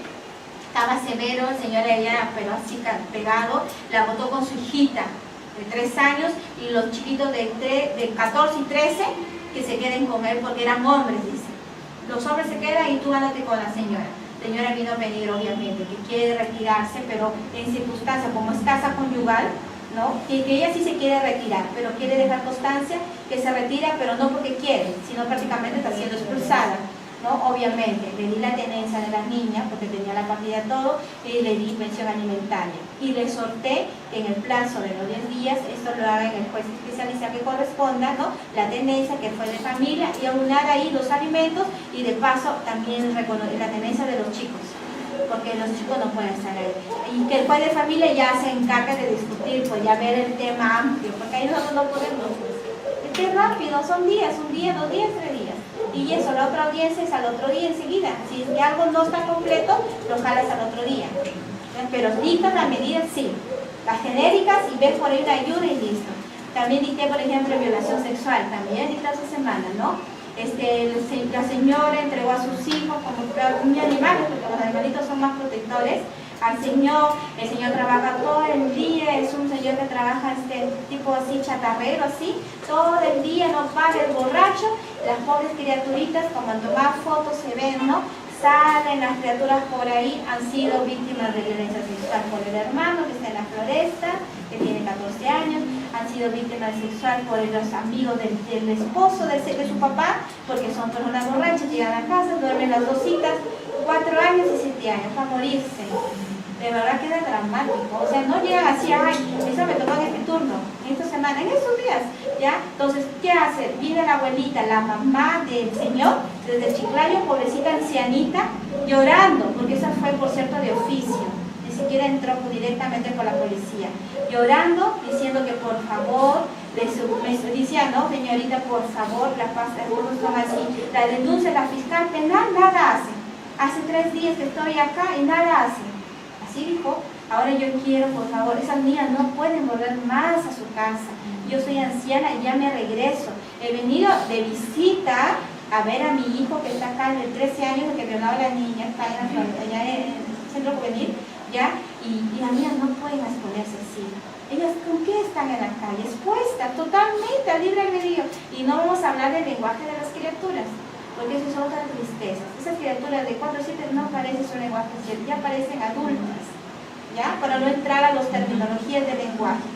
estaba severo, el señor ella, pero así pegado, la botó con su hijita de 3 años y los chiquitos de 14 y 13 que se queden con él porque eran hombres, dice. Los hombres se quedan y tú ándate con la señora. La señora vino a pedir, obviamente, que quiere retirarse, pero en circunstancia, como es casa conyugal, ¿no? Que ella sí se quiere retirar, pero quiere dejar constancia que se retira, pero no porque quiere, sino prácticamente está siendo expulsada. ¿no? Obviamente, le di la tenencia de las niñas porque tenía la partida todo y le di pensión alimentaria. Y le exhorté que en el plazo de los 10 días esto lo haga en el juez especialista que corresponda, ¿no? La tenencia que fue de familia y aunar ahí los alimentos y de paso también la tenencia de los chicos, porque los chicos no pueden estar ahí. Y que el juez de familia ya se encarga de discutir, pues ya ver el tema amplio, porque ahí nosotros no podemos, pues. Es que es rápido, son días, un día, 2 días, 3 días. Y eso, la otra audiencia es al otro día enseguida. Si es que algo no está completo, lo jalas al otro día. Pero dictas las medidas, sí. Las genéricas y ves por ahí una ayuda y listo. También dicté, por ejemplo, violación sexual, también dicté esta semana, ¿no? La señora entregó a sus hijos como un animal, porque los animalitos son más protectores, al señor. El señor trabaja todo el día, es un señor que trabaja tipo así, chatarrero, así, todo el día, no para, el borracho. Las pobres criaturitas, como han tomado fotos, se ven, ¿no? Salen las criaturas por ahí, han sido víctimas de violencia sexual por el hermano que está en la floresta, que tiene 14 años, han sido víctimas sexual por los amigos del esposo de su papá, porque son personas borrachas, llegan a casa, duermen las 2 citas, 4 años y 7 años, para morirse. De verdad que era dramático, o sea, no llegan así, ay, eso me tocó en este turno, en esta semana, en estos días, ¿ya? Entonces, ¿qué hace? Viene la abuelita, la mamá del señor, desde Chiclayo, pobrecita ancianita, llorando, porque esa fue, por cierto, de oficio, ni siquiera entró directamente con la policía, llorando, diciendo que por favor, me decía, no, señorita, por favor, las cosas son así, la denuncia de la fiscal penal, nada hace 3 días que estoy acá y nada hace. Así dijo, ahora yo quiero, por favor, esas niñas no pueden volver más a su casa. Yo soy anciana y ya me regreso. He venido de visita a ver a mi hijo que está acá de 13 años, que violaba a la niña, está allá en el centro juvenil, ¿ya? Y las niñas no pueden exponerse así. Ellas, ¿con qué están en la calle? Expuestas totalmente a libre albedrío. Y no vamos a hablar del lenguaje de las criaturas, porque eso es otra tristeza. Esas criaturas de 4 o 7 no parecen su lenguaje, ya parecen adultas, ¿ya? Para no entrar a las terminologías del lenguaje.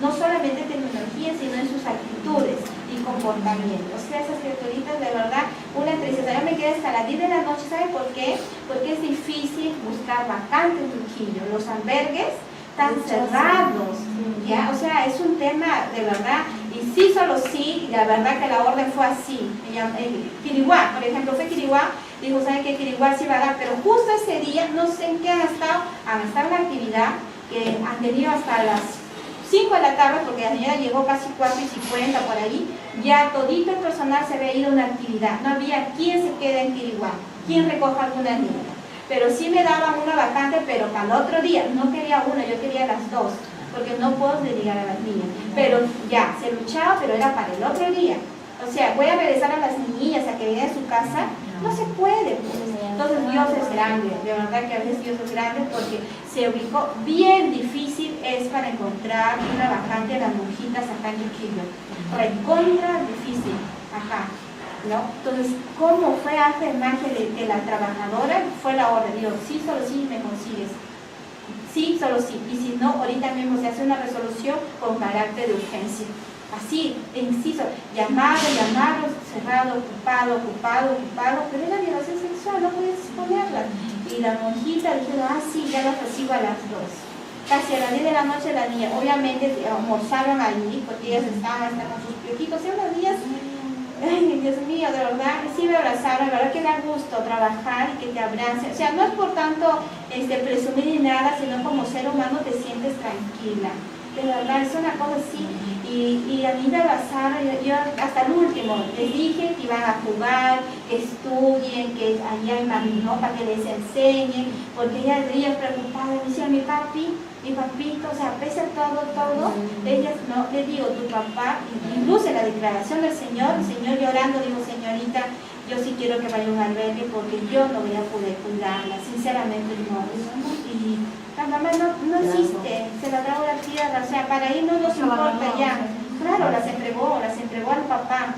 No solamente terminologías, sino en sus actitudes y comportamientos. O sea, esas criaturitas, de verdad, una tristeza. Yo me quedé hasta las 10 de la noche, ¿sabe por qué? Porque es difícil buscar vacante en Trujillo. Los albergues están cerrados, ¿ya? O sea, es un tema, de verdad, y sí, solo sí, y la verdad que la orden fue así. Quiriguá, por ejemplo, fue Quiriguá, dijo, ¿saben qué? Quiriguá sí va a dar, pero justo ese día, no sé en qué han estado en la actividad, que han tenido hasta las 5 de la tarde, porque la señora llegó casi 4:50 por ahí, ya todito el personal se había ido a una actividad, no había quien se quede en Quiriguá, quien recoja alguna niña. Pero sí me daban una vacante, pero para el otro día, no quería una, yo quería las 2, porque no puedo dedicar a las niñas. Pero ya, se luchaba, pero era para el otro día. O sea, voy a regresar a las niñas a que vengan a su casa, no se puede. Entonces Dios es grande, de verdad que a veces Dios es grande porque se ubicó bien difícil, es para encontrar una vacante a las monjitas acá en Trujillo. Recontra difícil, ajá. ¿No? Entonces, ¿cómo fue arte de magia de la trabajadora? Fue la orden, digo, sí, solo sí me consigues. Sí, solo sí. Y si no, ahorita mismo se hace una resolución con carácter de urgencia. Así, inciso, llamado, cerrado, ocupado, pero era violación sexual, no podías exponerla. Y la monjita dijeron, sí, ya las recibo a las 2. Casi a las 10 de la noche la niña, obviamente almorzaron allí, porque ellas estaban hasta con sus piojitos, y unas niñas, ay, Dios mío, de verdad, sí me abrazaron, de verdad que da gusto trabajar y que te abracen. O sea, no es por tanto presumir ni nada, sino como ser humano te sientes tranquila. De verdad, es una cosa así. Y a mí me abrazaron, yo hasta el último les dije que iban a jugar, que estudien, que allá hay marinó para que les enseñen, porque ellas preocupadas, me decían, mi papito, o sea, pese a todo, ellas no, les digo, tu papá, incluso en la declaración del Señor, el Señor llorando, digo, señorita, yo sí quiero que vaya a un albergue porque yo no voy a poder cuidarla, sinceramente no. Y la mamá no existe, se la trajo la tierra, o sea, para ir no nos importa ya. Claro, las entregó al papá.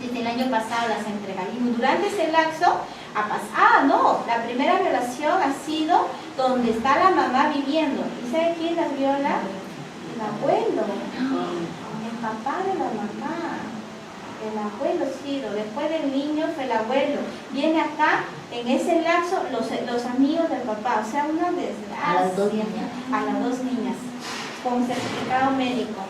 Desde el año pasado las entregaron. Y durante ese lapso, la primera violación ha sido donde está la mamá viviendo. ¿Y sabe quién las viola? El abuelo, el papá de la mamá. El abuelo sido, después del niño fue el abuelo. Viene acá, en ese lapso, los amigos del papá, o sea, una desgracia. A las 2 niñas. A las 2 niñas, con certificado médico.